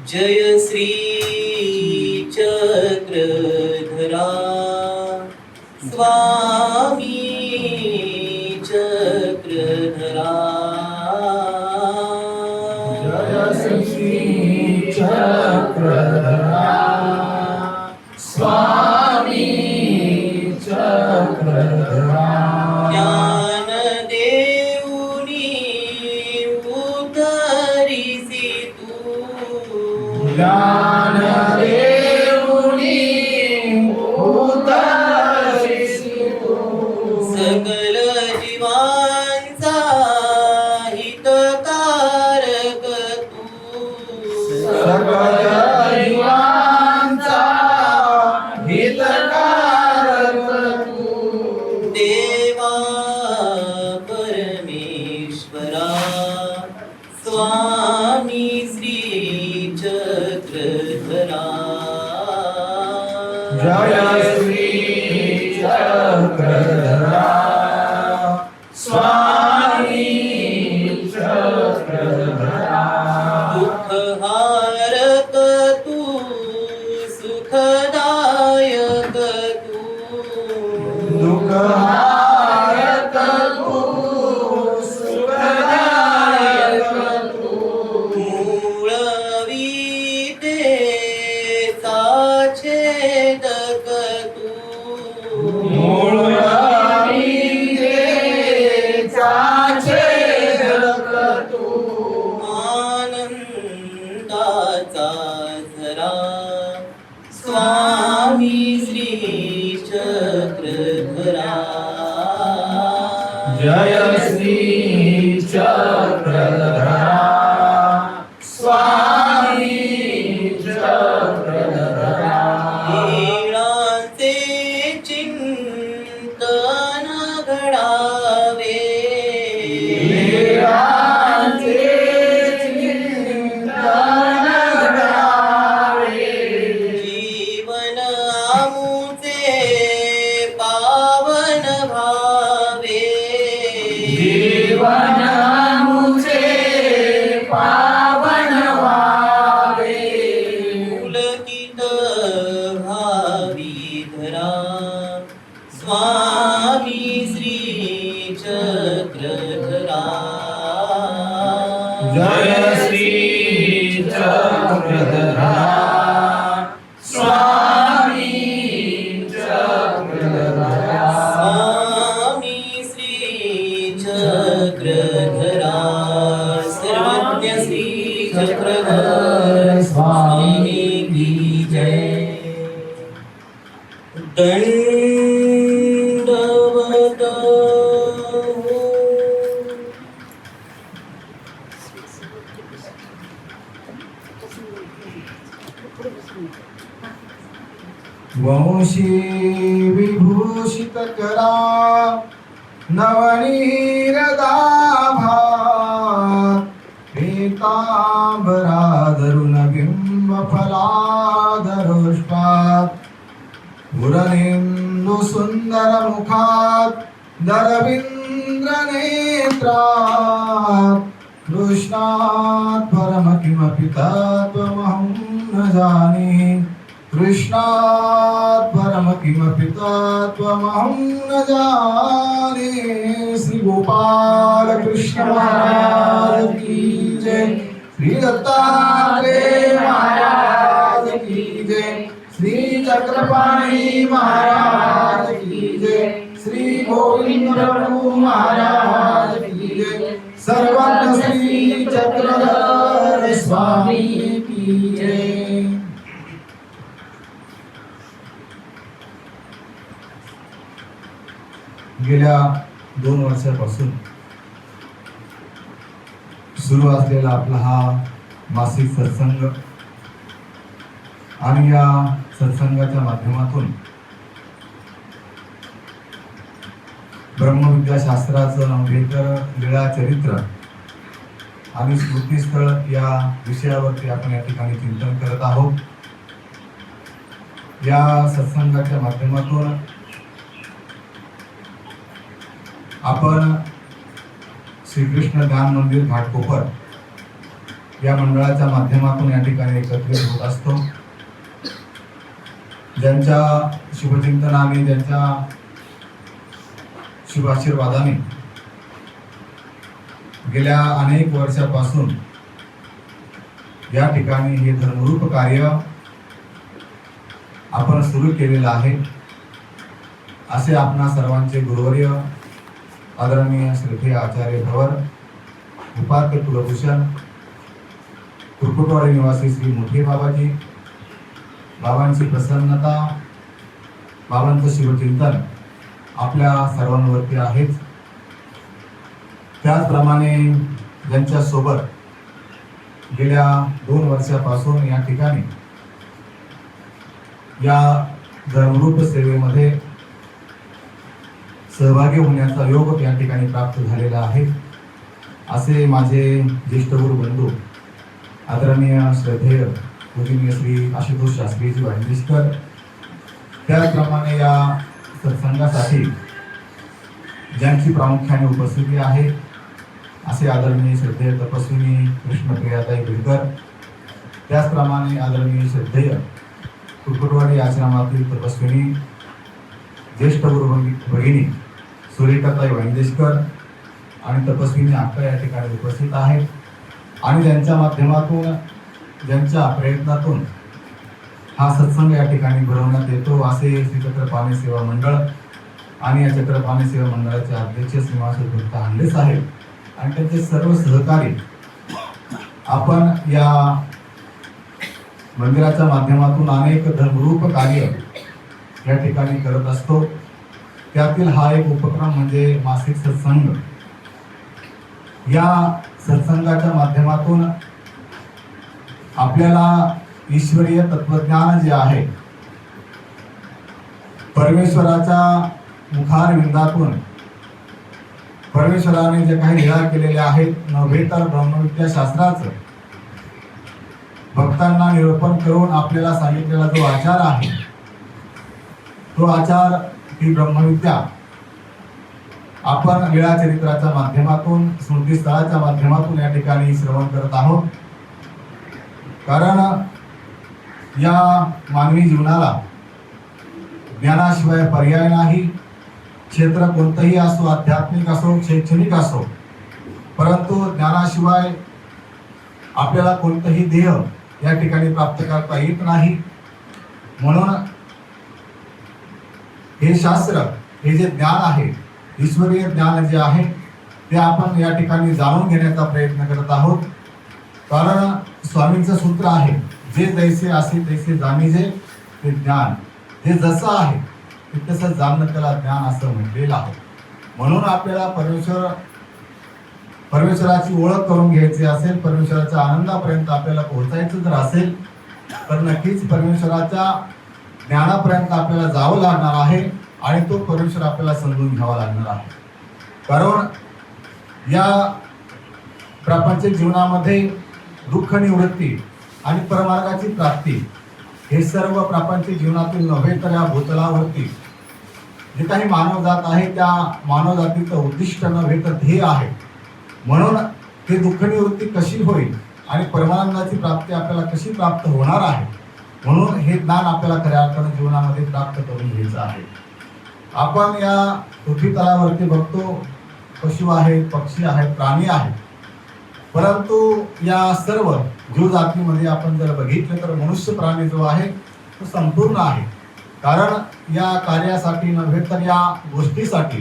जय श्री चक्रधरा स्वामी चक्रधरा। जय श्री चक्रधरा स्वामी चक्रधरा। ज्ञान देऊनी उतरिसी तू, ज्ञान देऊनी उतरिसी तू, सकल जीवांचा हितकारक तू, सकल जीवांचा हितकारक तू, देवा परमेश्वरा स्वामी श्री चक्रधरा। जय श्री चक्रधरा स्वामी चक्रधरा। दुःखहारक तू सुखदायक तू, दुःखहारक तू सुखदायक तू, मूळविते छेदक तू, मूळवितेचा छेदक तू, आनंदाचा झरा स्वामी श्री चक्रधरा। जय श्री चक्रधरा स्वामी चक्रधरा। लीळांचे चिंतन घडावे, लीळांचे चिंतन घडावे, जीवन आमुचे पावन भावे, जीवन मुझे पावन व्हावे, पुलकित भावी धरा स्वामी श्री चक्रधरा। जय श्री चक्रधरा स्वामी चक्रधरा। स्वामी श्री चक्रधरा सर्वज्ञ श्री चक्रधर स्वामी की जय। दंडवत वंशी विभूषित करा नवनीरदाभा, पीतांबराधरुण बिंब फलाधरुष्पात, पुरनेन्दु सुंदर मुखात दरविंद्र नेत्रात, कृष्णात् परम किमपि तत्त्वमहं न जाने, कृष्णात् परम किमपि तत्त्वमहं न जाने। श्री गोपाल कृष्ण महाराज की जय, श्री दत्तात्रेय महाराज की जय, श्री चक्रपाणी महाराज की जय, श्री गोविंद प्रभु महाराज की जय, सर्वज्ञ श्री चक्रधर स्वामी की जय। गेल्या 2 वर्षापासून सुरू असलेला आपला हा मासिक सत्संग आणि या सत्संगाच्या माध्यमातून ब्रह्मविद्याशास्त्राचं लीळा चरित्र आणि स्मृतीस्थळ या विषयावरती आपण या ठिकाणी चिंतन करत आहोत। या सत्संगाच्या माध्यमातून आपण श्रीकृष्ण ज्ञान मंदिर घाटकोपर या मंडळाच्या माध्यमातून या ठिकाणी एकत्रित होत असतो. ज्यांच्या शुभचिंतनाने, ज्यांच्या शुभ आशीर्वादाने गेल्या अनेक वर्षापासून या ठिकाणी हे धर्मरूप कार्य आपण सुरू केलेलं आहे. असे आपणा सर्वांचे गुरुवर्य आदरणीय श्रीधे आचार्य भवर उपाध्य कुलभूषण कुरकुटवाडी निवासी श्री मोठे बाबाजी, बाबांची प्रसन्नता, बाबांचं शिवचिंतन आपल्या सर्वांवरती आहेच. त्याचप्रमाणे ज्यांच्या सोबत गेल्या 2 वर्षापासून या ठिकाणी या धर्मरूप सेवेमध्ये सहभागी होण्याचा योग या ठिकाणी प्राप्त झालेला आहे. असे माझे ज्येष्ठ गुरु बंधू आदरणीय श्रद्धेय पूजनीय श्री आशुतोष शास्त्रीजी वांदेशकर, त्याचप्रमाणे या सत्संगासाठी ज्यांची प्रामुख्याने उपस्थिती आहे असे आदरणीय श्रद्धेय तपस्विनी कृष्णप्रियाताई बिडकर, त्याचप्रमाणे आदरणीय श्रद्धेय कुरकुटवाडी आश्रमातील तपस्विनी ज्येष्ठ गुरु भगिनी सुरेखाताई वांदेशकर आणि तपस्विनी अक्का या ठिकाणी उपस्थित आहेत. आणि त्यांच्या माध्यमातून, ज्यांच्या प्रयत्नातून हा सत्संग या ठिकाणी भरवण्यात येतो असे श्री चक्रपाणी सेवा मंडळ आणि या चक्रपाणी सेवा मंडळाचे अध्यक्ष श्रीनिवास भक्त हांडे साहेब आणि त्यांचे सर्व सहकारी आपण या मंदिराच्या माध्यमातून अनेक धर्मरूप कार्य या ठिकाणी करत असतो. त्यातील हा एक उपक्रम म्हणजे मासिक सत्संग. या सत्संगाच्या माध्यमातून आपल्याला ईश्वरीय तत्वज्ञान जे आहे, परमेश्वराच्या मुखारविंदातून परमेश्वराने जे काही लीला केलेल्या आहेत, नव्हे तर ब्रह्मविद्या शास्त्राचं भक्तांना निरूपण करून आपल्याला सांगितलेला जो आचार आहे, तो आचार, ही ब्रह्मविद्या आपण लीळा चरित्राच्या माध्यमातून, स्मृतीस्थळाच्या माध्यमातून या ठिकाणी श्रवण करत आहोत. कारण या मानवी जीवनाला ज्ञानाशिवाय पर्याय नाही. क्षेत्र कोणतंही असो, आध्यात्मिक असो, शैक्षणिक असो, परंतु ज्ञानाशिवाय आपल्याला कोणतंही ध्येय या ठिकाणी प्राप्त करता येत नाही. म्हणून हे शास्त्र, हे जे ज्ञान आहे, ईश्वरीय ज्ञान जे आहे, ते आपण या ठिकाणी जाणून घेण्याचा प्रयत्न करत आहोत. कारण स्वामींचं सूत्र आहे, जे जैसे असे तैसे जाणीजे ते ज्ञान. जे जसं आहे ते तसं जाणणं त्याला ज्ञान असं म्हटलेलं आहे. म्हणून आपल्याला परमेश्वराची ओळख करून घ्यायची असेल, परमेश्वराच्या आनंदापर्यंत आपल्याला पोहोचायचं जर असेल, तर नक्कीच परमेश्वराच्या ज्ञानापर्यंत आपल्याला जावं लागणार आहे आणि तो परमेश्वर आपल्याला समजून घ्यावा लागणार आहे. कारण या प्रापंचिक जीवनामध्ये दुःख निवृत्ती आणि परमार्गाची प्राप्ती हे सर्व प्रापंचिक जीवनातील नव्हे तर या भूतलावरती जे काही मानवजात आहे, त्या मानवजातीचं उद्दिष्ट नव्हे तर ध्येय आहे. म्हणून ते दुःख निवृत्ती कशी होईल आणि परमानंदाची प्राप्ती आपल्याला कशी प्राप्त होणार आहे, म्हणून हे ज्ञान आपल्याला खऱ्या अर्थाने जीवनामध्ये प्राप्त करून घ्यायचं आहे. आपण या पृथ्वी तलावरती बघतो, पशु आहेत, पक्षी आहेत, प्राणी आहेत, परंतु या सर्व जीवजातीमध्ये आपण जर बघितलं तर मनुष्य प्राणी जो आहे तो संपूर्ण आहे. कारण या कार्यासाठी नव्हे तर या गोष्टीसाठी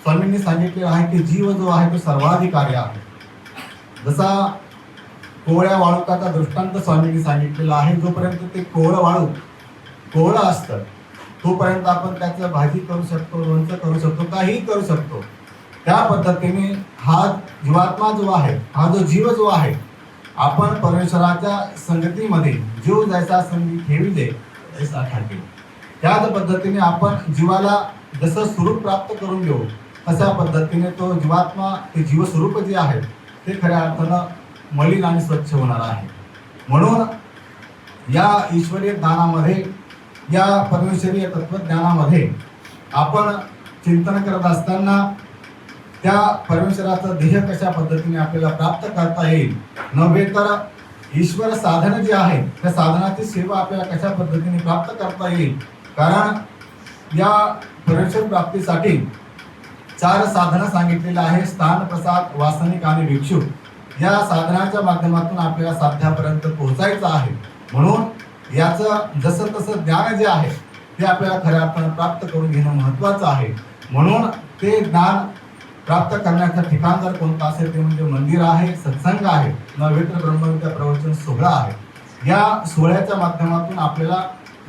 स्वामींनी सांगितलेलं आहे की जीव जो आहे तो सर्वाधिकारी आहे. जसा कोवळ्या वाळूकाचा दृष्टांत स्वामींनी सांगितलेला आहे. जोपर्यंत ते कोवळं असतं तोपर्यंत आपण त्याचं भाजी करू शकतो, लोणचं करू शकतो, काहीही करू शकतो. त्या पद्धतीने हा जीवात्मा जो आहे, हा जो जीव जो आहे, आपण परमेश्वराच्या संगतीमध्ये जीव जैसा संगी ठेविले जैसा ठाके, त्याच पद्धतीने आपण जीवाला जसं स्वरूप प्राप्त करून घेऊ, अशा पद्धतीने तो जीवात्मा, ते जीवस्वरूप जे आहे ते खऱ्या अर्थानं मलिन आणि स्वच्छ होणार आहे. म्हणून या ईश्वरीय ज्ञानामध्ये, या परमेश्वरीय तत्वज्ञानामध्ये आपण चिंतन करत असताना त्या परमेश्वराचं ध्येय कशा पद्धतीने आपल्याला प्राप्त करता येईल, नव्हे तर ईश्वर साधन जे आहे त्या साधनाची सेवा आपल्याला कशा पद्धतीने प्राप्त करता येईल. कारण या परमेश्वर प्राप्तीसाठी 4 साधनं सांगितलेलं आहे: स्थान, प्रसाद, वासनिक आणि भिक्षुक. या साधनाच्या माध्यमातून आपल्याला साध्यापर्यंत पोहोचायचं आहे. म्हणून याचं जसं तसं ज्ञान जे आहे ते आपल्याला खऱ्या अर्थानं प्राप्त करून घेणं महत्त्वाचं आहे. म्हणून ते ज्ञान प्राप्त करण्याचं ठिकाण जर कोणतं असेल ते म्हणजे मंदिर आहे, सत्संग आहे, नव्हे तर ब्रह्मविद्या प्रवचन सोहळा आहे. या सोहळ्याच्या माध्यमातून आपल्याला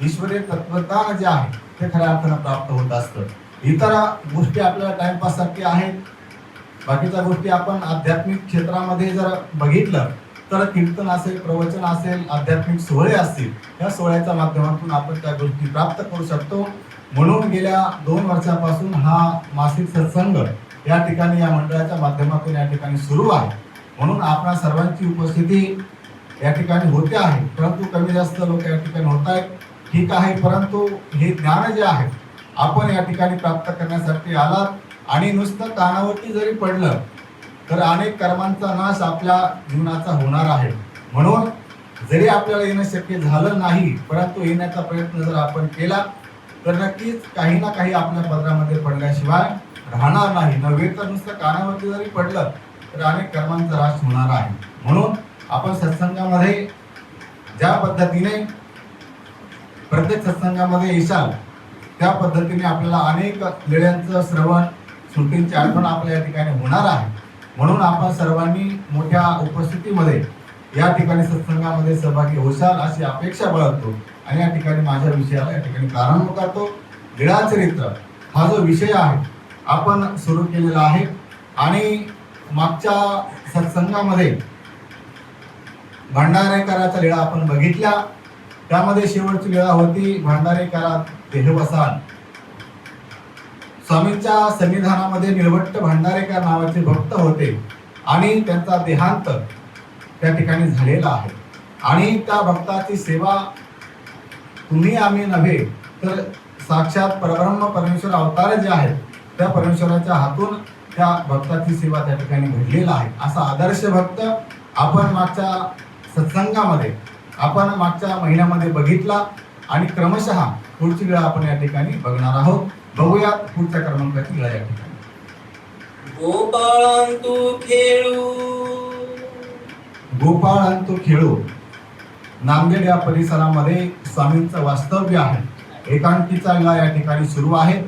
ईश्वरीय तत्वज्ञान जे आहे ते खऱ्या अर्थानं प्राप्त होत असतं. इतर गोष्टी आपल्याला टाइमपाससाठी आहेत. बाकीच्या गोष्टी आपण आध्यात्मिक क्षेत्रामध्ये जर बघितलं तर कीर्तन असेल, प्रवचन असेल, आध्यात्मिक सोहळे असतील, या सोहळ्याच्या माध्यमातून आपण त्या गोष्टी प्राप्त करू शकतो. म्हणून गेल्या 2 वर्षापासून हा मासिक सत्संग या ठिकाणी या मंडळाच्या माध्यमातून या ठिकाणी सुरू आहे. म्हणून आपणा सर्वांची उपस्थिती या ठिकाणी होते आहे. परंतु कमी जास्त लोक या ठिकाणी होत आहेत, ठीक आहे. परंतु हे ज्ञान जे आहे आपण या ठिकाणी प्राप्त करण्यासाठी आलात आणि नुसतं कानावरती जरी पडलं तर अनेक कर्मांचा नाश आपल्या जीवनाचा होणार आहे. म्हणून जरी आपल्याला येणं शक्य झालं नाही, परंतु येण्याचा प्रयत्न जर आपण केला तर नक्कीच काही ना काही आपल्या पदरामध्ये पडल्याशिवाय राहणार नाही. नव्हे तर नुसतं कानावरती जरी पडलं तर अनेक कर्मांचा नाश होणार आहे. म्हणून आपण सत्संगामध्ये ज्या पद्धतीने प्रत्येक सत्संगामध्ये येशाल त्या पद्धतीने आपल्याला अनेक लेण्यांचं श्रवण, सुट्टींची आठवण आपल्या या ठिकाणी होणार आहे. म्हणून आपण सर्वांनी मोठ्या उपस्थितीमध्ये या ठिकाणी सत्संगामध्ये सहभागी होशाल अशी अपेक्षा बाळगतो आणि या ठिकाणी माझ्या विषयाला या ठिकाणी प्रारंभ करतो. लीळाचरित्र हा जो विषय आहे आपण सुरू केलेला आहे आणि मागच्या सत्संगामध्ये भंडारेकराच्या लीळा आपण बघितल्या. त्यामध्ये शेवटची लीळा होती भंडारेकरात देहवसान. स्वामींच्या सन्निधानामध्ये निळवट्ट भंडारेकर नावाचे भक्त होते आणि त्यांचा देहांत त्या ठिकाणी झालेला आहे. आणि त्या भक्ताची सेवा तुम्ही आम्ही नव्हे तर साक्षात परब्रह्म परमेश्वर अवतार जे आहेत त्या परमेश्वराच्या हातून त्या भक्ताची सेवा त्या ठिकाणी घडलेला आहे. असा आदर्श भक्त आपण मागच्या सत्संगामध्ये आपण मागच्या महिन्यामध्ये बघितला आणि क्रमशः पुढची वेळा आपण या ठिकाणी बघणार आहोत. बघूयात पुढच्या क्रमांकाची वेळा या ठिकाणी. गोपाळांतू खेळू, गोपाळांतू खेळू. नांदेड या परिसरामध्ये स्वामींचं वास्तव्य आहे. एकांकीचा वेळा या ठिकाणी सुरू आहे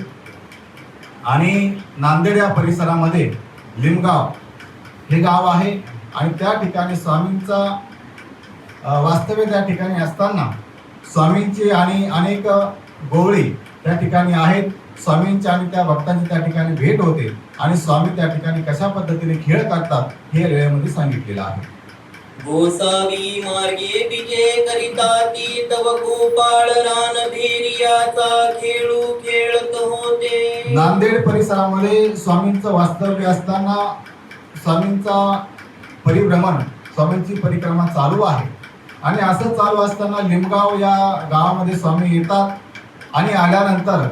आणि नांदेड या परिसरामध्ये लिमगाव हे गाव आहे आणि त्या ठिकाणी स्वामींचा वास्तव्य त्या ठिकाणी असताना स्वामींची आणि अनेक गोवळी त्या ठिकाणी आहेत. स्वामींची आणि त्या भक्तांची त्या ठिकाणी भेट होते आणि स्वामी त्या ठिकाणी कशा पद्धतीने खेळ करतात हे वेळेमध्ये सांगितलेलं आहे. गोसावी मार्गे विजय करिता ती तव गोपाळ रान भेरियाचा खेळू खेळत होते. नांदेड परिसरामध्ये स्वामींचं वास्तव्य असताना स्वामींचा परिभ्रमण, स्वामींची परिक्रमा चालू आहे आणि असं चालू असताना लिमगाव या गावामध्ये स्वामी येतात आणि आल्यानंतर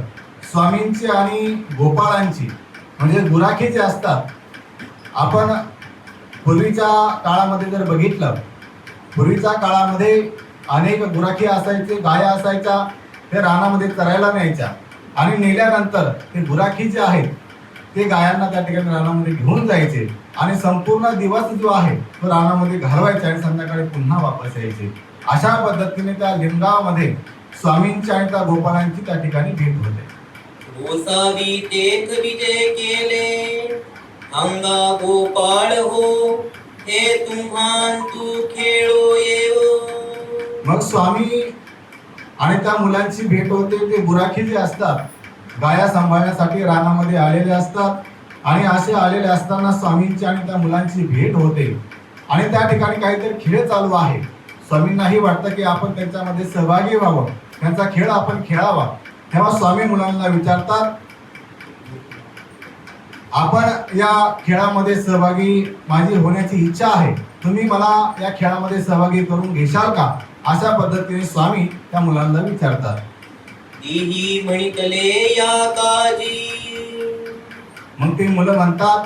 स्वामींची आणि गोपाळांची म्हणजे गुराखी जे असतात, आपण पूर्वीच्या काळामध्ये जर बघितलं, पूर्वीच्या काळामध्ये अनेक गुराखी असायचे, गाया असायच्या, ते रानामध्ये चरायला न्यायच्या आणि नेल्यानंतर ते गुराखी जे आहेत ते गायांना त्या ठिकाणी रानामध्ये घेऊन जायचे आणि संपूर्ण दिवस जो आहे तो रानामध्ये घालवायचे आणि संध्याकाळी पुन्हा वापस यायचे. अशा पद्धतीने त्या लिमगावमध्ये स्वामींची आणि त्या गोपाळांची त्या ठिकाणी भेट होते. गोसावी तेथ विजय केले अंगा गोपाळ हो, हे तुम्हान तू खेळो येव. मग स्वामी आणि त्या मुलांची भेट होते. ते गुराखी जे असतात, गाया सांभाळण्यासाठी रानामध्ये आलेले असतात आणि असे आलेले असताना स्वामींची आणि त्या मुलांची भेट होते आणि त्या ठिकाणी काहीतरी खेळ चालू आहे. स्वामींनाही वाटतं की आपण त्यांच्यामध्ये सहभागी व्हावं, त्यांचा खेळ आपण खेळावा. तेव्हा स्वामी मुलांना विचारतात, आपण या खेळामध्ये सहभागी माझी होण्याची इच्छा आहे, तुम्ही मला या खेळामध्ये सहभागी करून घेशाल का? अशा पद्धतीने स्वामी त्या मुलांना विचारतात. तीही म्हणितले या काजी. मग ते मुलं म्हणतात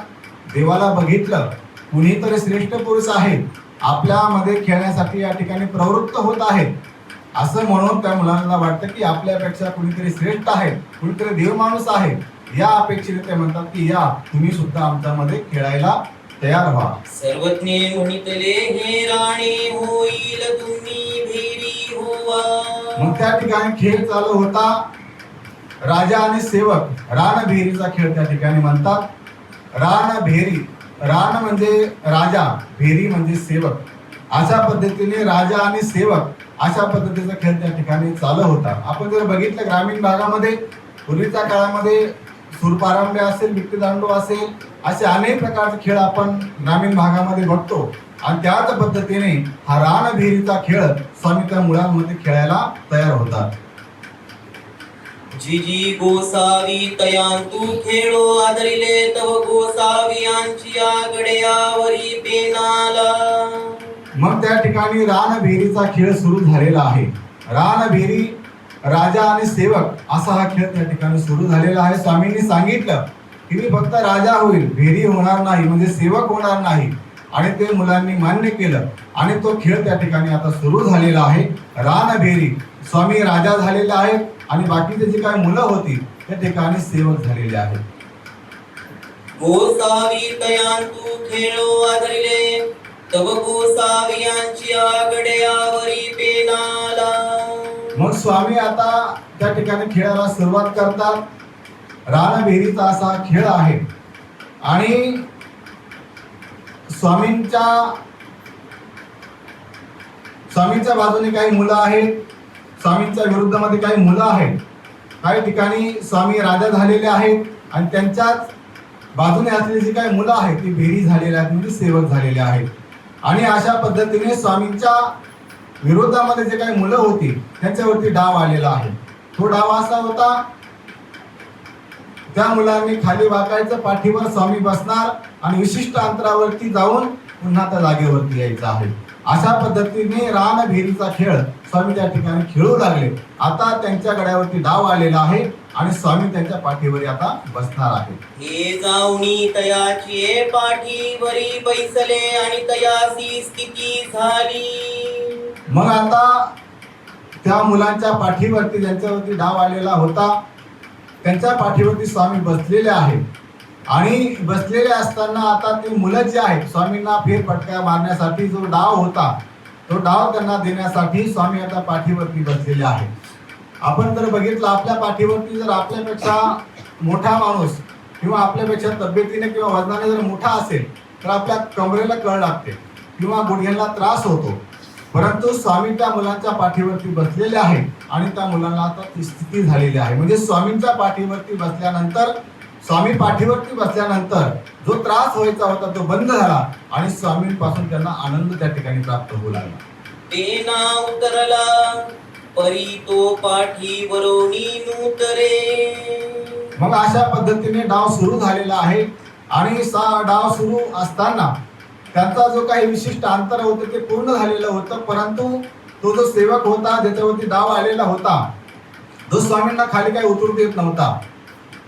देवाला बघितलं, कुणीतरी श्रेष्ठ पुरुष आहे आपल्यामध्ये खेळण्यासाठी या ठिकाणी प्रवृत्त होत आहेत, असं म्हणून त्या मुलांना वाटतं की आपल्यापेक्षा कुणीतरी श्रेष्ठ आहे, कुणीतरी देव माणूस आहे. या अपेक्षेने ते म्हणतात की या तुम्ही सुद्धा आमच्यामध्ये खेळायला तयार व्हा. सर्वज्ञ म्हणितले हे राणे होईल तुम्ही भेरी होवा. मग त्या ठिकाणी खेळ चालू होता. राजा आणि सेवक, रानभेरीचा खेळ त्या ठिकाणी म्हणतात. रानभेरी, रान म्हणजे राजा, भेरी म्हणजे सेवक. अशा पद्धतीने राजा आणि सेवक अशा पद्धतीचा खेळ त्या ठिकाणी चालू होता. आपण जर बघितलं ग्रामीण भागामध्ये पूर्वीच्या काळामध्ये सूरपारंब्या असेल, विट्टीदांडू असेल, असे अनेक प्रकारचे खेळ आपण ग्रामीण भागामध्ये बघतो. आणि त्याच पद्धतीने हा रानभेरीचा खेळ स्वामी त्या मुलांमध्ये खेळायला तयार होतात. जिजी गोसावी तयांतू खेळो आदरिले तव गोसावियांची आगड्यावरी पेनाला. मग त्या ठिकाणी रानभेरीचा खेळ सुरू झालेला आहे. रानभेरी, राजा आणि सेवक असा हा खेळ त्या ठिकाणी सुरू झालेला आहे. स्वामींनी सांगितलं की मी फक्त राजा होईल, भेरी होणार नाही, म्हणजे सेवक होणार नाही. आणि ते मुलांनी मान्य केलं आणि तो खेळ त्या ठिकाणी आता सुरू झालेला आहे. रानभेरी, स्वामी राजा झालेले आहेत आणि बाकीचे जे काही मुलं होती त्या ठिकाणी सेवक झालेले आहेत. गोसावी तयांतू खेळो आदरिले तव गोसावियांची आगड्यावरी पेनाला. मग स्वामी आता त्या ठिकाणी खेळाला सुरुवात करतात. रानभेरीचा असा खेळ आहे आणि स्वामींच्या बाजूने काही मुलं आहेत, स्वामींच्या विरुद्धमध्ये काही मुलं आहेत. काही ठिकाणी स्वामी राजा झालेले आहेत आणि त्यांच्याच बाजूने असलेली जी काही मुलं आहेत ती भेरी झालेली आहेत, म्हणजे सेवक झालेले आहेत. आणि अशा पद्धतीने स्वामींच्या विरोधामध्ये जे काही मुलं होती त्यांच्यावरती डाव आलेला आहे. तो डाव असा होता, त्या मुलांनी खाली वाकायचं, पाठीवर स्वामी बसणार आणि विशिष्ट अंतरावरती जाऊन पुन्हा त्या जागेवरती यायचं आहे. अशा पद्धतीने रानभेरीचा खेळ स्वामी त्या ठिकाणी खेळू लागले. आता त्यांच्या गड्यावरती डाव आलेला आहे आणि स्वामी त्यांच्या पाठीवर आता बसणार आहे. हे जाऊनी तयाची पाठीवरी बैसले आणि तयासी स्थिती झाली. मग आता त्या मुलांच्या पाठीवरती ज्यांच्यावरती डाव आलेला होता त्यांच्या पाठीवरती स्वामी बसलेले आहेत. आणि बसलेले असताना आता ती मुलं जी आहेत स्वामींना फेरफटका मारण्यासाठी जो डाव होता तो डाव त्यांना देण्यासाठी स्वामी आता पाठीवरती बसलेले आहेत. आपण जर बघितलं, आपल्या पाठीवरती जर आपल्यापेक्षा मोठा माणूस किंवा आपल्यापेक्षा तब्येतीने किंवा वजनाने जर मोठा असेल तर आपल्या कमरेला कळ लागते किंवा गुडघ्यांना त्रास होतो. परंतु स्वामी त्या मुलांच्या पाठीवरती बसलेले आहेत आणि त्या मुलांना आता ती स्थिती झालेली आहे. म्हणजे स्वामींच्या पाठीवरती बसल्यानंतर, स्वामी पाठीवरती बसल्यानंतर जो त्रास व्हायचा होता तो बंद झाला आणि स्वामींपासून त्यांना आनंद त्या ठिकाणी प्राप्त होऊ लागला. पेना उतरला परी तो पाठीवरोनी नूतरे. मग अशा पद्धतीने डाव सुरू झालेला आहे आणि डाव सुरू असताना त्यांचा जो काही विशिष्ट अंतर होतं ते पूर्ण झालेलं होतं. परंतु तो जो सेवक होता ज्याच्यावरती डाव आलेला होता तो स्वामींना खाली काही उतरू देत नव्हता.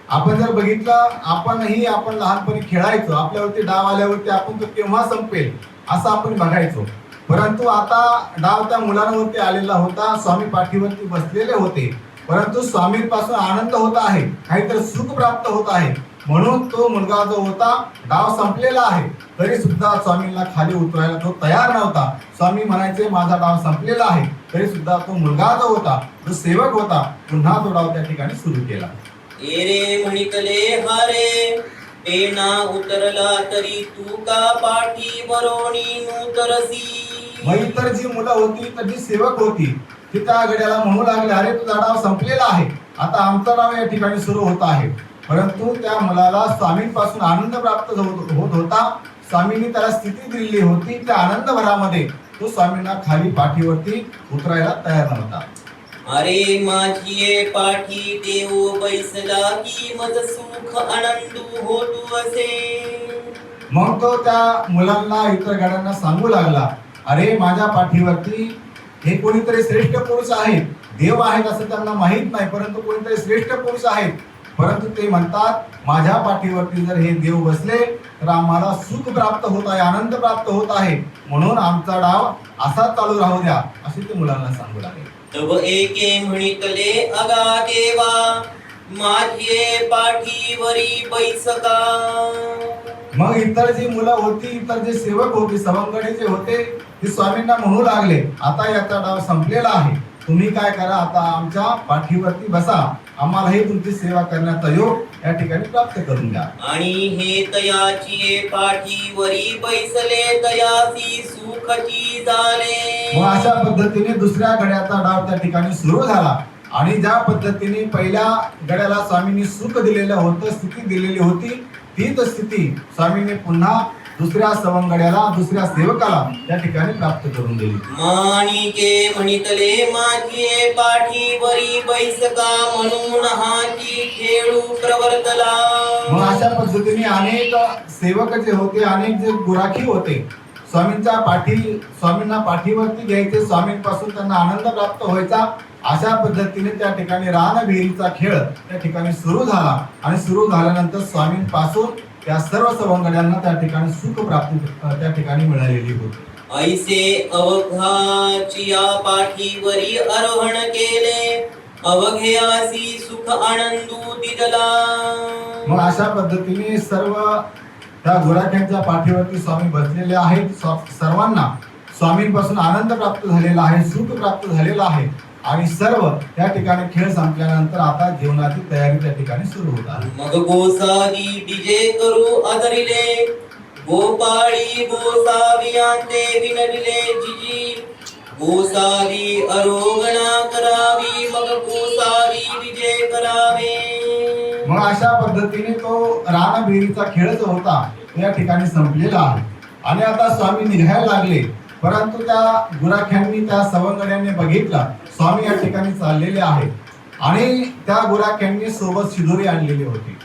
आपण जर बघितलं, आपण लहानपणी खेळायचो, आपल्यावरती डाव आल्यावरती आपण तो केव्हा संपेल असं आपण बघायचो. परंतु आता डाव त्या मुलांवरती आलेला होता, स्वामी पाठीवरती बसलेले होते, परंतु स्वामींपासून आनंद होत आहे, काहीतरी सुख प्राप्त होत आहे. म्हणून तो मुलगा जो होता डाव संपलेला आहे तरी सुद्धा स्वामींना खाली उतरायला तो तयार नव्हता. स्वामी म्हणायचे माझा डाव संपलेला आहे, तरी सुद्धा तो मुलगा जो होता, जो सेवक होता, पुन्हा तो डाव त्या ठिकाणी सुरू केला. एरे म्हणितले हारे पेना उतरला तरी तू का पाठीवरोनी नूतरसी. मग इतर जी मुलं होती तर जी सेवक होती ती त्या गड्याला म्हणू लागले, अरे तुझा डाव संपलेला आहे, आता आमचा डाव या ठिकाणी सुरू होत आहे. परंतु त्या मुलाला स्वामींपासून आनंद प्राप्त होत होता. स्वामींनी त्याला स्थिती दिलेली होती, त्या आनंद भरामध्ये तो स्वामींना खाली पाठीवरती उतरायला तयार नव्हता. अरे माझी पाठी देव बैसला की मज सुख आनंद होतू असे. मग तो त्या मुलांना, इतर गड्यांना सांगू लागला, अरे माझ्या पाठीवरती हे कोणीतरी श्रेष्ठ पुरुष आहेत, देव आहेत असं त्यांना माहित नाही, परंतु कोणीतरी श्रेष्ठ पुरुष आहेत परंतु ते म्हणतात माझ्या पाठीवरती जर हे देव बसले तर आम्हाला सुख प्राप्त होत आहे, आनंद प्राप्त होत आहे, म्हणून आमचा डाव असाच चालू राहू द्या असे ते मुलांना सांगू लागले. तब एके म्हणितले अगा देवा माझे पाठीवरी बैसका. मग इतर जी मुलं होती, इतर जे सेवक होते, सवंगडी जे होते, ते स्वामींना म्हणू लागले आता याचा डाव संपलेला आहे, तुम्ही काय करा आता आमच्या पाठीवरती बसा, आम्हालाही तुमची सेवा करण्याचा योग या ठिकाणी प्राप्त करून द्या. आणि हे तयाची पाठीवरी बैसले तयासी सुखची झाले. मग अशा पद्धतीने दुसऱ्या गड्याचा डाव त्या ठिकाणी सुरू झाला आणि ज्या पद्धतीने पहिल्या गड्याला स्वामींनी सुख दिलेलं होतं, स्थिती दिलेली होती, तीच स्थिती स्वामींनी पुन्हा दुसऱ्या सवंगड्याला, दुसऱ्या सेवकाला त्या ठिकाणी प्राप्त करून दिली. माणिके म्हणितले माझे पाठीवरी बैसका म्हणून हाची खेळू प्रवर्तला. मग अशा पद्धतीने अनेक सेवक जे होते, अनेक जे गुराखी होते, स्वामींना पाठीवरती घ्यायचे, स्वामींपासून त्यांना आनंद प्राप्त व्हायचा, अशा पद्धतीने त्या ठिकाणी रानविहिरीचा खेळ त्या ठिकाणी सुरू झाला आणि सुरू झाल्यानंतर स्वामींपासून त्या सर्व सवंगड्यांना त्या ठिकाणी सुख प्राप्ती त्या ठिकाणी मिळालेली होती. ऐसे अवघाची या पाठीवरी आरोहण केले अवघेयासी सुख आनंदू दिदला. मग अशा पद्धतीने सर्व त्या गुराख्यांच्या पाठीवरती स्वामी बसलेले आहेत, सर्वांना स्वामींपासून आनंद प्राप्त झालेला आहे, सुख प्राप्त झालेला आहे आणि सर्व त्या ठिकाणी खेळ संपल्यानंतर आता जेवणाची तयारी त्या ठिकाणी सुरू होत आहे. मग गोसावी विजय करू आदरिले गोपाळी गोसावी आणते विनविले जिजी गोसावी अरोगणा करावी मग गोसावी विजय करावे. मग अशा पद्धतीने तो रानविहिरीचा खेळ जो होता त्या ठिकाणी संपलेला आहे आणि आता स्वामी निघायला लागले, परंतु त्या गुराख्यांनी, त्या सवंगड्यांनी बघितलं स्वामी या ठिकाणी चाललेले आहेत आणि त्या गुराख्यांनी सोबत शिदोरी आणलेली होती.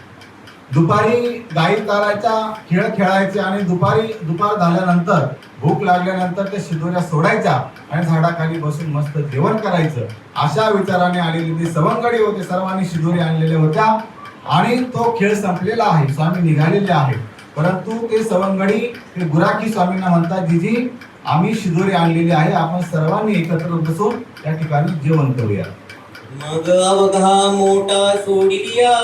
दुपारी गाई चारायच्या, खेळ खेळायचे आणि दुपार झाल्यानंतर भूक लागल्यानंतर ते शिदोऱ्या सोडायच्या आणि झाडाखाली बसून मस्त जेवण करायचं, अशा विचाराने आलेले ते सवंगडी होते. सर्वांनी शिदोरी आणलेल्या होत्या आणि तो खेळ संपलेला आहे, स्वामी निघालेले आहेत, परंतु ते सवंगडी, ते गुराखी स्वामींना म्हणतात जिजी आम्ही शिदोरी आणलेली आहे, आपण सर्वांनी एकत्र बसून या ठिकाणी जेवण करूया. मग अवघा मोठा सोडिया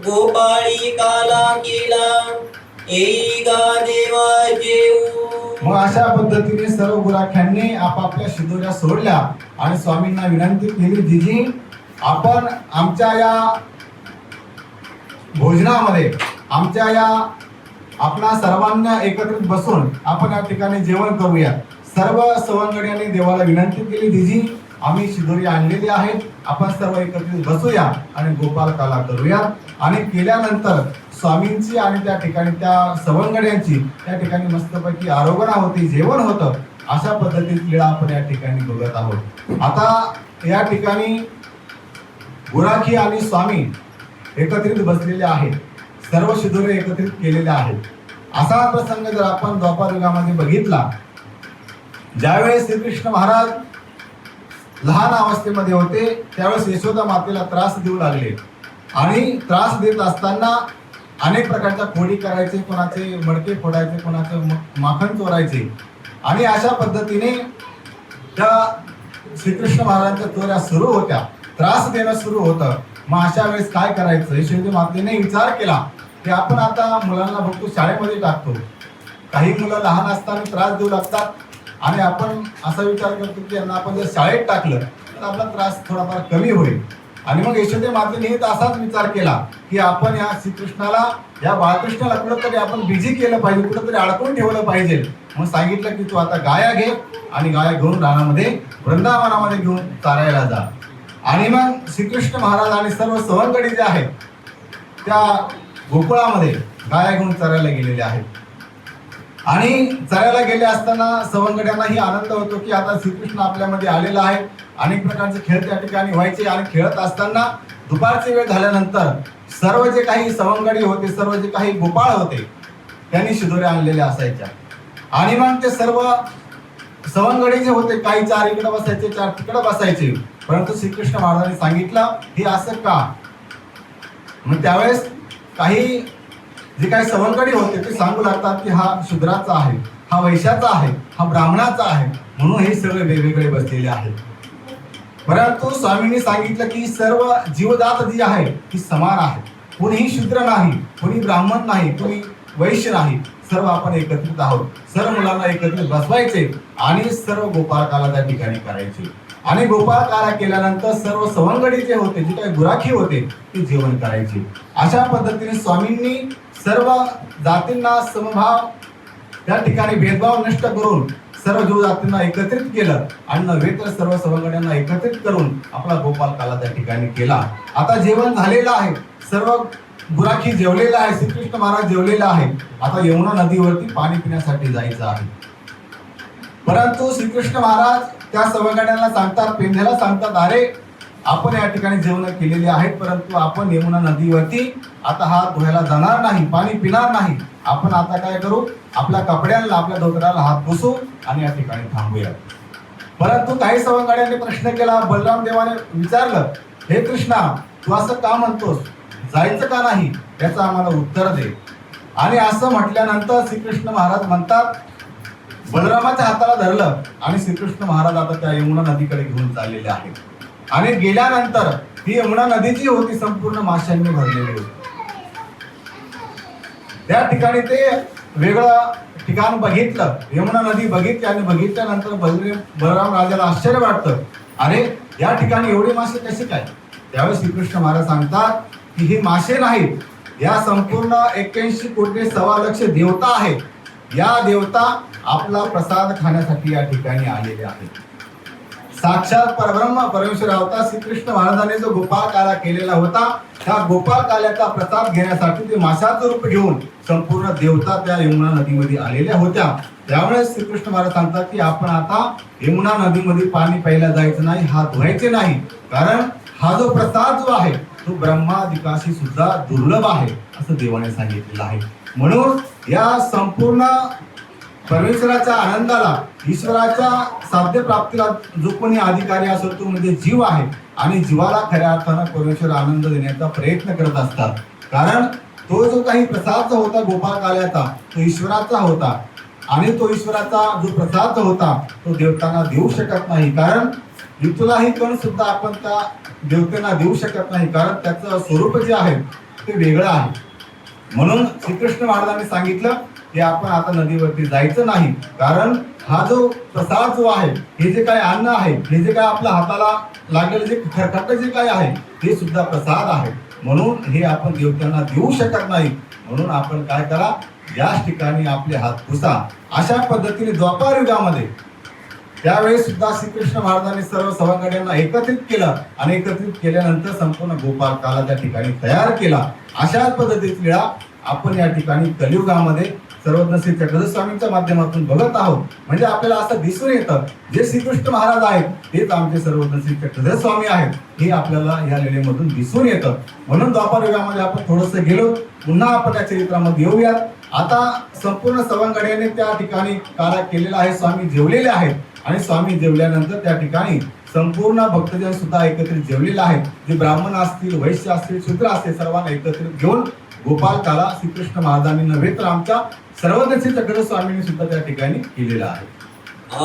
गोपाळी काला केला एई गा देवा जेऊ. मग अशा पद्धतीने सर्व गुराख्यांनी आपापल्या शिदोऱ्या सोडल्या आणि स्वामींना विनंती केली जिजी आपण आमच्या या भोजनामध्ये, आमच्या या आपणा सर्वांना एकत्रित बसून आपण या ठिकाणी जेवण करूया. सर्व सवंगड्यांनी देवाला विनंती केली जिजी आम्ही शिदोरी आणलेली आहेत, आपण सर्व एकत्रित बसूया आणि गोपाल काला करूया. आणि केल्यानंतर स्वामींची आणि त्या ठिकाणी त्या सवंगड्यांची त्या ठिकाणी मस्तपैकी आरोगणा होती, जेवण होतं. अशा पद्धतीची लीळा आपण या ठिकाणी बघत आहोत. आता या ठिकाणी गुराखी आणि स्वामी एकत्रित बसलेले आहेत, सर्व शिदोरे एकत्रित केलेले आहेत. असा प्रसंग जर आपण द्वापार युगामध्ये बघितला, ज्यावेळेस श्रीकृष्ण महाराज लहान अवस्थेमध्ये होते त्यावेळेस यशोदा मातेला त्रास देऊ लागले आणि त्रास देत असताना अनेक प्रकारच्या खोडी करायचे, कोणाचे मडके फोडायचे, कोणाचे माखण चोरायचे आणि अशा पद्धतीने त्या श्रीकृष्ण महाराजांच्या चोऱ्या सुरू होत्या, त्रास देणं सुरू होतं. मग अशा वेळेस काय करायचं, यशोदा मातेने विचार केला की आपण आता मुलांना बघतो शाळेमध्ये टाकतो, काही मुलं लहान असताना त्रास देऊ लागतात आणि आपण असा विचार करतो की यांना आपण जर शाळेत टाकलं तर आपला त्रास थोडाफार कमी होईल. आणि मग यशोदे मातेने असाच विचार केला की आपण या श्रीकृष्णाला, या बाळकृष्णाला कुठंतरी आपण बिझी केलं पाहिजे, कुठंतरी अडकून ठेवलं पाहिजे. मग सांगितलं की तू आता गाया घे आणि गाया घेऊन रानामध्ये, वृंदावनामध्ये घेऊन चारायला जा. आणि मग श्रीकृष्ण महाराज आणि सर्व सवंगडी जे आहेत त्या गोकुळामध्ये गाया घेऊन चरायला गेलेले आहेत. आणि चरायला गेले असताना सवंगड्यांनाही आनंद होतो की आता श्रीकृष्ण आपल्यामध्ये आलेला आहे. अनेक प्रकारचे खेळ त्या ठिकाणी व्हायचे आणि खेळत असताना दुपारची वेळ झाल्यानंतर सर्व जे काही सवंगडी होते, सर्व जे काही गोपाळ होते त्यांनी शिदोऱ्या आणलेल्या असायच्या. आणि मग ते सर्व सवंगडी जे होते काही चार इकडे बसायचे, चार तिकडे बसायचे. परंतु श्रीकृष्ण महाराजांनी सांगितलं हे असं का, मग त्यावेळेस काही जे काही सवंगडी होते ते सांगू लागतात की हा शूद्राचा आहे, हा वैश्याचा आहे, हा ब्राह्मणाचा आहे, म्हणून हे सगळे वेगवेगळे बसलेले आहेत. परंतु स्वामींनी सांगितलं की सर्व जीवदात जी आहे ती समान आहे. कोणीही शूद्र नाही, कोणी ब्राह्मण नाही, कोणी वैश्य नाही, सर्व आपण एकत्रित आहोत. सर्व मुलांना एकत्रित बसवायचे आणि सर्व गोपाळकाला त्या ठिकाणी करायचे. आणि गोपाळकाला केल्यानंतर सर्व सवंगडी जे होते, जे काही गुराखी होते, ते जेवण करायचे. अशा पद्धतीने स्वामींनी सर्व जातींना समभाव त्या ठिकाणी भेदभाव नष्ट करून सर्व जीव जातींना एकत्रित केलं आणि नव्हे तर सर्व सवंगड्यांना एकत्रित करून आपला गोपाळकाला त्या ठिकाणी केला. आता जेवण झालेलं आहे, सर्व गुराखी जेवलेला आहे, श्रीकृष्ण महाराज जेवलेला आहे. आता यमुना नदीवरती पाणी पिण्यासाठी जायचं आहे. परंतु श्रीकृष्ण महाराज त्या सवंगड्यांना सांगतात, पेंढ्याला सांगतात, अरे आपण या ठिकाणी जेवण केलेली आहेत, परंतु आपण यमुना नदीवरती आता हात धुवायला जाणार नाही, पाणी पिणार नाही. आपण आता काय करू, आपल्या कपड्यांना, आपल्या धोतराला हात पुसू आणि या ठिकाणी थांबूया. परंतु काही सवंगड्यांनी प्रश्न केला, बलराम देवाने विचारलं, हे कृष्णा, तू असं का म्हणतोस, जायचं का नाही, याचं आम्हाला उत्तर दे. आणि असं म्हटल्यानंतर श्रीकृष्ण महाराज म्हणतात, बलरामाच्या हाताला धरलं आणि श्रीकृष्ण महाराज आता त्या यमुना नदीकडे घेऊन चाललेले आहेत. आणि गेल्यानंतर ती यमुना नदी जी होती संपूर्ण माशांनी भरलेली होती. त्या ठिकाणी ते वेगळं ठिकाण बघितलं, यमुना नदी बघितली आणि बघितल्यानंतर बलराम राजाला आश्चर्य वाटतं, अरे या ठिकाणी एवढे मासे कसे काय. त्यावेळेस श्रीकृष्ण महाराज सांगतात की हे मासे नाहीत, या संपूर्ण 81 कोटी 1.25 लाख देवता आहेत. या देवता आपला प्रसाद खाण्यासाठी या ठिकाणी आलेले आहेत. साक्षात परब्रह्म परमेश्वर अवतार श्रीकृष्ण महाराजांनी जो गोपाळकाला केलेला होता, त्या गोपाळकाल्याचा प्रसाद घेण्यासाठी ते माशाचं रूप घेऊन संपूर्ण देवता त्या यमुना नदीमध्ये आलेल्या होत्या. त्यामुळे श्रीकृष्ण महाराज सांगतात की आपण आता यमुना नदीमध्ये पाणी प्यायला जायचं नाही, हात धुवायचे नाही, कारण हा जो प्रसाद जो आहे तो ब्रह्मादिकाशी सुद्धा दुर्लभ आहे असं देवाने सांगितलेलं आहे. म्हणून या संपूर्ण परमेश्वराच्या आनंदाला, ईश्वराच्या साध्य प्राप्तीला जो कोणी अधिकारी असतो तो म्हणजे जीव आहे. आणि जीवाला खऱ्या अर्थानं परमेश्वर आनंद देण्याचा प्रयत्न करत असतात. कारण तो जो काही प्रसाद होता गोपाळकाल्याचा तो ईश्वराचा होता. आणि तो ईश्वराचा जो प्रसाद होता तो देवतांना देऊ शकत नाही. कारण युक्तलाही कण सुद्धा आपण त्या देवतेला देऊ शकत नाही, कारण त्याचं स्वरूप जे आहे ते वेगळं आहे. म्हणून श्रीकृष्ण महाराजांनी सांगितलं की आपण आता नदीवरती जायचं नाही, कारण हा जो प्रसाद जो आहे, हे जे काय अन्न आहे, हे जे काय आपल्या हाताला लागलेलं जे खरकट जे काय आहे ते सुद्धा प्रसाद आहे. म्हणून हे आपण देवतांना देऊ शकत नाही. म्हणून आपण काय करा, याच ठिकाणी आपले हात पुसा. अशा पद्धतीने द्वापार युगामध्ये त्यावेळेस सुद्धा श्रीकृष्ण महाराजांनी सर्व सवंगड्यांना एकत्रित केलं आणि एकत्रित केल्यानंतर संपूर्ण गोपाळकाला त्या ठिकाणी तयार केला. अशाच पद्धतीची लीळा आपण या ठिकाणी कलियुगामध्ये सर्वज्ञ श्री चक्रधर स्वामींच्या माध्यमातून बघत आहोत. म्हणजे आपल्याला असं दिसून येतं, जे श्रीकृष्ण महाराज आहेत तेच आमचे सर्वज्ञ श्री चक्रधर स्वामी आहेत, हे आपल्याला या लीलेमधून दिसून येतं. म्हणून द्वापार युगामध्ये आपण थोडंसं गेलो, पुन्हा आपण त्या चरित्रामध्ये येऊयात. आता संपूर्ण सवंगड्याने त्या ठिकाणी काला केलेला आहे, स्वामी जेवलेले आहेत आणि स्वामी जेवल्यानंतर त्या ठिकाणी संपूर्ण भक्तजन सुद्धा एकत्रित जेवलेले आहेत. जे ब्राह्मण असतील, वैश्य असतील, शूद्र असतील, सर्वांना एकत्रित घेऊन गोपाळकाला श्रीकृष्ण महाराजांनी नव्हे तर आमच्या सर्वज्ञ चक्रधर स्वामींनी सुद्धा त्या ठिकाणी केलेला आहे.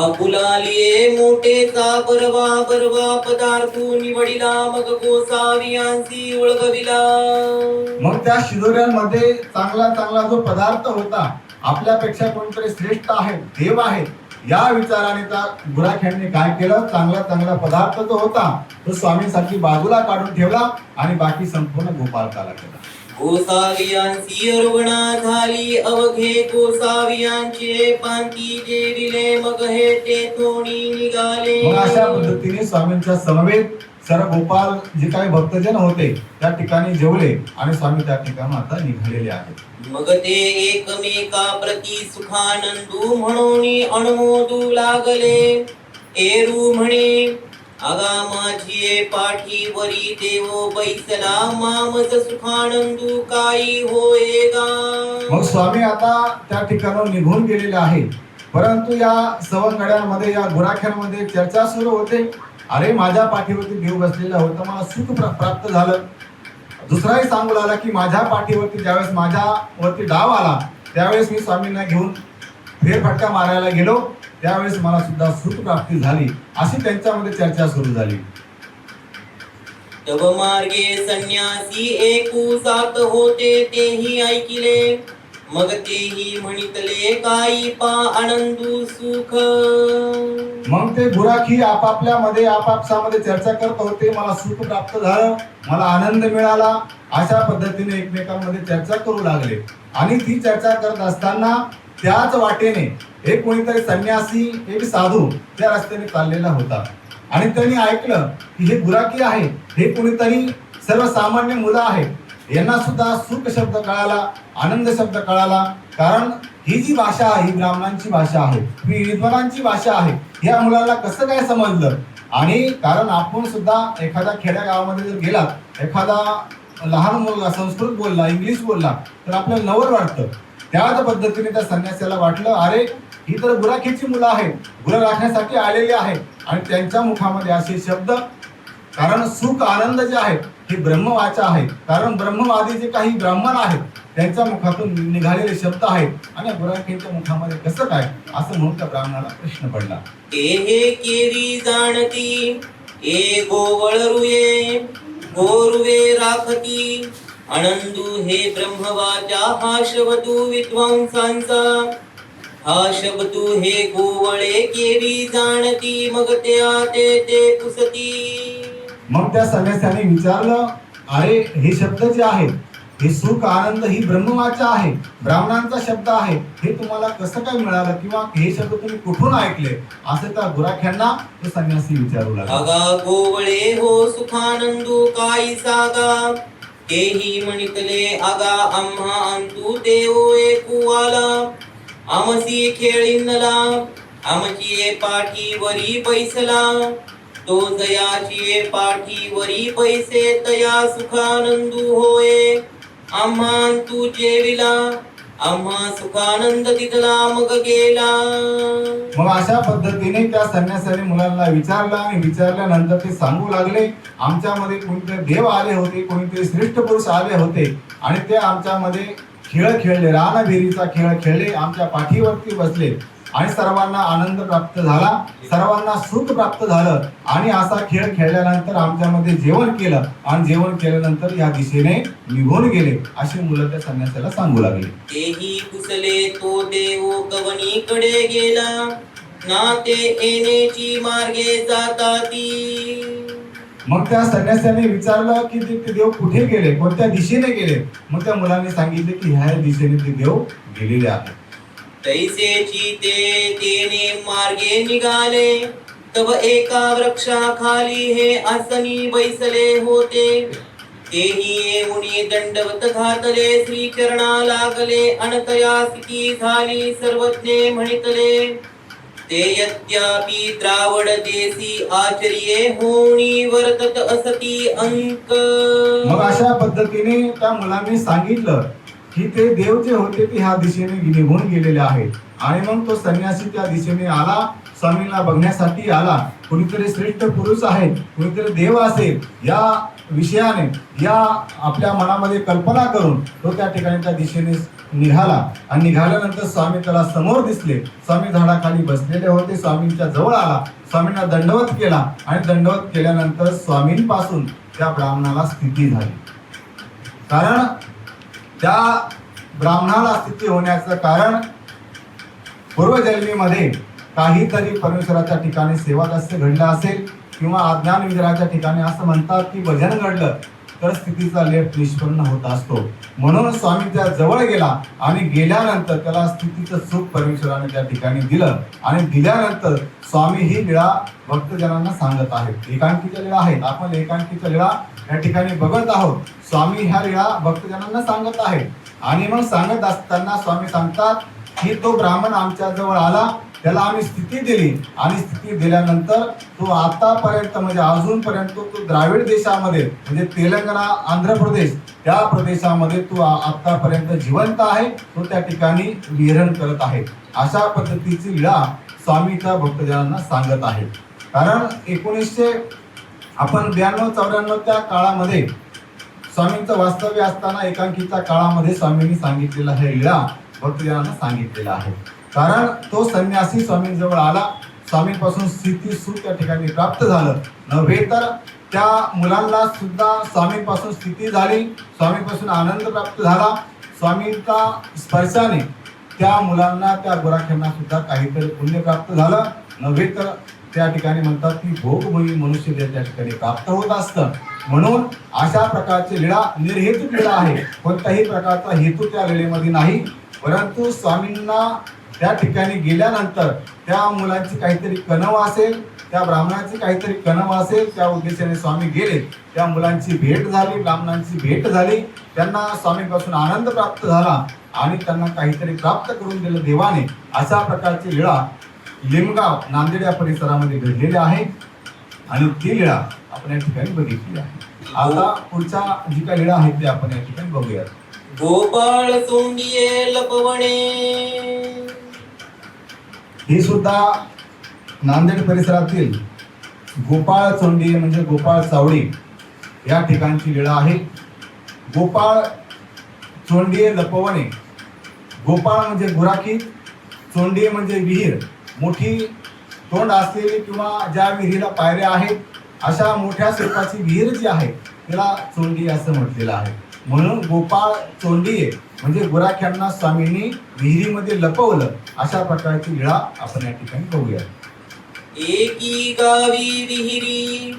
आपुलालिये मोठेचा परवा परवा पदार्थू निवडिला मग गोसावियांसी ओळखविला. मग त्या शिदोऱ्यांमध्ये चांगला चांगला जो पदार्थ होता, आपल्यापेक्षा कोणतरी श्रेष्ठ आहे, देव आहे, या विचाराने त्या गुराख्यांनी काय केलं, चांगला चांगला पदार्थ जो होता तो स्वामींसाठी बाजूला काढून ठेवला आणि बाकी संपूर्ण गोपाळकाला केला. गोसावियांची रुग्णा झाली अवघे गोसावियांचे पांती जेविले मग हे ते थोडी निघाले. मग अशा पद्धतीने स्वामींच्या समवेत सर्व गोपाल जे काही भक्तजन होते त्या ठिकाणी जेवले आणि स्वामी त्या ठिकाणी आता निघालेले आहेत. मग ते एकमेका प्रती सुखानंदू म्हणून अणमोदू लागले. एरू म्हणे आगा माझी पाठीवरी देव बैसला मामच सुखानंदू काही होएगा. मग स्वामी आता त्या ठिकाणाहून निघून गेलेले आहे. परंतु या सवंगड्यांमध्ये, या गुराख्यांमध्ये चर्चा सुरू होते, अरे माझ्या पाठीवरती देव बसलेला होता, मला सुख प्राप्त झालं. दुसराही सांगू लागला की माझ्या पाठीवरती ज्यावेळेस माझ्यावरती डाव आला त्यावेळेस मी स्वामींना घेऊन फेरफटका मारायला गेलो, त्यावेळेस मला सुद्धा सुख प्राप्ती झाली. अशी त्यांच्यामध्ये चर्चा सुरू झाली. तब मार्गे संन्यासी एकू सात होते तेही ऐकिले, मग तेही म्हणितले काही पा आनंदू सुख. मग ते गुराखी आपापल्यामध्ये आपापसामध्ये चर्चा करत होते. मला सुख प्राप्त झालं, मला आनंद मिळाला, अशा पद्धतीने एकमेकांमध्ये चर्चा करू लागले. आणि ती चर्चा करत असताना त्याच वाटेने एक कोणीतरी संन्यासी, एक साधू त्या रस्त्याने चाललेला होता. आणि त्यांनी ऐकलं की हे गुराखी आहे, हे कोणीतरी सर्वसामान्य मुलं आहेत, यांना सुद्धा सुख शब्द कळाला, आनंद शब्द कळाला. कारण ही जी भाषा आहे ही ब्राह्मणांची भाषा आहे, ही विद्वानांची भाषा आहे. या मुलाला कसं काय समजलं? आणि कारण आपण सुद्धा एखाद्या खेड्या गावामध्ये जर गेलात, एखादा लहान मुलगा संस्कृत बोलला, इंग्लिश बोलला तर आपल्याला नवल वाटतं. त्याच पद्धतीने त्या संन्यासाला वाटलं, अरे ही तर गुराखीची मुलं आहेत, गुरं राखण्यासाठी आलेली आहेत. आणि त्यांच्या मुखामध्ये असे शब्द, कारण सुख आनंद जे आहेत हे ब्रह्मवाचा आहे. कारण ब्रह्मवादी जे काही ब्राह्मण आहेत त्यांच्या मुखातून निघालेले शब्द आहेत. आणि गुराखींच्या मुखामध्ये कसं काय, असं म्हणून त्या ब्राह्मणाला प्रश्न पडला. हे केवी जाणती ए गोवळ रुये, गोरुवे राखती आनंदू हे ब्रह्मवाचा हा शब्दू विद्वांसांचा. हा शब्दू हे गोवळे केवी जाणती, मग ते पुसती. मग त्या संन्यासाने विचारलं, अरे हे शब्द जे आहेत हे सुख आनंद ही ब्रह्मवाचा आहे, ब्राह्मणांचा शब्द आहे, हे तुम्हाला कसं काय मिळालं किंवा हे शब्द तुम्ही कुठून ऐकले? असं त्या गुराख्यांना तो संन्यासी विचारू लागला. अगा गोवळे हो सुखानंदू काही सागा, तेही म्हणितले अगा आम्हा अंतू देव एकू आला. आमसी खेळीनला आमची पाठीवरी बैसला, तो जयाची पाठीवरी पैसे तया सुखानंदू होय. आम्हा तू जेविला आम्हा सुखानंद तिथला मग गेला. मग अशा पद्धतीने त्या संन्यासाने मुलांना विचारलं आणि विचारल्यानंतर ते सांगू लागले, आमच्यामध्ये कोणीतरी देव आले होते, कोणीतरी श्रेष्ठ पुरुष आले होते आणि ते आमच्यामध्ये खेळ खेळले, रानभिरीचा खेळ खेळले, आमच्या पाठीवरती बसले आणि सर्वांना आनंद प्राप्त झाला, सर्वांना सुख प्राप्त झालं. आणि असा खेळ खेळल्यानंतर आमच्यामध्ये जेवण केलं आणि जेवण केल्यानंतर या दिशेने निघून गेले, अशी मुलं त्या संन्यासाला सांगू लागले. तेही कुसले तो देव कवनीकडे गेला, ना ते येण्याची मार्गे जाताती. मग त्या संन्यासाने विचारलं की ते देव कुठे गेले, कोणत्या दिशेने गेले? मग त्या मुलांनी सांगितले की ह्या दिशेने ते देव गेलेले आहेत. तैसेची तेने मार्गे निघाले, तब एका वृक्षाखाली हे आसनी बैसले होते. तेही येऊनी दंडवत घातले, श्री चरणा लागले, अनतया स्थिती झाली सर्वज्ञे म्हणितले. ते यद्यापि द्रावड देसी आचर्ये होणी वर्तत असती अंक. मग अशा पद्धतीने त्या मुलांनी सांगितलं की ते देव जे होते ते ह्या दिशेने निघून गेलेले आहेत. आणि मग तो संन्यासी त्या दिशेने आला, स्वामींना बघण्यासाठी आला. कुणीतरी श्रेष्ठ पुरुष आहे, कुणीतरी देव असेल, या विषयाने या आपल्या मनामध्ये कल्पना करून तो त्या ठिकाणी त्या दिशेने निघाला. आणि निघाल्यानंतर स्वामी त्याला समोर दिसले. स्वामी झाडाखाली बसलेले होते. स्वामींच्या जवळ आला, स्वामींना दंडवत केला आणि दंडवत केल्यानंतर स्वामींपासून त्या ब्राह्मणाला स्थिती झाली. कारण त्या ब्राह्मणाला स्थिती होण्याचं कारण पूर्वजन्मीमध्ये काहीतरी परमेश्वराच्या ठिकाणी सेवादास्य घडलं असेल किंवा अज्ञान विजराच्या ठिकाणी असं म्हणतात की भजन घडलं तर स्थितीचा लेप निष्पन्न होत असतो. म्हणून स्वामी त्या जवळ गेला आणि गेल्यानंतर त्याला स्थितीचं सुख परमेश्वराने त्या ठिकाणी दिलं. आणि दिल्यानंतर स्वामी ही लीळा भक्तजनांना सांगत आहेत. एकांकीच्या लीळा आहेत, आपण एकांकीच्या लीळा या ठिकाणी बघत आहोत. स्वामी ह्या लीळा भक्तजनांना सांगत आहेत. आणि मग सांगत असताना स्वामी सांगतात की तो ब्राह्मण आमच्या जवळ आला, त्याला आम्ही स्थिती दिली आणि स्थिती दिल्यानंतर तो आतापर्यंत म्हणजे अजूनपर्यंत तो द्राविड देशामध्ये म्हणजे तेलंगणा, आंध्र प्रदेश त्या प्रदेशामध्ये तो आतापर्यंत जिवंत आहे. तो त्या ठिकाणी विहरण करत आहे. अशा पद्धतीची लीळा स्वामी त्या भक्तजनांना सांगत आहेत. कारण 1992-94 त्या काळामध्ये स्वामींचं वास्तव्य असताना एकांकीच्या काळामध्ये स्वामींनी सांगितलेला हे लीळा भक्तजनांना सांगितलेला आहे. कारण तो संन्यासी स्वामींजवळ आला, स्वामींपासून स्थिती सुख त्या ठिकाणी प्राप्त झालं नव्हे तर त्या मुलांना सुद्धा स्वामींपासून स्थिती झाली, स्वामींपासून आनंद प्राप्त झाला. स्वामींच्या स्पर्शाने त्या मुलांना त्या गुराख्यांना सुद्धा काहीतरी पुण्य प्राप्त झालं नव्हे तर त्या ठिकाणी म्हणतात की भोगभोगी मनुष्य त्या ठिकाणी प्राप्त होत असतं. म्हणून अशा प्रकारची लीळा निर्हेतुक लीळा आहे. कोणत्याही प्रकारचा हेतू त्या लीळेमध्ये नाही, परंतु स्वामींना त्या ठिकाणी गेल्यानंतर त्या मुलांची काहीतरी कणव असेल, त्या ब्राह्मणाची काहीतरी कणव असेल, त्या उद्देशाने स्वामी गेले. त्या मुलांची भेट झाली, ब्राह्मणांची भेट झाली, त्यांना स्वामीपासून आनंद प्राप्त झाला आणि त्यांना काहीतरी प्राप्त करून दिलं देवाने. अशा प्रकारची लीळा लिमगाव नांदेड या परिसरामध्ये घडलेली आहे आणि ती लीळा आपण या ठिकाणी बघितली आहे. आता पुढच्या जी काही लीळा आहे ती आपण या ठिकाणी बघूयात. गोपाळ चोंडिये लपवणे. ही सुद्धा नांदेड परिसरातील गोपाळ चोंडी म्हणजे गोपाळ चावडी या ठिकाणची लीळा आहे. गोपाळ चोंडिये लपवणे. गोपाळ म्हणजे गुराखी, चोंडी म्हणजे विहीर, मोठी तोंड असलेली किंवा ज्या विहिरीला पायऱ्या आहेत अशा मोठ्या स्वरूपाची विहीर जी आहे त्याला चोंडी असं म्हटलेलं आहे. म्हणून गोपाळ चोंडिये म्हणजे गुराख्यांना स्वामींनी विहिरीमध्ये लपवलं. अशा प्रकारची लीळा आपण या ठिकाणी बघूया. एकी गावी विहिरी,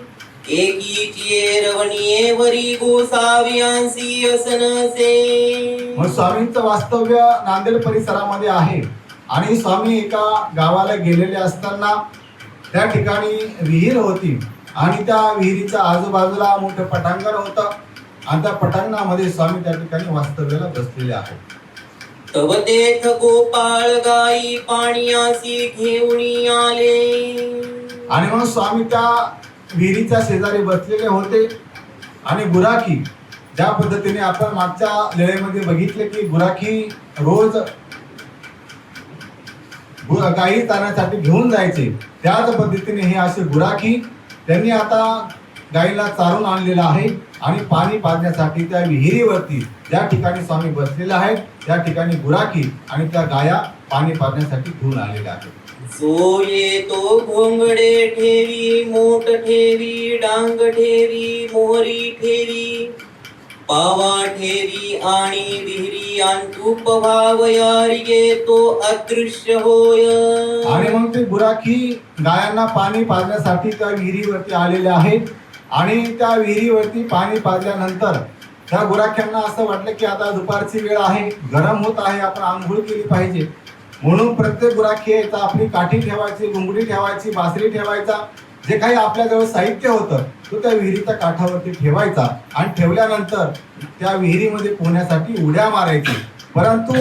एकीची रवणीये वरी गोसावियांसी असनसे. मग स्वामींचं वास्तव्य नांदेड परिसरामध्ये आहे आणि स्वामी एका गावाला गेलेले असताना त्या ठिकाणी विहीर होती आणि त्या विहिरीच्या आजूबाजूला मोठं पटांगण होतं आणि त्या पटांगणामध्ये स्वामी त्या ठिकाणी वास्तव्याला बसलेले आहेत. तव तेथ गोपाळ गाई पाण्यासी घेऊन आले. आणि मग स्वामी त्या विहिरीच्या शेजारी बसलेले होते आणि गुराखी ज्या पद्धतीने आपण मागच्या लेळेमध्ये बघितले की गुराखी रोज गाई चारण्यासाठी घेऊन जायचे, त्याच पद्धतीने हे असे गुराखी त्यांनी आता गाईला चारून आणलेलं आहे आणि पाणी पाजण्यासाठी त्या विहिरीवरती ज्या ठिकाणी स्वामी बसलेले आहेत त्या ठिकाणी गुराखी आणि त्या गाया पाणी पाजण्यासाठी घेऊन आलेल्या आहेत. जो येतो घोंगडे ठेवी, मोठ ठेवी, डांग ठेवी, मोहरी ठेवी, पावा ठेवी आणि विहिरी अंतू पवावयारी तो अदृश्य होय. आणि मग ते गुराखी गायांना पाणी पाजण्यासाठी त्या विहिरीवरती आलेले आहेत आणि त्या विहिरीवरती पाणी पाजल्यानंतर त्या गुराख्यांना असं वाटलं की आता दुपारची वेळ आहे, गरम होत आहे, आपण आंघोळ केली पाहिजे. म्हणून प्रत्येक गुराखी यायचा, आपली काठी ठेवायची, घुंगडी ठेवायची, बासरी ठेवायचा, जे काही आपल्याजवळ साहित्य होतं तो त्या विहिरीच्या काठावरती ठेवायचा आणि ठेवल्यानंतर त्या विहिरीमध्ये पोहण्यासाठी उड्या मारायची. परंतु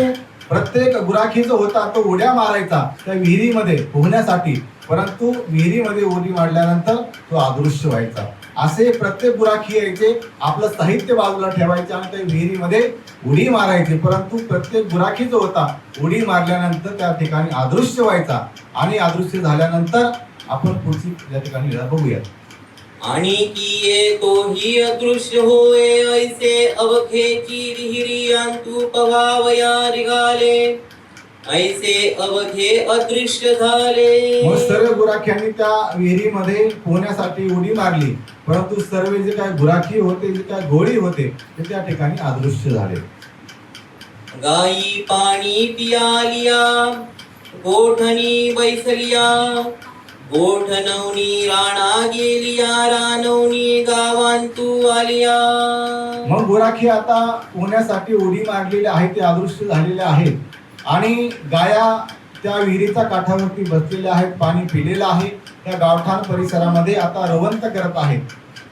प्रत्येक गुराखी जो होता तो उड्या मारायचा त्या विहिरीमध्ये पोहण्यासाठी, परंतु विहिरीमध्ये उडी मारल्यानंतर तो अदृश्य व्हायचा. असे प्रत्येक गुराखी यायचे, आपलं साहित्य बाजूला ठेवायचे आणि त्या विहिरीमध्ये उडी मारायची, परंतु प्रत्येक गुराखी जो होता उडी मारल्यानंतर त्या ठिकाणी अदृश्य व्हायचा. आणि अदृश्य झाल्यानंतर आपण पुढची या ठिकाणी लीळा बघूया. आणि की येतो ही अदृश्य होय, ऐसे अवघेची विहिरी अंतू पवावया निघाले, ऐसे अवघे अदृश्य झाले. मग सर्व गुराख्यांनी त्या विहिरीमध्ये पोहण्यासाठी उडी मारली, परंतु सर्व जे काय गुराखी होते, जे काय घोडी होते ते त्या ठिकाणी अदृश्य झाले. गाई पाणी पियालिया, गोठणी बैसलिया, गोठणवणी राणा गेलिया, रानवणी गावांतू आलिया. मग गुराखी आता पोहण्यासाठी उडी मारलेले आहेत, ते अदृश्य झालेले आहेत आणि गाया त्या विहिरीच्या काठावरती बसलेल्या आहेत, पाणी पिलेलं आहे. त्या गावठाण परिसरामध्ये आता रवंत करत आहेत.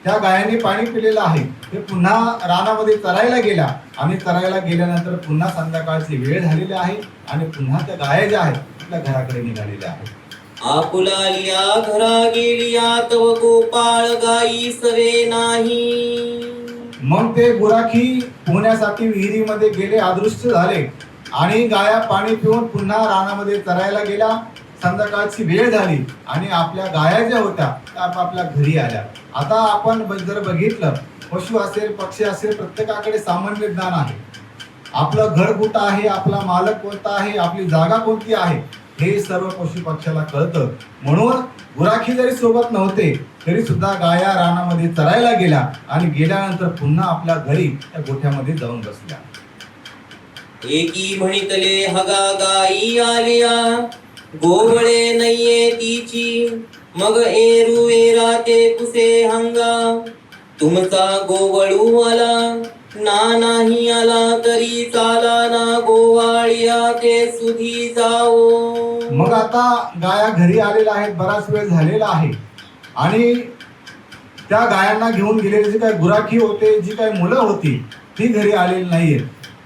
त्या गायांनी पाणी पिलेलं आहे, ते पुन्हा रानामध्ये चरायला गेल्या आणि चरायला गेल्यानंतर पुन्हा संध्याकाळची वेळ झालेली आहे आणि पुन्हा त्या गाया ज्या आहेत आपल्या घराकडे निघालेल्या आहेत. आपुलालिया घरा गेलिया, तव गोपाळ गाई सवे नाही. मग ते गुराखी पोहण्यासाठी विहिरीमध्ये गेले, अदृश्य झाले आणि गाया पाणी पिऊन पुन्हा रानामध्ये चरायला गेल्या. संध्याकाळची वेळ झाली आणि आपल्या गाया ज्या होत्या त्या आपापल्या घरी आल्या. आता आपण जर बघितलं, पशु असेल पक्षी असेल प्रत्येकाकडे सामान्य ज्ञान आहे. आपलं घर कुठं आहे, आपला मालक कोणता आहे, आपली जागा कोणती आहे हे सर्व पशु पक्ष्याला कळतं. म्हणून गुराखी जरी सोबत नव्हते तरी सुद्धा गाया रानामध्ये चरायला गेल्या आणि गेल्यानंतर पुन्हा आपल्या घरी त्या गोठ्यामध्ये जाऊन बसल्या. एकी म्हणितले हगा गाई आलिया, गोवळे नये तिची, मग एरू एरा ते पुसे हंगा, तुमचा गोवळू आला ना नाही आला तरी चाला ना, गोवाळिया ते सुधी जाओ. मग आता गाया घरी आलेल्या आहेत, बराच वेळ झालेला आहे आणि त्या गायांना घेऊन गेलेले जे काही गुराखी होते, जी काही मुलं होती ती घरी आलेली नाहीये.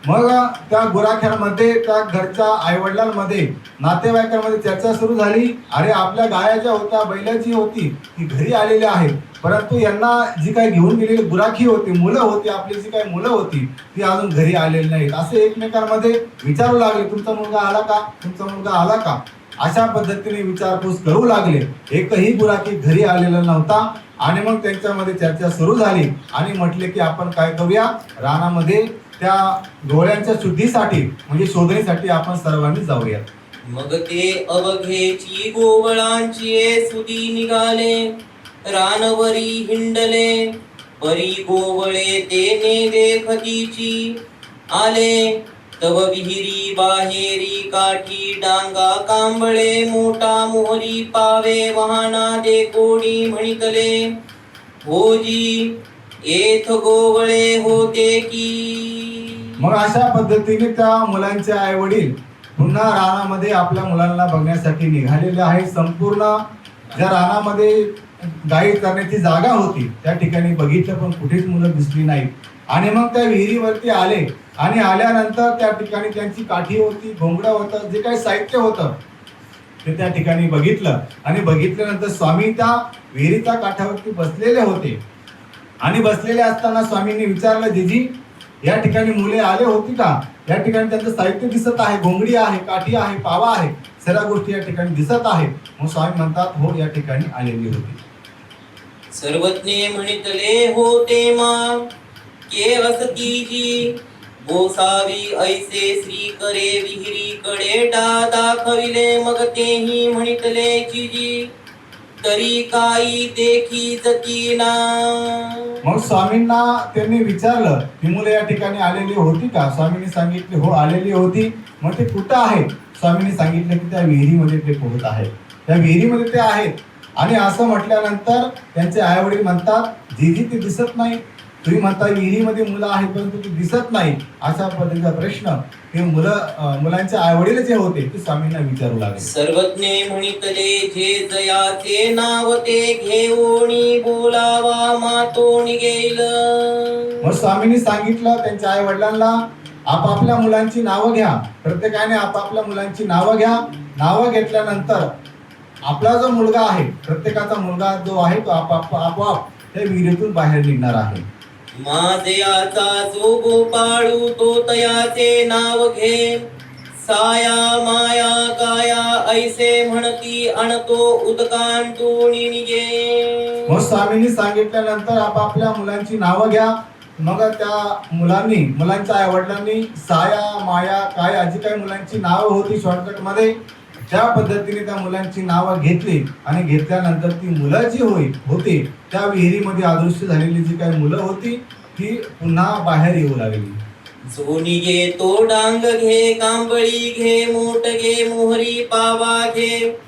मग त्या गुराख्यांमध्ये, त्या घरच्या आईवडिलांमध्ये, नातेवाईकांमध्ये चर्चा सुरू झाली. अरे आपल्या गाया ज्या होत्या, बैलाची होती ती घरी आलेली आहे, परंतु यांना जी काही घेऊन गेलेली गुराखी होती, मुलं होती, आपली जी काही मुलं होती ती अजून घरी आलेली नाहीत. असे एकमेकांमध्ये विचारू लागले, तुमचा मुलगा आला का, तुमचा मुलगा आला का, अशा पद्धतीने विचारपूस करू लागले. एकही गुराखी घरी आलेला नव्हता आणि मग त्यांच्यामध्ये चर्चा सुरू झाली आणि म्हटले की आपण काय करूया, रानामध्ये त्या डोळ्यांच्या शुद्धीसाठी म्हणजे शोधणीसाठी आपण सर्वांनी जाऊया. मग ते अवघेची गोवळांची सुधी निघाले, रानवरी हिंडले, परी गोवळे ते ने देखतीची, आले तव विहिरी बाहेरी काठी, डांगा कांबळे मोठा मोहरी पावे, वाहना दे कोणी म्हणितले, होजी येथ गोवळे होते की. मग अशा पद्धतीने त्या मुलांचे आई वडील पुन्हा रानामध्ये आपल्या मुलांना बघण्यासाठी निघालेले आहे. संपूर्ण ज्या रानामध्ये गाई करण्याची जागा होती त्या ठिकाणी बघितलं पण कुठेच मुलं दिसली नाहीत. आणि मग त्या विहिरीवरती आले आणि आल्यानंतर त्या ठिकाणी त्यांची काठी होती, घोंगडं होतं, जे काही साहित्य होतं ते त्या ठिकाणी बघितलं. आणि बघितल्यानंतर स्वामी त्या विहिरीच्या काठावरती बसलेले होते आणि बसलेले असताना स्वामींनी विचारलं, जीजी या ठिकाणी मुले आले होती का, या ठिकाणी त्यांचं साहित्य दिसत आहे, घोंगडी आहे, काठी आहे, पावा आहे, सर्व गोष्टी या ठिकाणी दिसत आहे. मग स्वामी म्हणतात हो या ठिकाणी आलेली होती. सर्वज्ञ म्हणितले होते मा के असतीजी, गोसावी ऐसे श्री करे विहिरी कडे दाखविले, मग तेही म्हणितले जीजी तरी काही देखी जती ना. मग स्वामींना त्यांनी विचारलं ती मुले या ठिकाणी आलेली होती का, स्वामींनी सांगितले हो आलेली होती. मग ते कुठं आहे, स्वामींनी सांगितलं की त्या विहिरीमध्ये ते पोहत आहेत, त्या विहिरीमध्ये ते आहेत. आणि असं म्हटल्यानंतर त्यांचे आई वडील म्हणतात जीजी ते दिसत नाही, तुम्ही म्हणता विहिरीमध्ये मुलं आहेत परंतु ते दिसत नाही. अशा पद्धतीचा प्रश्न ते मुलांचे आई वडील जे होते ते स्वामींना विचारू लागले. सर्वज्ञ म्हणितले जे जयाचे नाव ते घेऊनी, बोलावा मातो निघेल. मग स्वामींनी सांगितलं त्यांच्या आई वडिलांना आपापल्या मुलांची नावं घ्या, प्रत्येकाने आपापल्या मुलांची नावं घ्या. नावं घेतल्यानंतर आपला जो मुलगा आहे, प्रत्येकाचा मुलगा जो आहे तो आपोआप त्या विहिरीतून बाहेर निघणार आहे. माझयाचा जो गोपाळू तो तयाचे नाव घे, साया माया काया ऐसे म्हणती आणतो उदकांतूनी निघे. मग स्वामींनी सांगितल्यानंतर आपापल्या मुलांची नावं घ्या. मग त्या मुलांच्या आई वडिलांनी साया माया काया जी काही मुलांची नावं होती शॉर्टकट मध्ये त्या पद्धतीने त्या मुलांची नावं घेतली आणि घेतल्यानंतर ती मुलं जी होती त्या विहिरीमध्ये अदृश्य झालेली जी काही मुलं होती ती पुन्हा बाहेर येऊ लागली. जो निघे तो डांग घे, कांबळी घे, मोठ घे, मोहरी पावा घे,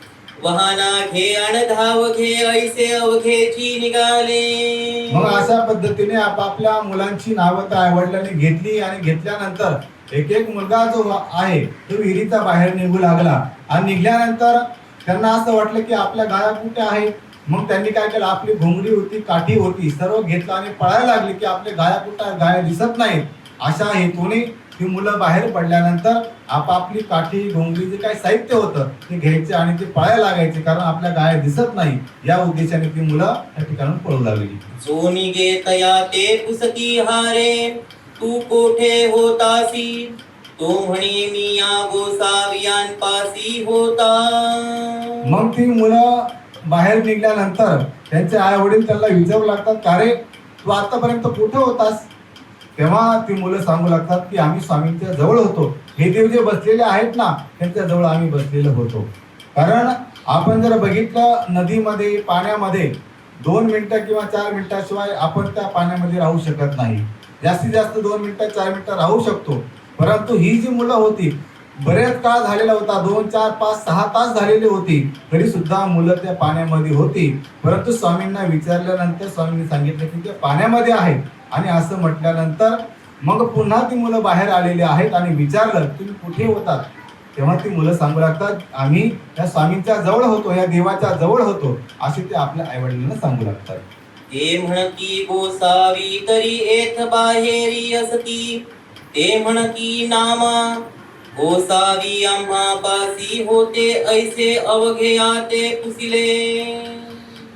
वाहना घे आणि धाव घे, ऐसे अवघेची निघाले. मग अशा पद्धतीने आपापल्या मुलांची नावं त्या आईवडिलांनी घेतली आणि घेतल्यानंतर एक एक मुलगा जो आहे तो विहिरीचा बाहेर निघू लागला. आणि निघल्यानंतर त्यांना असं वाटलं की आपल्या गाया कुठे आहेत. मग त्यांनी काय केलं, आपली घोंगडी होती, काठी होती, सर्व घेतलं आणि पळायला लागली की आपले गाया कुठे आहेत, गाया दिसत नाहीत. अशा हेतूने ती मुलं बाहेर पडल्यानंतर आपापली काठी घोंगडी जे काही साहित्य होतं ते घ्यायचे आणि ते पळायला लागायचे, कारण आपल्या गाया दिसत नाही या उद्देशाने ती मुलं त्या ठिकाणी पळू लागली. जो निघे तया ते पुसती हारे, तू कोठे होतासी, तो म्हणे मी या गोसावियांपासी होता. मग ती मुलं बाहेर निघाल्यानंतर त्यांचे आई वडील त्यांना विचारू लागतात, का रे तू आतापर्यंत कुठे होतास? तेव्हा ती मुलं सांगू लागतात की आम्ही स्वामींच्या जवळ होतो. हे देव जे बसलेले आहेत ना, त्यांच्या जवळ आम्ही बसलेलो होतो. कारण आपण जर बघितलं नदीमध्ये, पाण्यामध्ये 2 मिनिटं किंवा 4 मिनिटाशिवाय आपण त्या पाण्यामध्ये राहू शकत नाही. जास्तीत जास्त 2 मिनिटं 4 मिनिटं राहू शकतो. परंतु ही जी मुलं होती, बरेच काळ झालेला होता, 2, 4, 5, 6 तास झालेली होती, तरी सुद्धा मुलं त्या पाण्यामध्ये होती. परंतु स्वामींना विचारल्यानंतर स्वामींनी सांगितलं की ते पाण्यामध्ये आहेत. आणि असं म्हटल्यानंतर मग पुन्हा ती मुलं बाहेर आलेली आहेत आणि विचारलं तुम्ही कुठे होतात? तेव्हा ती मुलं सांगू लागतात आम्ही त्या स्वामींच्या जवळ होतो, या देवाच्या जवळ होतो, असे ते आपल्या आईवडिलांना सांगू लागतात. ते म्हणती गोसावी तरी येथ बाहेरी असती. ते म्हणती नामा गोसावी आम्हापासी होते ऐसे अवघे आते पुसिले.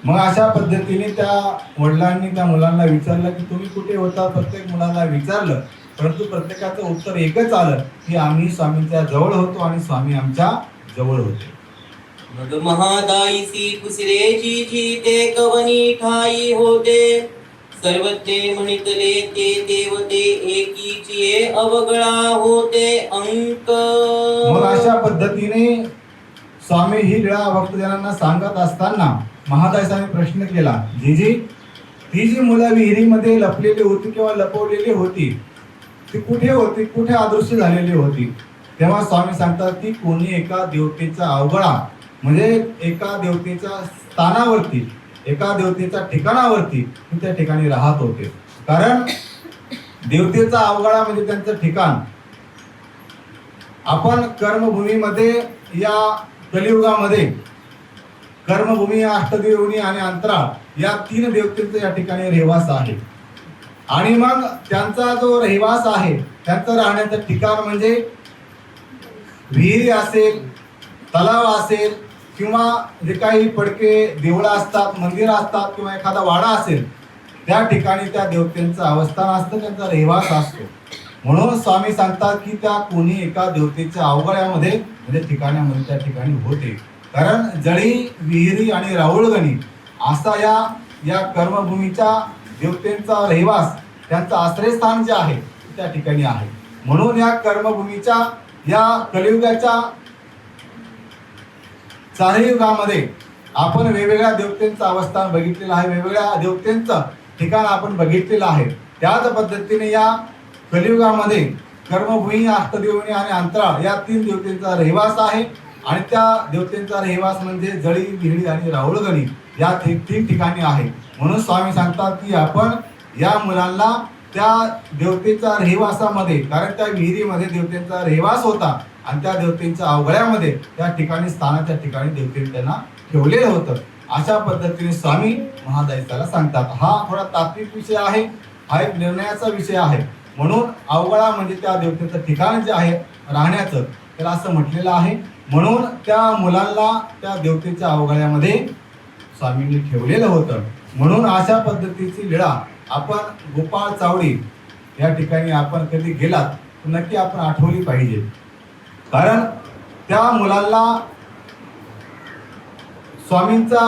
मग अशा पद्धतीने त्या वडिलांनी त्या मुलांना विचारलं की तुम्ही कुठे होता? प्रत्येक मुलाला विचारलं, परंतु प्रत्येकाचं उत्तर एकच आलं की आम्ही स्वामींच्या जवळ होतो आणि स्वामी आमच्या जवळ होते. मग महादाईसी पुसिले जी जी ते कवनी ठाई होते. सर्वज्ञ म्हणितले ते देवते एकीचे अवगळा होते अंक. मग अशा पद्धतीने स्वामी ही लीळा भक्तजनांना सांगत असताना महादासाने प्रश्न केला, जी ती जी मुलं विहिरीमध्ये लपलेली होती किंवा लपवलेली होती ती कुठे होती, कुठे अदृश्य झालेली होती? तेव्हा स्वामी सांगतात की कोणी एका देवतेचा अवगळा म्हणजे एका देवतेच्या स्थानावरती, एका देवतेच्या ठिकाणावरती त्या ठिकाणी राहत होते. कारण देवतेचा अवगळा म्हणजे त्यांचं ठिकाण. आपण कर्मभूमीमध्ये या कलियुगामध्ये कर्मभूमी, अष्टदेवनी आणि अंतराळ या 3 देवतेचा या ठिकाणी रहिवास आहे. आणि मग त्यांचा जो रहिवास आहे, त्यांचं राहण्याचं ठिकाण म्हणजे विहिरी असेल, तलाव असेल किंवा जे काही पडके देवळं असतात, मंदिरं असतात किंवा एखादा वाडा असेल, त्या ठिकाणी त्या देवतेंचं अवस्थान असतं, त्यांचा रहिवास असतो. म्हणून स्वामी सांगतात की त्या कोणी एका देवतेच्या अवगळ्यामध्ये म्हणजे ठिकाणामध्ये त्या ठिकाणी होते. कारण जळी, विहिरी आणि राऊळगणी असा या कर्मभूमीच्या देवतेंचा रहिवास, त्यांचं आश्रयस्थान जे आहे त्या ठिकाणी आहे. म्हणून या कर्मभूमीच्या या कलियुगाच्या चारही युगामध्ये आपण वेगवेगळ्या देवतेंचं अवस्थान बघितलेलं आहे, वेगवेगळ्या देवतेंचं ठिकाण आपण बघितलेलं आहे. त्याच पद्धतीने या कलियुगामध्ये कर्मभूमी, अष्टदेवनी आणि अंतराळ या 3 देवतेंचा रहिवास आहे. आणि त्या देवतेंचा रहिवास म्हणजे जळी, विहिरी आणि राऊळगणी या 3 ठिकाणी आहे. म्हणून स्वामी सांगतात की आपण या मुलांना त्या देवतेच्या रहिवासामध्ये, कारण त्या विहिरीमध्ये देवतेंचा रहिवास होता आणि त्या देवतेंच्या अवघड्यामध्ये त्या ठिकाणी स्थानाच्या ठिकाणी देवतेने त्यांना ठेवलेलं होतं. अशा पद्धतीने स्वामी महादाईसाला सांगतात. हा थोडा तात्विक विषय आहे, हा एक निर्णयाचा विषय आहे. म्हणून अवघडा म्हणजे त्या देवतेचं ठिकाण जे आहे राहण्याचं, त्याला असं म्हटलेलं आहे. म्हणून त्या मुलांना त्या देवतेच्या अवघड्यामध्ये स्वामींनी ठेवलेलं होतं. म्हणून अशा पद्धतीची लीळा आपण गोपाळ चावडी या ठिकाणी आपण कधी गेलात तर नक्की आपण आठवली पाहिजे. कारण त्या मुलांना स्वामींचा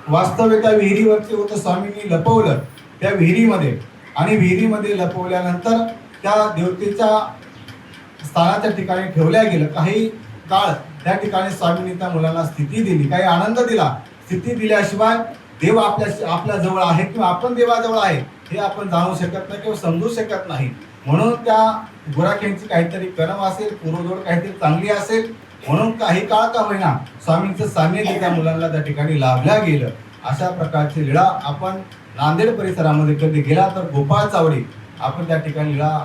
वास्तव्य त्या विहिरीवरती होतं. स्वामींनी लपवलं त्या विहिरीमध्ये आणि विहिरीमध्ये लपवल्यानंतर त्या देवतेच्या स्थानाच्या ठिकाणी ठेवल्या गेलं. काही काळ त्या ठिकाणी स्वामींनी त्या मुलांना स्थिती दिली, काही आनंद दिला. स्थिती दिल्याशिवाय देव आपल्या जवळ आहे किंवा आपण देवाजवळ आहे हे आपण जाणू शकत नाही किंवा समजू शकत नाही. म्हणून त्या गुराख्यांची काहीतरी कर्म असेल, पूर्वजोड काहीतरी चांगली असेल, म्हणून काही काळ का होईना स्वामींचं सान्निध्य त्या मुलांना त्या ठिकाणी लाभल्या गेलं. अशा प्रकारची लीळा आपण नांदेड परिसरामध्ये कधी गेला तर गोपाळ चावडी आपण त्या ठिकाणी लीळा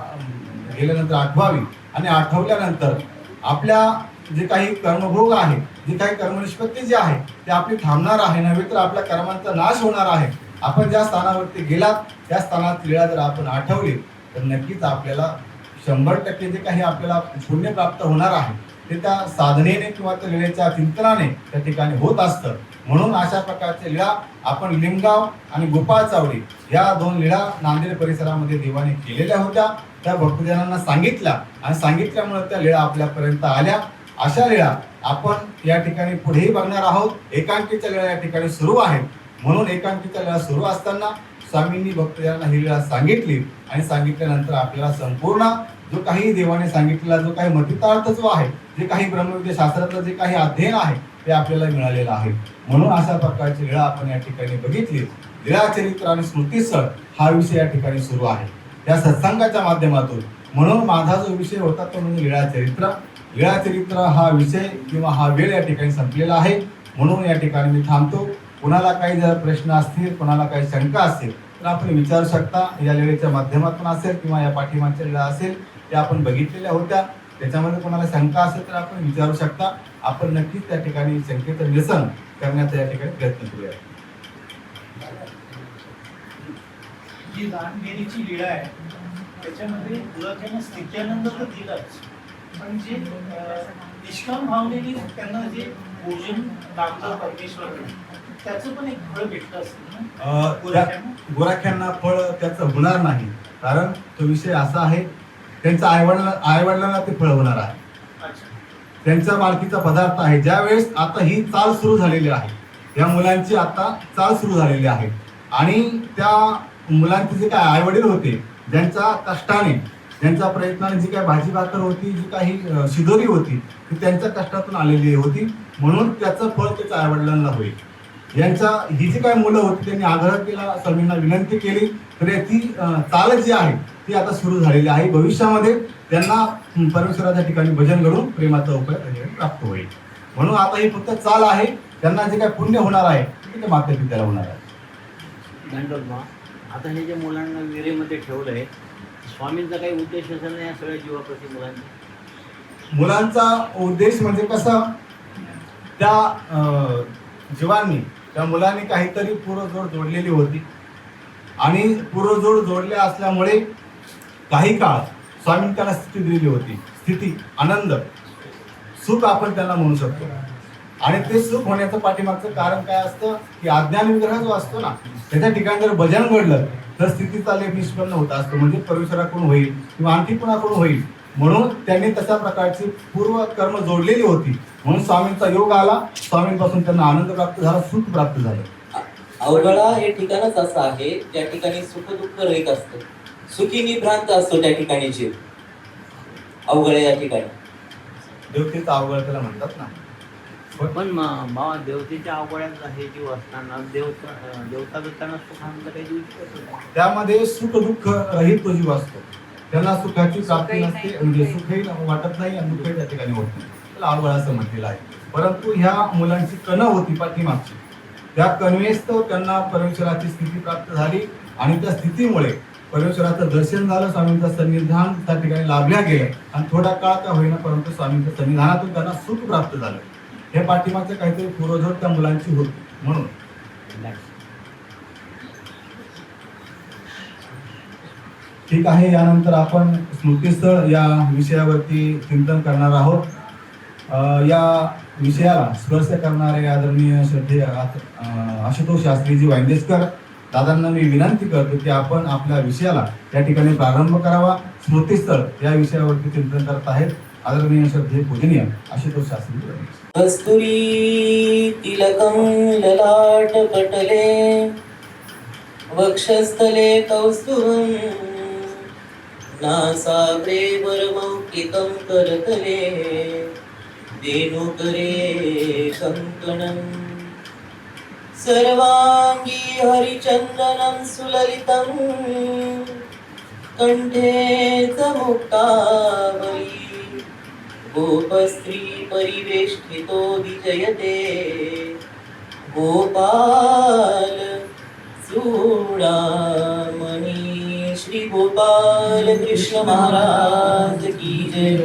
गेल्यानंतर आठवावी. आणि आठवल्यानंतर आपल्या जे काही कर्मभोग आहे, जे काही कर्मनिष्पत्ती जी आहे ते आपली थांबणार आहे, नव्हे तर आपल्या कर्मांचा नाश होणार आहे. आपण ज्या स्थानावरती गेलात त्या स्थानात लीळा जर आपण आठवली तर नक्कीच आपल्याला 100% जे काही आपल्याला पुण्य प्राप्त होणार आहे ते त्या साधनेने किंवा त्या लीळेच्या चिंतनाने त्या ठिकाणी होत असतं. म्हणून अशा प्रकारच्या लीळा आपण लिमगाव आणि गोपाळ चावडी या 2 लीळा नांदेड परिसरामध्ये देवाने केलेल्या होत्या. त्या भक्तजनांना सांगितल्या आणि सांगितल्यामुळे त्या लीळा आपल्यापर्यंत आल्या. अशा लीळा आपण या ठिकाणी पुढेही बघणार आहोत. एकांकीच्या लीळा या ठिकाणी सुरू आहेत. म्हणून एकांकीच्या लीळा सुरू असताना स्वामींनी भक्तजनांना ही लीळा सांगितली आणि सांगितल्यानंतर आपल्याला संपूर्ण जो काही देवाने सांगितलेला जो काही मतितार्थत्व आहे, जे काही ब्रह्मविद्या शास्त्रातलं जे काही अध्ययन आहे ते आपल्याला मिळालेलं आहे. म्हणून अशा प्रकारची लीळा आपण या ठिकाणी बघितली. लीळा चरित्र आणि स्मृतीस्थळ हा विषय या ठिकाणी सुरू आहे या सत्संगाच्या माध्यमातून. म्हणून माझा जो विषय होता तो म्हणजे लीळा चरित्र. लीळा चरित्र हा विषय किंवा हा वेळ या ठिकाणी संपलेला आहे. म्हणून या ठिकाणी मी थांबतो. कुणाला काही जर प्रश्न असतील, कुणाला काही शंका असतील तर आपण विचारू शकता. या लीळेच्या माध्यमातून असेल किंवा या पाठीमागच्या लीळा असेल त्या आपण बघितलेल्या होत्या. त्याच्यामध्ये कोणाला शंका असेल तर आपण विचारू शकता. आपण नक्कीच त्या ठिकाणी शंकेचं निरसन करण्याचा या ठिकाणी प्रयत्न करूया. जी दानगिरीची लीळा आहे त्याच्यामध्ये गुलाख्यांना स्थित्यानंद तर दिलाच, पण जे निष्काम भावनेने त्यांना जे भोजन लागलं परमेश्वराकडे त्याचं पण एक फळ भेटलं असेल ना गोराख्यांना फळ त्याचं होणार नाही. कारण तो विषय असा आहे, त्यांच्या आईवडिलांना ते फळ होणार आहे. त्यांच्या मालकीचा पदार्थ आहे. ज्यावेळेस आता ही चाल सुरू झालेली आहे, या मुलांची आता चाल सुरू झालेली आहे आणि त्या मुलांचे जे काय आईवडील होते, ज्यांच्या कष्टाने ज्यांच्या प्रयत्नाने जी काही भाजी भाकर होती, जी काही शिदोरी होती ती त्यांच्या कष्टातून आलेली होती. म्हणून त्याचं फळ त्याच्या आईवडिलांना होईल. यांच्या ही जी काही मुलं होती त्यांनी आग्रह केला, स्वामींना विनंती केली, तर ती चाल जी आहे ती आता सुरू झालेली आहे. भविष्यामध्ये त्यांना परमेश्वराच्या ठिकाणी भजन घडून प्रेमाचा उपाय प्राप्त होईल. म्हणून आता ही फक्त चाल आहे. त्यांना जे काही पुण्य होणार आहे ते माते पित्याला होणार आहे. दंडोबा, आता हे जे मुलांना विहिरीमध्ये ठेवलंय, स्वामींचा काही उद्देश असेल ना या सगळ्या जीवाप्रती मुलांचा उद्देश म्हणजे कसं, त्या जीवांनी त्या मुलांनी काहीतरी पूर्वजोड जोडलेली होती आणि पूर्वजोड जोडल्या असल्यामुळे काही काळ स्वामींनी त्यांना स्थिती दिलेली होती. स्थिती, आनंद, सुख आपण त्यांना म्हणू शकतो. आणि ते सुख होण्याचं पाठीमागचं कारण काय असतं की अज्ञान विग्रह जो असतो ना, त्याच्या ठिकाणी जर भजन घडलं तर स्थितीचा लेप निष्पन्न होत असतो. म्हणजे परमेश्वराकडून होईल किंवा आणखी कोणाकडून होईल. म्हणून त्यांनी तशा प्रकारची पूर्व कर्म जोडलेली होती. म्हणून स्वामींचा योग आला, स्वामींपासून त्यांना आनंद प्राप्त झाला, सुख प्राप्त झालं. अवघडा हे ठिकाणच असं आहे त्या ठिकाणी सुख दुःख रहित असतं. सुखी निभ्रांत असतो त्या ठिकाणी जीव. अवघड या ठिकाणी देवतेचा अवघड त्याला म्हणतात ना. पण बाबा, देवतेच्या अवघड्यात हे जीव असताना देवता देताना सुखानंद काही देऊ शकत नाही. त्यामध्ये सुख दुःख रहित तो जीव असतो. त्यांना सुखाची प्राप्ती नसते, म्हणजे सुखही वाटत नाही आणि दुःखही त्या ठिकाणी होत नाही. त्याला अवघड असं म्हटलेलं आहे. परंतु ह्या मुलांची कण होती पाठीमागची, त्या कणवेस्तव त्यांना परमेश्वराची स्थिती प्राप्त झाली आणि त्या स्थितीमुळे परमेश्वराचं दर्शन झालं, स्वामींचं सन्निधान त्या ठिकाणी लाभल्या गेलं आणि थोडा काळ का होईना परंतु स्वामींच्या सन्निधानातून त्यांना सुख प्राप्त झालं. हे पाठीमागचं काहीतरी पूर्वजोड त्या मुलांची होती. म्हणून ठीक आहे. यानंतर आपण स्मृतीस्थळ या विषयावरती चिंतन करणार आहोत. या विषयाला स्पर्श करणारे आदरणीय श्रद्धेय आशुतोष शास्त्रीजी वांदेसकर दादांना मी विनंती करतो की आपण आपल्या विषयाला या ठिकाणी प्रारंभ करावा. स्मृतीस्थळ या विषयावरती चिंतन करत आहेत आदरणीय श्रद्धेय पूजनीय आशुतोष शास्त्री. कस्तुरी तिलकं ललाट पटले वक्षस्थले कौस्तुभं नासाग्रे वरमौक्तिकं करतले धेनुकरे कंकणं सर्वांगी हरिचन्दनं सुललितं कंठे च मुक्तावली गोपस्त्री परिवेष्टितो विजयते गोपाल चूडामणि. श्री गोपाल कृष्ण महाराज की जय.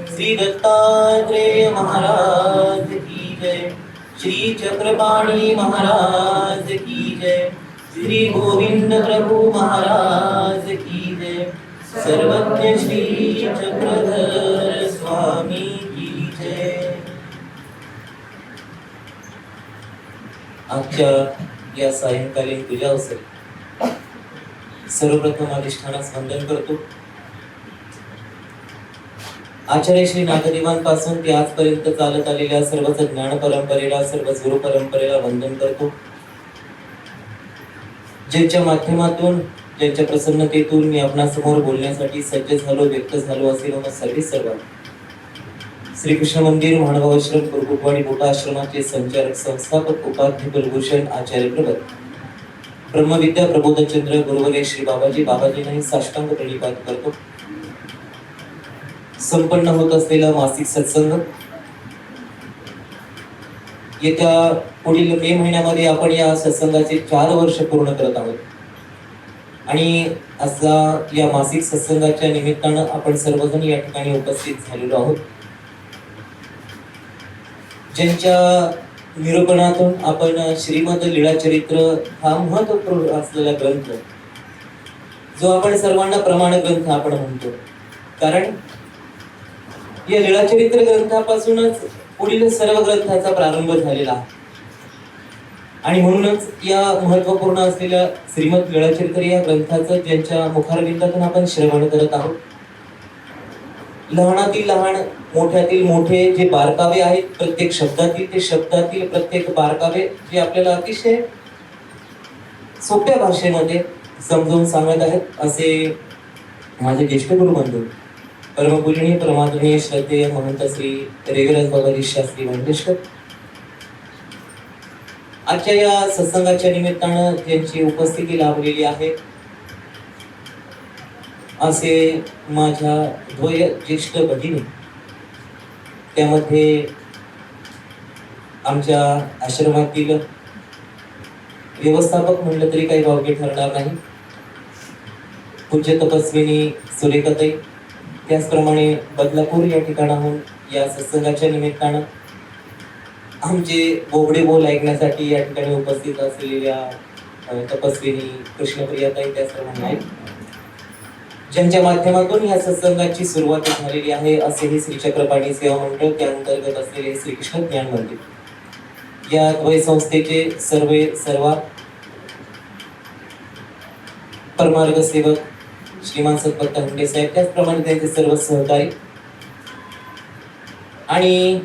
श्री दत्तात्रेय महाराज की जय. श्री चक्रपाणी महाराज की जय. श्री गोविंद प्रभु महाराज की जय. सर्वज्ञ श्री चक्रधर स्वामी की जय. आजच्या या सायंकालीन पूजा असेल, सर्वप्रथम अधिष्ठानास वंदन करतो. आचार्य श्री नागदेवांपासून ते आजपर्यंत चालत आलेल्या सर्वच ज्ञान परंपरेला, सर्व गुरु परंपरेला वंदन करतो. ज्यांच्या माध्यमातून, ज्यांच्या प्रसन्नतेतून मी आपणासमोर बोलण्यासाठी सज्ज झालो, व्यक्त झालो असेल म्हणून सर्व श्रीकृष्ण मंदिर महानुभाव आश्रम कुरकुटवाडी मोठा आश्रमाचे संचालक संस्थापक उपाध्याय कुलभूषण आचार्य प्रभत ब्रह्मविद्या प्रबोधचंद्र गुरुवर्य श्री बाबाजींनाही साष्टांग प्रणिपात करतो. संपन्न होत असलेला मासिक सत्संग येत्या पुढील मे महिन्यामध्ये आपण या सत्संगाचे 4 वर्ष पूर्ण करत आहोत. आणि असा या मासिक सत्संगाच्या निमित्तानं आपण सर्वजण या ठिकाणी उपस्थित झालेलो आहोत. ज्यांच्या निरूपणातून आपण श्रीमद लीळाचरित्र हा महत्वपूर्ण असलेला ग्रंथ, जो आपण सर्वांना प्रमाण ग्रंथ आपण म्हणतो, कारण या लीळाचरित्र ग्रंथापासूनच पुढील सर्व ग्रंथाचा प्रारंभ झालेला आहे. आणि म्हणूनच या महत्वपूर्ण असलेल्या श्रीमद लीळाचरित्र या ग्रंथाचं ज्यांच्या मुखारविंदातून आपण श्रवण करत आहोत, लहानातील लहान, मोठ्यातील मोठे जे बारकावे आहेत, प्रत्येक शब्दातील ते शब्दातील प्रत्येक बारकावे जे आपल्याला अतिशय सोप्या भाषेमध्ये समजावून सांगत आहेत, असे माझे ज्येष्ठ गुरुबंधू परमपूजनीय परमादरणीय श्रद्धेय महंत श्री रेगराज बाबाजी शास्त्री मंगेशकर, आजच्या या सत्संगाच्या निमित्तानं ज्यांची उपस्थिती लाभलेली आहे असे माझ्या द्वय ज्येष्ठ भगिनी, त्यामध्ये आमच्या आश्रमातील व्यवस्थापक म्हणलं तरी काही वावगे ठरणार नाही, पूज्य तपस्विनी सुरेखाताई, त्याचप्रमाणे बदलापूर या ठिकाणाहून या सत्संगाच्या निमित्तानं आमचे बोबडे बोल ऐकण्यासाठी या ठिकाणी उपस्थित असलेल्या तपस्विनी कृष्णप्रियाताई, त्याचप्रमाणे आहेत, ज्यांच्या माध्यमातून या सत्संगाची सुरुवात झालेली आहे, असे हे श्री चक्रपाणी सेवा मंडळ त्या अंतर्गत असलेले श्रीकृष्ण ज्ञान मंदिर या द्वय संस्थेचे सर्व परमार्ग सेवक श्रीमान सत्भक्त हंडे साहेब, त्याचप्रमाणे त्यांचे सर्व सहकारी. आणि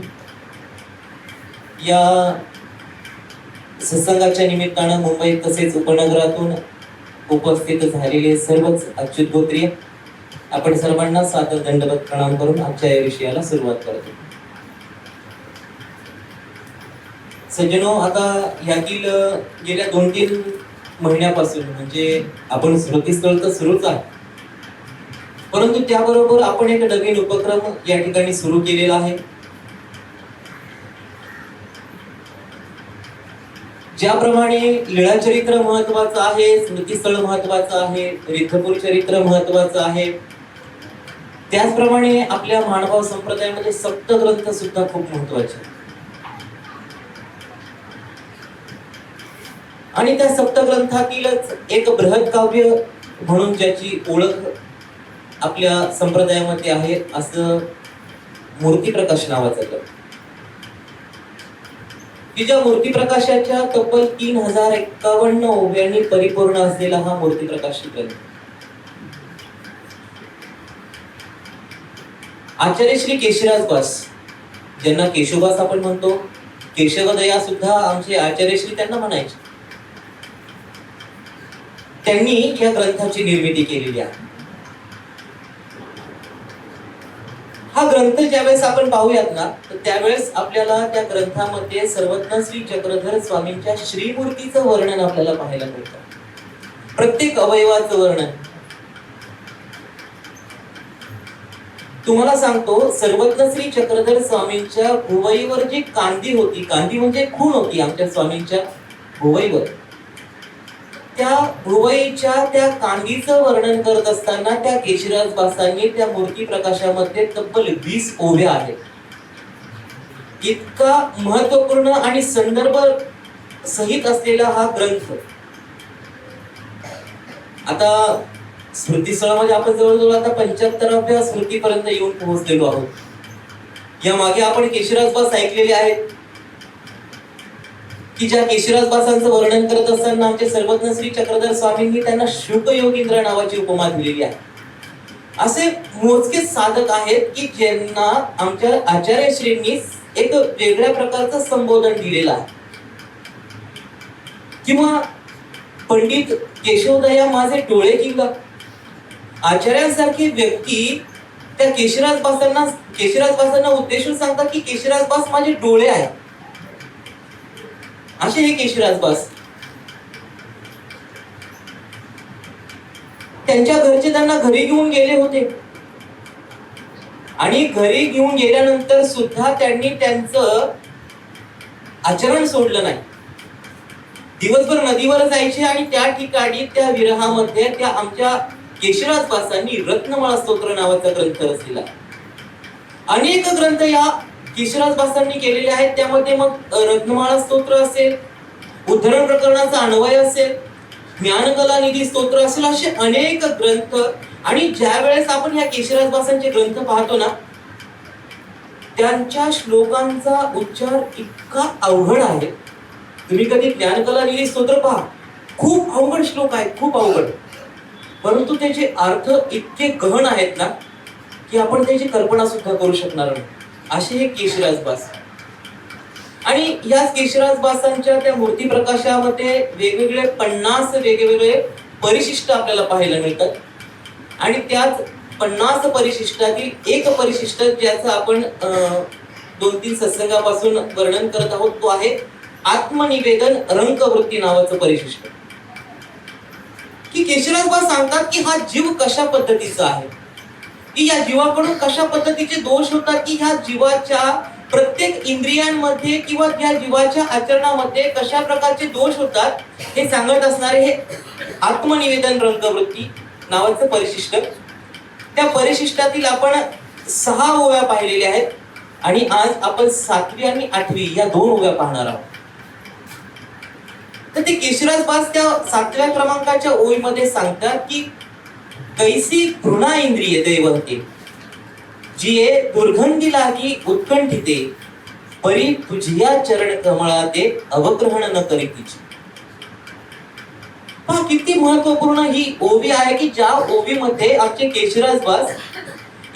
या सत्संगाच्या निमित्तानं मुंबईत तसेच उपनगरातून उपस्थित झालेले सर्वच अच्युत गोत्रीय, आपण सर्वांना सादर दंडवत प्रणाम करून आजच्या या विषयाला सुरुवात करतो. सज्जनो, आता यातील गेल्या 2-3 महिन्यापासून म्हणजे आपण स्मृतीस्थळ तर सुरूच आहे, परंतु त्याबरोबर आपण एक नवीन उपक्रम या ठिकाणी सुरू केलेला आहे. ज्याप्रमाणे लीळाचरित्र महत्वाचं आहे, स्मृतीस्थळ महत्वाचं आहे, रिद्धपूर चरित्र महत्वाचं आहे, त्याचप्रमाणे आपल्या मानभाव संप्रदायामध्ये सप्तग्रंथ सुद्धा खूप महत्वाचे. आणि त्या सप्तग्रंथातीलच एक बृहत काव्य म्हणून ज्याची ओळख आपल्या संप्रदायामध्ये आहे, असं मूर्तिप्रकाश नावाचं ग्रंथ, की ज्या मूर्तिप्रकाशाच्या तब्बल 3051 ओव्यांनी परिपूर्ण असलेला हा मूर्तिप्रकाश ग्रंथ आचार्य श्री केशवराज भास, ज्यांना केशवभास आपण म्हणतो, केशवदया सुद्धा आमचे आचार्य श्री त्यांना म्हणायचे, त्यांनी या ग्रंथाची निर्मिती केलेली आहे. हा ग्रंथ ज्यावेळेस आपण पाहूयात ना, तर त्यावेळेस आपल्याला त्या ग्रंथामध्ये सर्वज्ञ श्री चक्रधर स्वामींच्या श्रीमूर्तीचं वर्णन आपल्याला पाहायला मिळतं, प्रत्येक अवयवाचं वर्णन. तुम्हाला सांगतो, सर्वज्ञ श्री चक्रधर स्वामींच्या भुवईवर जी कांदी होती, कांदी म्हणजे खूण होती आमच्या स्वामींच्या भुवईवर, त्या भुवईच्या त्या कांदीचं वर्णन करत असताना त्या केशवराज भासांनी त्या मूर्ती प्रकाशामध्ये तब्बल 20 ओव्या आहेत. इतका महत्वपूर्ण आणि संदर्भ सहित असलेला हा ग्रंथ. आता स्मृतीस्थळामध्ये आपण जवळजवळ आता 75व्या स्मृतीपर्यंत येऊन पोहोचलेलो आहोत. या मागे आपण केशवराज भास ऐकलेले आहेत, की ज्या केशराजबासांचं वर्णन करत असताना आमचे सर्वज्ञ श्री चक्रधर स्वामींनी त्यांना शुकयोगींद्र नावाची उपमा दिलेली आहे. असे मोजकेच साधक आहेत की ज्यांना आमच्या आचार्यश्रींनी एक वेगळ्या प्रकारचं संबोधन दिलेलं आहे. किंवा पंडित केशवदया माझे डोळे किंग, आचार्यांसारखी व्यक्ती त्या केशराजबासांना उद्देशून सांगतात की केशराजबास माझे डोळे आहेत. असे हे केशराजबास. त्यांच्या घरचे त्यांना घरी घेऊन गेले होते आणि घरी घेऊन गेल्यानंतर सुद्धा त्यांनी त्यांचं आचरण सोडलं नाही. दिवसभर नदीवर जायचे आणि त्या ठिकाणी त्या विरहामध्ये त्या आमच्या केशराजबासांनी रत्नमाळा स्तोत्र नावाचा ग्रंथ रचलेला. अनेक ग्रंथ या केशराजबासांनी केलेले आहेत. त्यामध्ये मग रत्नमाळा स्तोत्र असेल, उद्धरण प्रकरणाचा अन्वय असेल, ज्ञानकला निधी स्तोत्र असेल, असे अनेक ग्रंथ. आणि ज्या वेळेस आपण या केशराजबासांचे ग्रंथ पाहतो ना, त्यांच्या श्लोकांचा उच्चार इतका अवघड आहे. तुम्ही कधी ज्ञानकला निधी स्तोत्र पहा, खूप अवघड श्लोक आहेत, खूप अवघड, परंतु त्याचे अर्थ इतके गहन आहेत ना की आपण त्याची कल्पना सुद्धा करू शकणार नाही. असे हे केशराजबास. आणि या केशराजबासांच्या त्या मूर्ती प्रकाशामध्ये वेगवेगळे 50 वेगवेगळे परिशिष्ट आपल्याला पाहायला मिळतात. आणि त्याच 50 परिशिष्टातील एक परिशिष्ट ज्याचं आपण 2-3 सत्संगापासून वर्णन करत आहोत, तो आहे आत्मनिवेदन रंकवृत्ती नावाचं परिशिष्ट. की केशराजबास सांगतात की हा जीव कशा पद्धतीचा आहे, की या जीवाकडून कशा पद्धतीचे दोष होतात, की ह्या जीवाच्या प्रत्येक इंद्रियांमध्ये किंवा या जीवाच्या आचरणामध्ये कशा प्रकारचे दोष होतात हे सांगत असणारे हे आत्मनिवेदन रंकवृत्ती नावाचं परिशिष्ट. त्या परिशिष्टातील आपण 6 ओव्या पाहिलेल्या आहेत आणि आज आपण 7वी आणि 8वी या 2 ओव्या पाहणार आहोत. तर ते केशराजबास त्या 7व्या क्रमांकाच्या ओळीमध्ये सांगतात की कैसी घृणा इंद्रिय दैवते, जिये दुर्गंधी लागी उत्कंठिते, परी तुझिया चरण कमळाते अवग्रहण न करी तिची. पहा किती महत्वपूर्ण ही ओवी आहे की ज्या ओवीमध्ये आमचे केशराजबास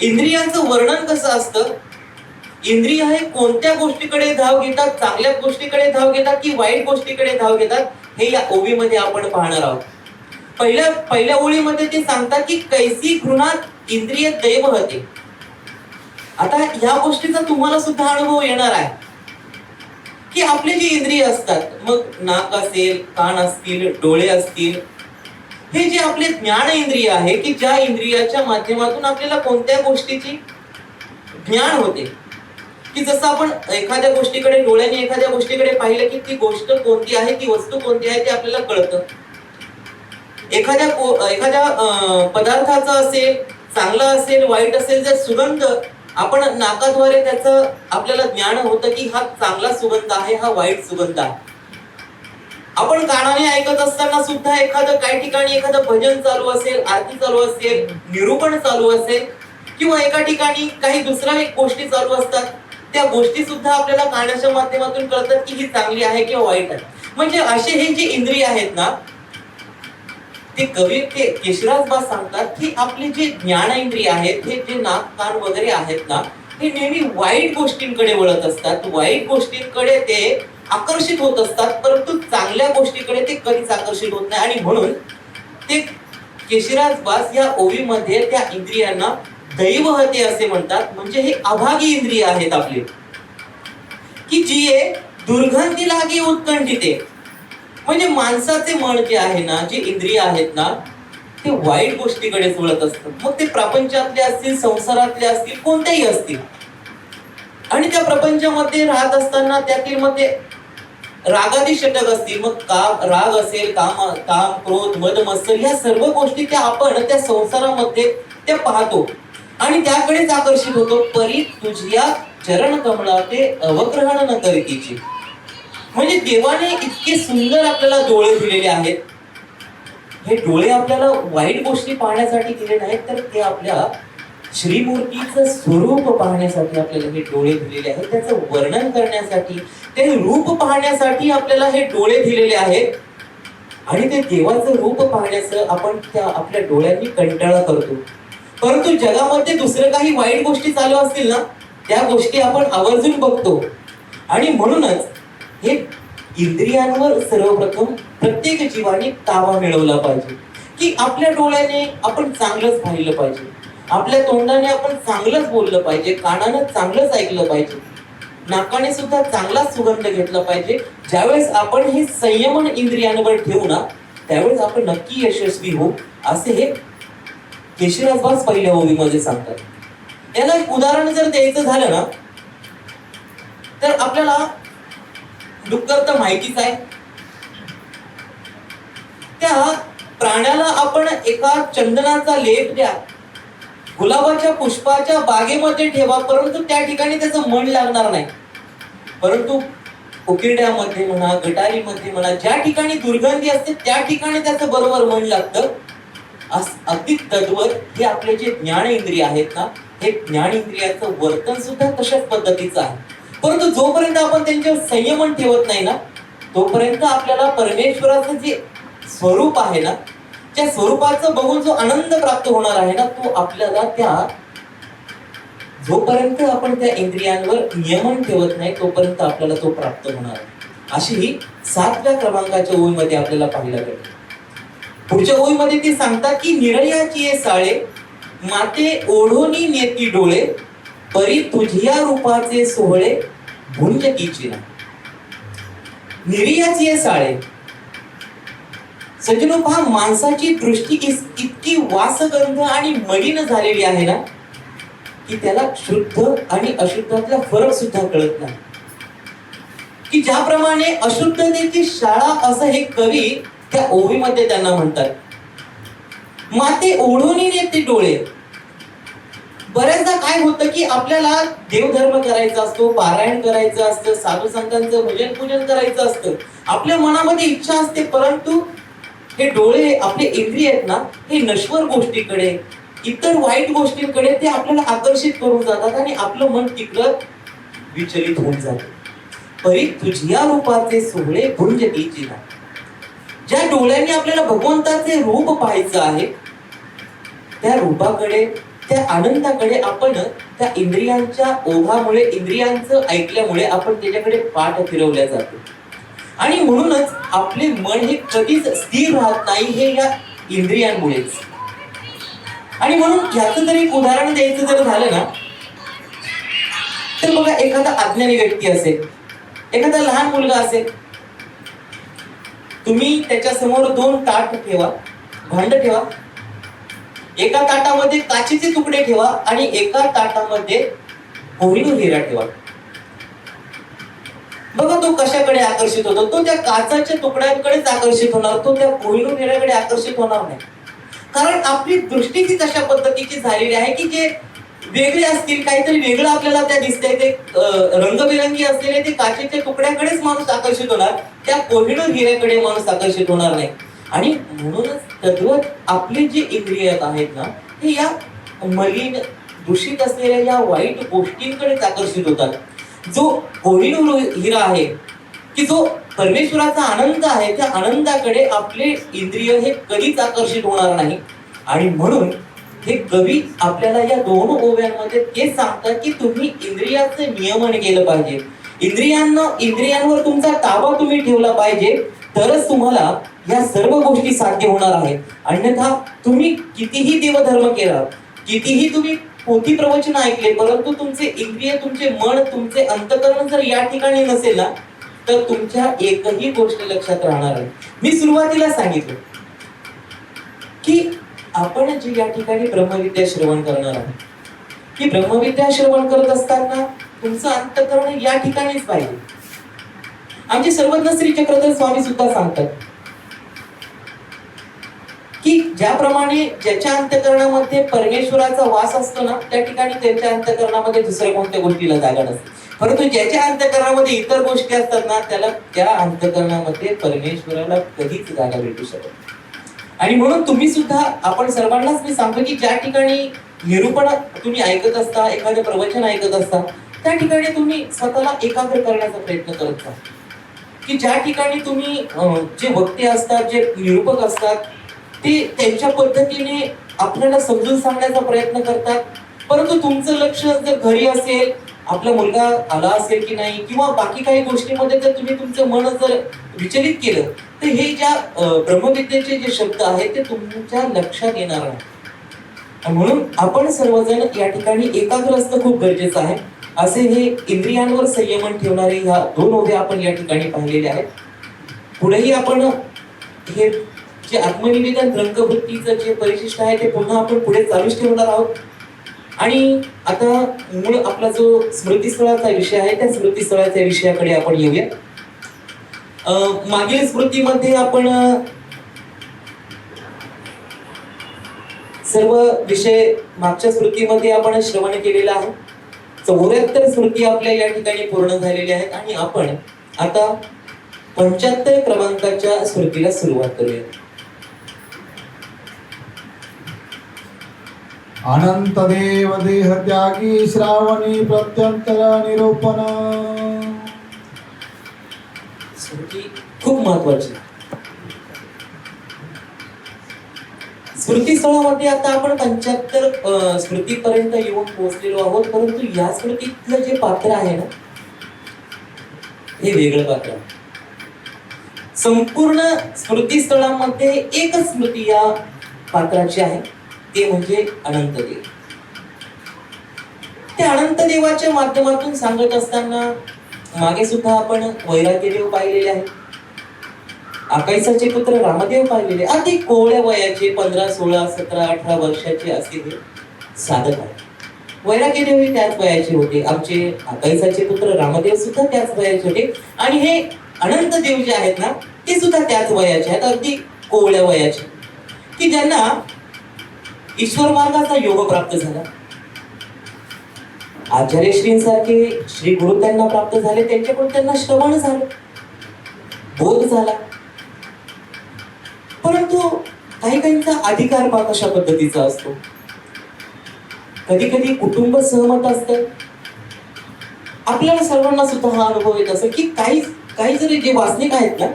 इंद्रियांचं वर्णन कसं असतं, इंद्रिय हे कोणत्या गोष्टीकडे धाव घेतात, चांगल्या गोष्टीकडे धाव घेतात की वाईट गोष्टीकडे धाव घेतात, हे या ओवीमध्ये आपण पाहणार आहोत. पहिल्या ओळीमध्ये ते सांगतात की कैसी घृणा इंद्रिय दैवहते. आता या गोष्टीचा तुम्हाला सुद्धा अनुभव येणार आहे की आपले जे इंद्रिय असतात, मग नाक असेल, कान असतील, डोळे असतील, हे जे आपले ज्ञान इंद्रिय आहे की ज्या इंद्रियाच्या माध्यमातून आपल्याला कोणत्या गोष्टीची ज्ञान होते. की जसं आपण एखाद्या गोष्टीकडे डोळ्याने एखाद्या गोष्टीकडे पाहिलं की ती गोष्ट कोणती आहे, ती वस्तू कोणती आहे ते आपल्याला कळतं. एखाद्या पदार्थाचा असेल, चांगला असेल, वाईट असेल, जर सुगंध आपण नाकाद्वारे त्याचं आपल्याला ज्ञान होतं की हा चांगला सुगंध आहे, हा वाईट सुगंध आहे. आपण कानाने ऐकत असताना सुद्धा एखादं काही ठिकाणी एखादं भजन चालू असेल, आरती चालू असेल, निरूपण चालू असेल किंवा एका ठिकाणी काही दुसऱ्या गोष्टी चालू असतात, त्या गोष्टी सुद्धा आपल्याला कानाच्या माध्यमातून कळतात की ही चांगली आहे किंवा वाईट आहे. म्हणजे असे हे जे इंद्रिय आहेत ना, ते कवी ते केशराजबास सांगतात की आपले जे ज्ञान इंद्रिय आहेत, हे जे नाक कान वगैरे आहेत ना, हे नेहमी वाईट गोष्टींकडे वळत असतात, वाईट गोष्टींकडे ते आकर्षित होत असतात, परंतु चांगल्या गोष्टीकडे ते कधीच आकर्षित होत नाही. आणि म्हणून ते केशराजबास या ओवीमध्ये त्या इंद्रियांना दैवहते असे म्हणतात. म्हणजे हे अभागी इंद्रिय आहेत आपले, की जिये दुर्गंधी लागी उत्कंठिते. म्हणजे माणसाचे मन जे आहे ना, जे इंद्रिय आहेत ना, ते वाईट गोष्टीकडे वळत असतात. मग ते प्रपंचातले असतील, संसारातले असतील, कोणत्याही असतील. आणि त्या प्रपंचामध्ये राहत असताना त्यातील मग ते रागादी षटक असतील, मग राग असेल, काम क्रोध मद मत्सर, या सर्व गोष्टी त्या आपण त्या संसारामध्ये त्या पाहतो आणि त्याकडेच आकर्षित होतो. परी तुझिया चरण कमळाते अवग्रहण न करीतीची. म्हणजे देवाने इतके सुंदर आपल्याला डोळे दिलेले आहेत. हे डोळे आपल्याला वाईट गोष्टी पाहण्यासाठी दिले नाहीत, तर ते आपल्या श्रीमूर्तीचं स्वरूप पाहण्यासाठी आपल्याला हे डोळे दिलेले आहेत, त्याचं वर्णन करण्यासाठी, ते रूप पाहण्यासाठी आपल्याला हे डोळे दिलेले आहेत. आणि ते देवाचं रूप पाहण्याचं आपण त्या आपल्या डोळ्यांनी कंटाळा करतो. परंतु जगामध्ये दुसरं काही वाईट गोष्टी चालू असतील ना, त्या गोष्टी आपण आवर्जून बघतो. आणि म्हणूनच हे इंद्रियांवर सर्वप्रथम प्रत्येक जीवाने ताबा मिळवला पाहिजे, की आपल्या डोळ्याने आपण चांगलंच पाहिलं पाहिजे, आपल्या तोंडाने आपण चांगलंच बोललं पाहिजे, कानानं चांगलंच ऐकलं पाहिजे, नाकाने सुद्धा चांगलाच सुगंध घेतला पाहिजे. ज्यावेळेस आपण हे संयमन इंद्रियांवर ठेवू ना, त्यावेळेस आपण नक्की यशस्वी होऊ, असे हे केशराजबाज पहिल्या ओळीमध्ये सांगतात. याला एक उदाहरण जर द्यायचं झालं ना, तर आपल्याला डुक्कर तर माहितीच आहे. त्या प्राण्याला आपण एका चंदनाचा लेप द्या, गुलाबाच्या पुष्पाच्या बागेमध्ये ठेवा, परंतु त्या ठिकाणी त्याचं मन लागणार नाही. परंतु उकिरड्यामध्ये म्हणा, गटारीमध्ये म्हणा, ज्या ठिकाणी दुर्गंधी असते त्या ठिकाणी त्याचं बरोबर मन लागतं. अगदी तद्वत हे आपले जे ज्ञानेंद्रिय आहेत ना, हे ज्ञानेंद्रियाचं वर्तन सुद्धा तशाच पद्धतीचं आहे. परंतु जोपर्यंत आपण त्यांच्यावर संयमन ठेवत नाही ना, तोपर्यंत आपल्याला परमेश्वराचं जे स्वरूप आहे ना, त्या स्वरूपाचं बघून जो आनंद प्राप्त होणार आहे ना, तो आपल्याला त्या जोपर्यंत आपण त्या इंद्रियांवर नियमन ठेवत नाही तोपर्यंत आपल्याला तो प्राप्त होणार आहे. अशी ही 7व्या क्रमांकाच्या ओळीमध्ये आपल्याला पाहायला मिळते. पुढच्या ओळीमध्ये ते सांगतात की निरयाची ये साळे माते ओढोनी नेती डोळे, परी तुझिया रूपाचे सोहळे भुंजकीची ना. निर्याची ये साळे, सज्जनो पहा, माणसाची दृष्टी इतकी वासगंध आणि मलिन झालेली आहे ना, की त्याला शुद्ध आणि अशुद्धातला फरक सुद्धा कळत नाही. की ज्याप्रमाणे अशुद्धतेची शाळा असं हे कवी त्या ओवीमध्ये त्यांना म्हणतात. माते ओढून येते डोळे. बऱ्याचदा काय होतं की आपल्याला देवधर्म करायचा असतो, पारायण करायचं असतं, साधू संतांचं भजन पूजन करायचं असतं, आपल्या मनामध्ये इच्छा असते, परंतु हे डोळे आपले इंद्रिय आहेत ना, हे नश्वर गोष्टीकडे, इतर वाईट गोष्टींकडे ते आपल्याला आकर्षित करून जातात आणि आपलं मन तिकडं विचलित होऊन जातं. परी तुझिया रूपाचे सोहळे भुंजकीची ना. ज्या डोळ्यांनी आपल्याला भगवंताचे रूप पाहायचं आहे, त्या रूपाकडे, त्या आनंदाकडे आपण त्या इंद्रियांच्या ओघामुळे, इंद्रियांचं ऐकल्यामुळे आपण त्याच्याकडे पाठ फिरवल्या जातो. आणि म्हणूनच आपले मन हे कधीच स्थिर राहत नाही, हे या इंद्रियांमुळेच. आणि म्हणून याचं जर एक उदाहरण द्यायचं जर झालं ना, तर बघा, एखादा अज्ञानी व्यक्ती असेल, एखादा लहान मुलगा असेल, तुम्ही त्याच्या समोर 2 ताट ठेवा, भांड ठेवा, एका ताटामध्ये काचेचे तुकडे ठेवा आणि एका ताटामध्ये कोहिनूर हिरा ठेवा. बघा तो कशाकडे आकर्षित होतो? तो त्या काचाच्या तुकड्यांकडेच आकर्षित होणार, तो त्या कोहिनूर हिऱ्याकडे आकर्षित होणार नाही. कारण आपली दृष्टी तशा पद्धतीची झालेली आहे की जे वेगळे असतील, काहीतरी वेगळं आपल्याला त्या दिसतंय, ते रंगबिरंगी असलेले ते काचेच्या तुकड्याकडेच माणूस आकर्षित होणार, त्या कोहिनूर हिऱ्याकडे माणूस आकर्षित होणार नाही. आणि म्हणूनच तद्वत आपले जे इंद्रिय आहेत ना, हे या मलिन दूषित असलेल्या या वाईट गोष्टींकडेच आकर्षित होतात. जो कोहिनूर हिरा आहे, की जो परमेश्वराचा आनंद आहे, त्या आनंदाकडे आपले इंद्रिय हे कधीच आकर्षित होणार नाही. आणि म्हणून हे कवी आपल्याला या 2 ओव्यांमध्ये ते सांगतात की तुम्ही इंद्रियाचं नियमन केलं पाहिजे, इंद्रियांवर तुमचा ताबा तुम्ही ठेवला पाहिजे, तरच तुम्हाला या सर्व गोष्टी साध्य होणार आहेत. अन्यथा तुम्ही कितीही देवधर्म केला, कितीही तुम्ही पोथी प्रवचन ऐकले, परंतु तुमचे इंद्रिय, तुमचे मन, तुमचे अंतःकरण जर या ठिकाणी नसेल ना, तर तुमच्या एकही गोष्ट लक्षात राहणार नाही. मी सुरुवातीला सांगितलं की आपण जे या ठिकाणी ब्रह्मविद्या श्रवण करणार आहोत, की ब्रह्मविद्या श्रवण करत असताना तुमचं अंतःकरण या ठिकाणीच पाहिजे. आमचे सर्वज्ञ श्री चक्रधर स्वामी सुद्धा सांगतात की ज्याप्रमाणे ज्याच्या अंतःकरणामध्ये परमेश्वराचा वास असतो ना, त्या ठिकाणी त्याच्या अंतःकरणामध्ये दुसऱ्या कोणत्या गोष्टीला जागा नसते. परंतु ज्याच्या अंतःकरणामध्ये इतर गोष्टी असतात ना, त्याला त्या अंतःकरणामध्ये परमेश्वराला कधीच जागा भेटू शकत. आणि म्हणून तुम्ही सुद्धा, आपण सर्वांनाच मी सांगतो की ज्या ठिकाणी निरूपण तुम्ही ऐकत असता, एखादं प्रवचन ऐकत असता, त्या ठिकाणी तुम्ही स्वतःला एकाग्र करण्याचा प्रयत्न करत जा, की ज्या ठिकाणी तुम्ही जे वक्ते असतात, जे निरूपक असतात, ते त्यांच्या पद्धतीने आपल्याला समजून सांगण्याचा प्रयत्न करतात, परंतु तुमचं लक्ष जर घरी असेल, आपला मुलगा आला असेल की नाही, किंवा बाकी काही गोष्टीमध्ये जर तुम्ही तुमचं मन जर विचलित केलं, तर हे ज्या ब्रह्मविद्येचे जे शब्द आहेत ते तुमच्या लक्षात येणार नाही. आणि म्हणून आपण सर्वजण या ठिकाणी एकाग्र असणं खूप गरजेचं आहे. असे हे इंद्रियांवर संयमन ठेवणारे ह्या 2 ओव्या आपण या ठिकाणी पाहिलेल्या आहेत. पुढेही आपण हे जे आत्मनिवेदन रंगवृत्तीचं जे परिशिष्ट आहे ते पुन्हा आपण पुढे चालूच ठेवणार आहोत. आणि आता मूळ आपला जो स्मृतीस्थळाचा विषय आहे, त्या स्मृतीस्थळाच्या विषयाकडे आपण येऊया. मागील स्मृतीमध्ये आपण सर्व विषय मागच्या स्मृतीमध्ये आपण श्रवण केलेला आहे. 74 स्मृती आपल्या या ठिकाणी पूर्ण झालेल्या आहेत आणि आपण आता 75 क्रमांकाच्या स्मृतीला सुरुवात करूया. अनंत देव देह त्यागी श्रावणी प्रत्यंतर निरूपण. स्मृती खूप महत्वाची. स्मृतीस्थळामध्ये आता आपण 75 स्मृतीपर्यंत येऊन पोहोचलेलो आहोत, परंतु या स्मृतीतलं जे पात्र आहे ना, हे वेगळं पात्र आहे. संपूर्ण स्मृतीस्थळामध्ये एकच स्मृती या पात्राची आहे, ते म्हणजे अनंतदेव. त्या अनंतदेवाच्या माध्यमातून सांगत असताना मागे सुद्धा आपण वैराग्यदेव पाहिलेले आहेत, आकाशाचे पुत्र रामदेव पाहिलेले. अगदी कोवळ्या वयाचे 15, 16, 17, 18 वर्षाचे असे हे साधक आहेत. वैराग्यदेव हे त्याच वयाचे होते, आमचे आकाशाचे पुत्र रामदेव सुद्धा त्याच वयाचे होते, आणि हे अनंतदेव जे आहेत ना, ते सुद्धा त्याच वयाचे आहेत, अगदी कोवळ्या वयाचे, की ज्यांना ईश्वर मार्गाचा योग प्राप्त झाला. आचार्यश्रींसारखे श्री गुरु त्यांना प्राप्त झाले, त्यांच्याकडून त्यांना श्रवण झालं, बोध झाला. परंतु काही काहींचा अधिकार पहा कशा पद्धतीचा असतो. कधी कधी कुटुंब सहमत असतं. आपल्याला सर्वांना सुद्धा हा अनुभव येत असतो की काही जरी जे वासनिक आहेत ना,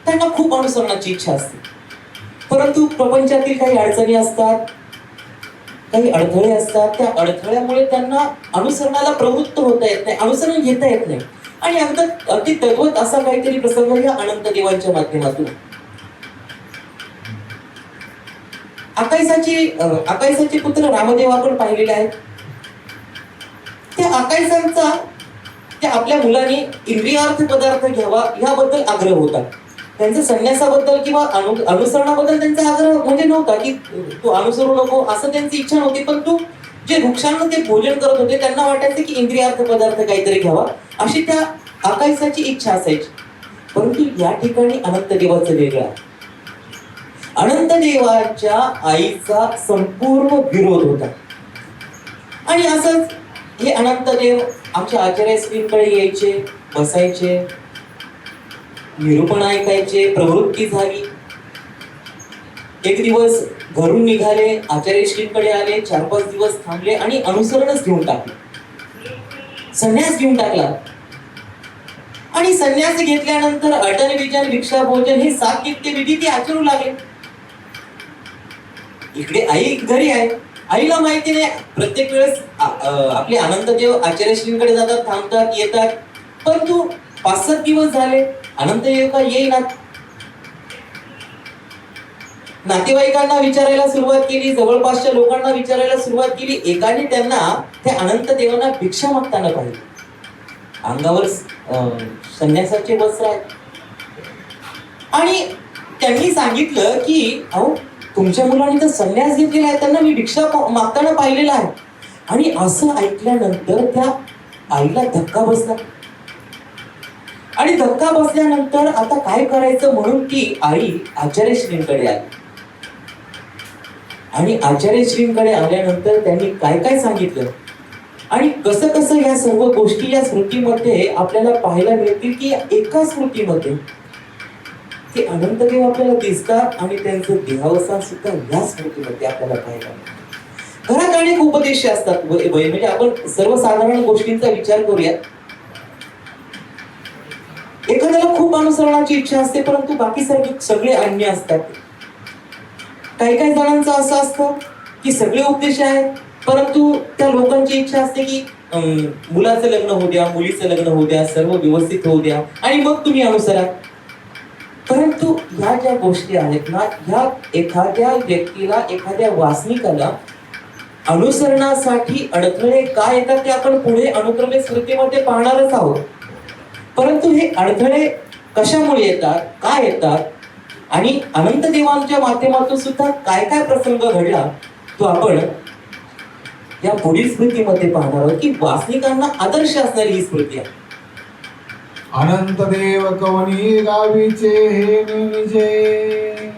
त्यांना खूप अनुसरणाची इच्छा असते, परंतु प्रपंचातील काही अडचणी असतात, काही अडथळे असतात. त्या अडथळ्यामुळे त्यांना अनुसरणाला प्रवृत्त होता येत नाही, अनुसरण घेता येत नाही. आणि अगदी तद्वत असा काहीतरी प्रसंग या अनंत देवांच्या माध्यमातून. आकाशाचे पुत्र रामदेव आपण पाहिलेले आहेत. त्या आकाशांचा त्या आपल्या मुलाने इंद्रियार्थ पदार्थ घ्यावा याबद्दल आग्रह होता. त्यांचा संन्यासाबद्दल किंवा अनुसरणाबद्दल त्यांचा आग्रह म्हणजे नव्हता की तू अनुसरू नको, असं त्यांची इच्छा नव्हती. परंतु जे वृक्षांना ते भोजन करत होते त्यांना वाटायचं की इंद्रियार्थ पदार्थ काहीतरी घ्यावा, अशी त्या आकाशाची इच्छा असायची. परंतु या ठिकाणी अनंत देवाचं वेगळं आहे. अनंत देवाच्या आईचा संपूर्ण विरोध होता. आणि असंच हे अनंत देव आमच्या आचार्यश्रींकडे यायचे, बसायचे, निरूपण ऐकायचे. प्रवृत्ती झाली. एक दिवस घरून निघाले, आचार्यश्रींकडे आले, 4-5 दिवस थांबले आणि अनुसरणच घेऊन टाकले, संन्यास घेऊन टाकला. आणि संन्यास घेतल्यानंतर अटन विजन भिक्षा भोजन हे 7 नित्य विधी ते आचरू लागले. इकडे आई घरी आहे, आईला माहिती नाही. प्रत्येक वेळेस आपले अनंतदेव आचार्यश्रींकडे जातात, थांबतात, येतात. परंतु 5-7 दिवस झाले, अनंतदेव का येईनात. नातेवाईकांना विचारायला सुरुवात केली, जवळपासच्या लोकांना विचारायला सुरुवात केली. एकाने त्यांना त्या अनंत देवांना भिक्षा मागताना पाहिजे. अंगावर संन्यासाचे वस्त्र आहेत. आणि त्यांनी सांगितलं की अहो, तुमच्या मुलांनी तर संन्यास घेतलेला आहे, त्यांना मी भिक्षा मागताना पाहिलेला आहे. आणि असं ऐकल्यानंतर त्या आईला धक्का बसला. आणि धक्का बसल्यानंतर आता काय करायचं म्हणून ती आई आचार्यश्रींकडे आली. आणि आचार्यश्रींकडे आल्यानंतर त्यांनी काय काय सांगितलं आणि कसं कसं या सर्व गोष्टी या स्मृतीमध्ये आपल्याला पाहायला मिळतील की एका स्मृतीमध्ये ते अनंतदेव आपल्याला दिसतात आणि त्यांचं देहावसान सुद्धा या स्मृतीमध्ये आपल्याला पाहायला मिळतं. घरात अनेक उपदेश असतात म्हणजे आपण सर्वसाधारण गोष्टींचा विचार करूया. एखाद्याला खूप अनुसरणाची इच्छा असते, परंतु बाकी सगळे अन्य असतात. काही काही जणांचं असं असतं की सगळे उपदेश आहेत, परंतु त्या लोकांची इच्छा असते की मुलाचं लग्न होऊ द्या, मुलीचं लग्न होऊ द्या, सर्व व्यवस्थित होऊ द्या आणि मग तुम्ही अनुसरा. परंतु ह्या ज्या गोष्टी आहेत ना, ह्या एखाद्या व्यक्तीला, एखाद्या वासनिकाला अनुसरणासाठी अडथळे काय येतात ते आपण पुढे अनुक्रमे स्मृतीमध्ये पाहणारच आहोत. परंतु हे अडथळे कशामुळे येतात, काय येतात आणि अनंत देवांच्या माध्यमातून सुद्धा काय काय प्रसंग घडला तो आपण या पुढील स्मृतीमध्ये पाहणार आहोत की वासनिकांना आदर्श असणारी ही स्मृती आहे. अनंत देव कवनी गावीचे हे निजे.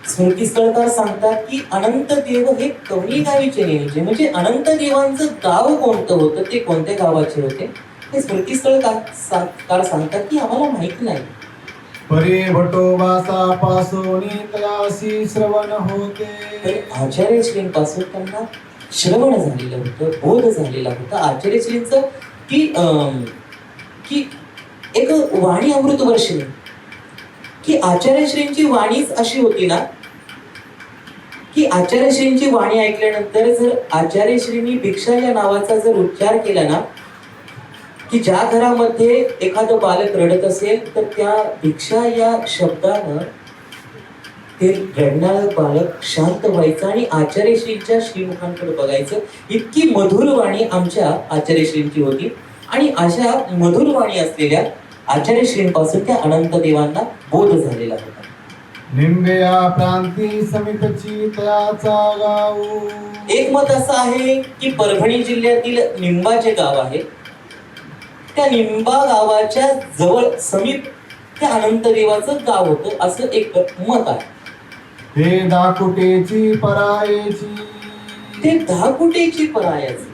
स्मृतीस्थळकार सांगतात की अनंत देव हे कवनी गावीचे नेहमीचे, म्हणजे अनंत देवांचं गाव कोणतं होतं, ते कोणत्या गावाचे होते हे स्मृतीस्थळकार सांगतात की आम्हाला माहिती नाही. परे भटोबासा पासोनी तयासी श्रवण होते. तर आचार्यश्रींपासून त्यांना श्रवण झालेलं होतं, बोध झालेला होता. आचार्यश्रींचं की एक वाणी अमृत वर्षिणी, की आचार्यश्रींची वाणीच अशी होती ना की आचार्यश्रींची वाणी ऐकल्यानंतर जर आचार्यश्रींनी भिक्षा या नावाचा जर उच्चार केला ना, की ज्या घरामध्ये एखादं बालक रडत असेल तर त्या भिक्षा या शब्दानं ते रडणारं बालक शांत व्हायचं आणि आचार्यश्रींच्या श्रीमुखांकडे बघायचं. इतकी मधुर वाणी आमच्या आचार्यश्रींची होती आणि अशा मधुर वाणी असलेल्या आचार्यश्रींपासून त्या अनंत देवांना बोध झालेला होता. निंबेया प्रांती समितची तयाचा गाव. एक मत असं आहे की परभणी जिल्ह्यातील निंबा जे गाव आहे, त्या निंबा गावाच्या जवळ समीप त्या अनंत देवाचं गाव होतं, असं एक मत आहे. हे दाकुटेची परायेची. ते धाकुटेची परायाचे.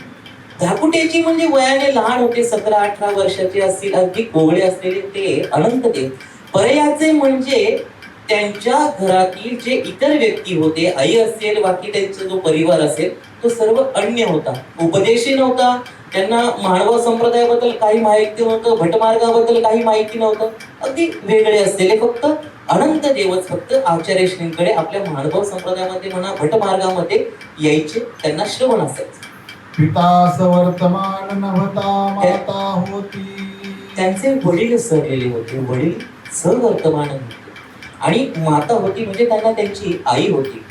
धाकुटेची म्हणजे वयाने लहान होते, 17-18 वर्षाचे असतील, अगदी कोवळे असलेले ते अनंत देव. परयाचे म्हणजे त्यांच्या घरातील जे इतर व्यक्ती होते, आई असेल, बाकी त्यांचा जो परिवार असेल, तो सर्व अन्य होता. उपदेशी नव्हता, त्यांना मानव संप्रदायाबद्दल काही माहिती नव्हतं, भटमार्गाबद्दल काही माहिती नव्हतं, अगदी वेगळे असलेले फक्त अनंत देवच फक्त आचार्यश्रींकडे आपल्या मानव संप्रदायामध्ये म्हणा, भटमार्गामध्ये यायचे, त्यांना श्रवण असायचं. पिता सवर्तमान नभता माता होती. त्यांचे वडील सरलेले होते, वडील सवर्तमान होते आणि माता होती म्हणजे त्यांना त्यांची आई होती.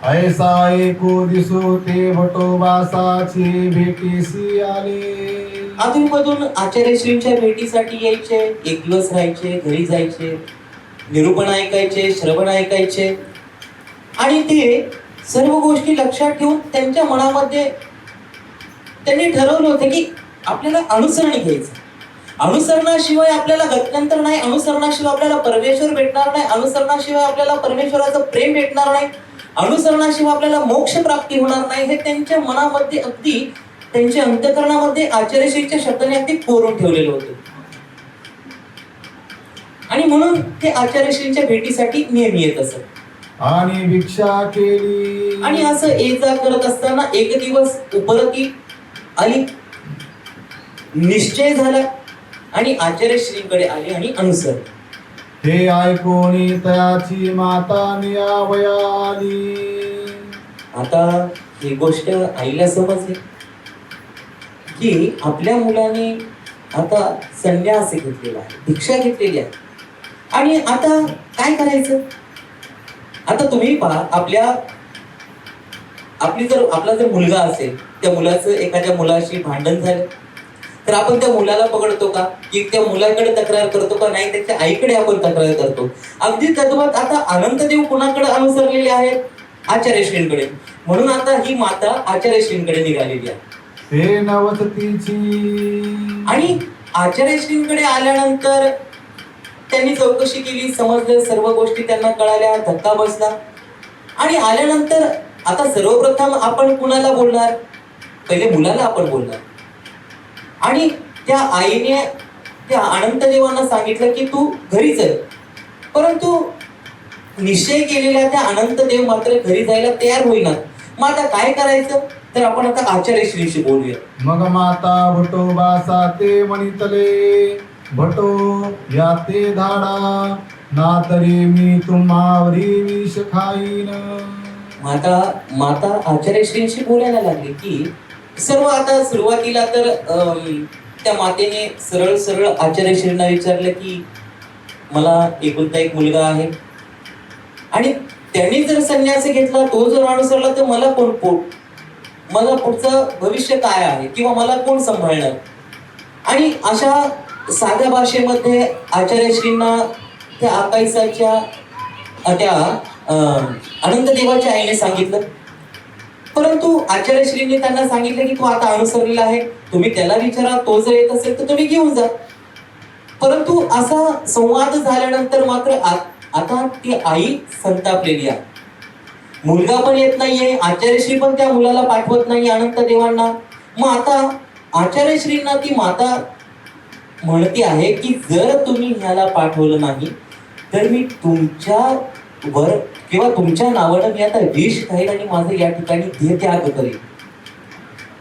ऐसा एको दिसो ते भटोबासाची भेटीसी आले. अधूनमधून आचार्यश्रींच्या भेटीसाठी यायचे, एक दिवस राहायचे, घरी जायचे, निरूपण ऐकायचे, श्रवण ऐकायचे आणि ते सर्व गोष्टी लक्षात ठेवून त्यांच्या मनामध्ये त्यांनी ठरवलं होतं की आपल्याला अनुसरण घ्यायचं. अनुसरणाशिवाय आपल्याला गत्यंतर नाही, अनुसरणाशिवाय आपल्याला परमेश्वर भेटणार नाही, अनुसरणाशिवाय आपल्याला परमेश्वराचं प्रेम भेटणार नाही, अनुसरणाशिवाय आपल्याला मोक्ष प्राप्ती होणार नाही, हे त्यांच्या मनामध्ये अगदी त्यांच्या अंतःकरणामध्ये आचार्यश्रीच्या शब्दाने अगदी कोरून ठेवलेलं होतं. आणि म्हणून ते आचार्यश्रींच्या भेटीसाठी नेहमी येत असत आणि भिक्षा केली. आणि असं ये जा करत असताना एक दिवस उपरती आली, निश्चय झाला आणि आचार्यश्रींकडे आली आणि अनुसरली. हे ऐकून तयाची माता नियावया आली. आता ही गोष्ट आईला समजली की आपल्या मुलाने आपल्या आता संन्यास घेतलेला आहे, भिक्षा घेतलेली आहे आणि आता काय करायचं. आता तुम्ही पहा, आपला जर मुलगा असेल, त्या मुलाचं एखाद्या मुलाशी भांडण झालं तर आपण त्या मुलाला पकडतो का, की त्या मुलाकडे तक्रार करतो का, नाही त्याच्या आईकडे आपण तक्रार करतो. अगदी तद्वत आता अनंतदेव कुणाकडे अनुसरलेले आहेत, आचार्यश्रींकडे. म्हणून आता ही माता आचार्यश्रींकडे निघालेली आहे. हे नवसतीची. आणि आचार्यश्रींकडे आल्यानंतर त्यांनी चौकशी केली, समजलं, सर्व गोष्टी त्यांना कळाल्या, धक्का बसला. आणि आल्यानंतर आता सर्वप्रथम आपण कुणाला बोलणार, पहिले मुलाला आपण बोलणार. आणि त्या आईने त्या अनंतदेवांना सांगितलं की तू घरी चल. परंतु निश्चय केलेल्या त्या अनंतदेव मात्र घरी जायला तयार होईना. मग आता काय करायचं, तर आपण आता आचार्यश्रींशी बोलूया. मग माता भटोबासा ते म्हणितले, भटो या ते धाडा, ना तरी मी तुम्हावरी विष खाईन. माता आचार्यश्रींशी बोलायला लागली की सर्व आता सुरुवातीला तर त्या मातेने सरळ सरळ आचार्यश्रींना विचारलं की मला एकुलता एक मुलगा आहे आणि त्यांनी जर संन्यास घेतला, तो जर अनुसरला, तर मला मला पुढचं भविष्य काय आहे किंवा मला कोण सांभाळणार. आणि अशा साध्या भाषेमध्ये आचार्यश्रींना त्या आकाईसाच्या त्या अनंत देवाच्या आईने सांगितलं. परंतु आचार्यश्रींनी त्यांना सांगितलं की तो आता अनुसरलेला आहे, तुम्ही त्याला विचारा, तो जर येत असेल तर तुम्ही घेऊन जा. परंतु असा संवाद झाल्यानंतर मात्र आता ती आई संतापलेली आहे. मुलगा पण येत नाहीये, आचार्यश्री पण त्या मुलाला पाठवत नाही अनंत देवांना. मग आता आचार्यश्रींना ती माता म्हणते आहे की जर तुम्ही ह्याला पाठवलं नाही तर मी तुमच्यावर किंवा तुमच्या नावानं मी आता विष खाईल आणि माझं या ठिकाणी देहत्याग करेल.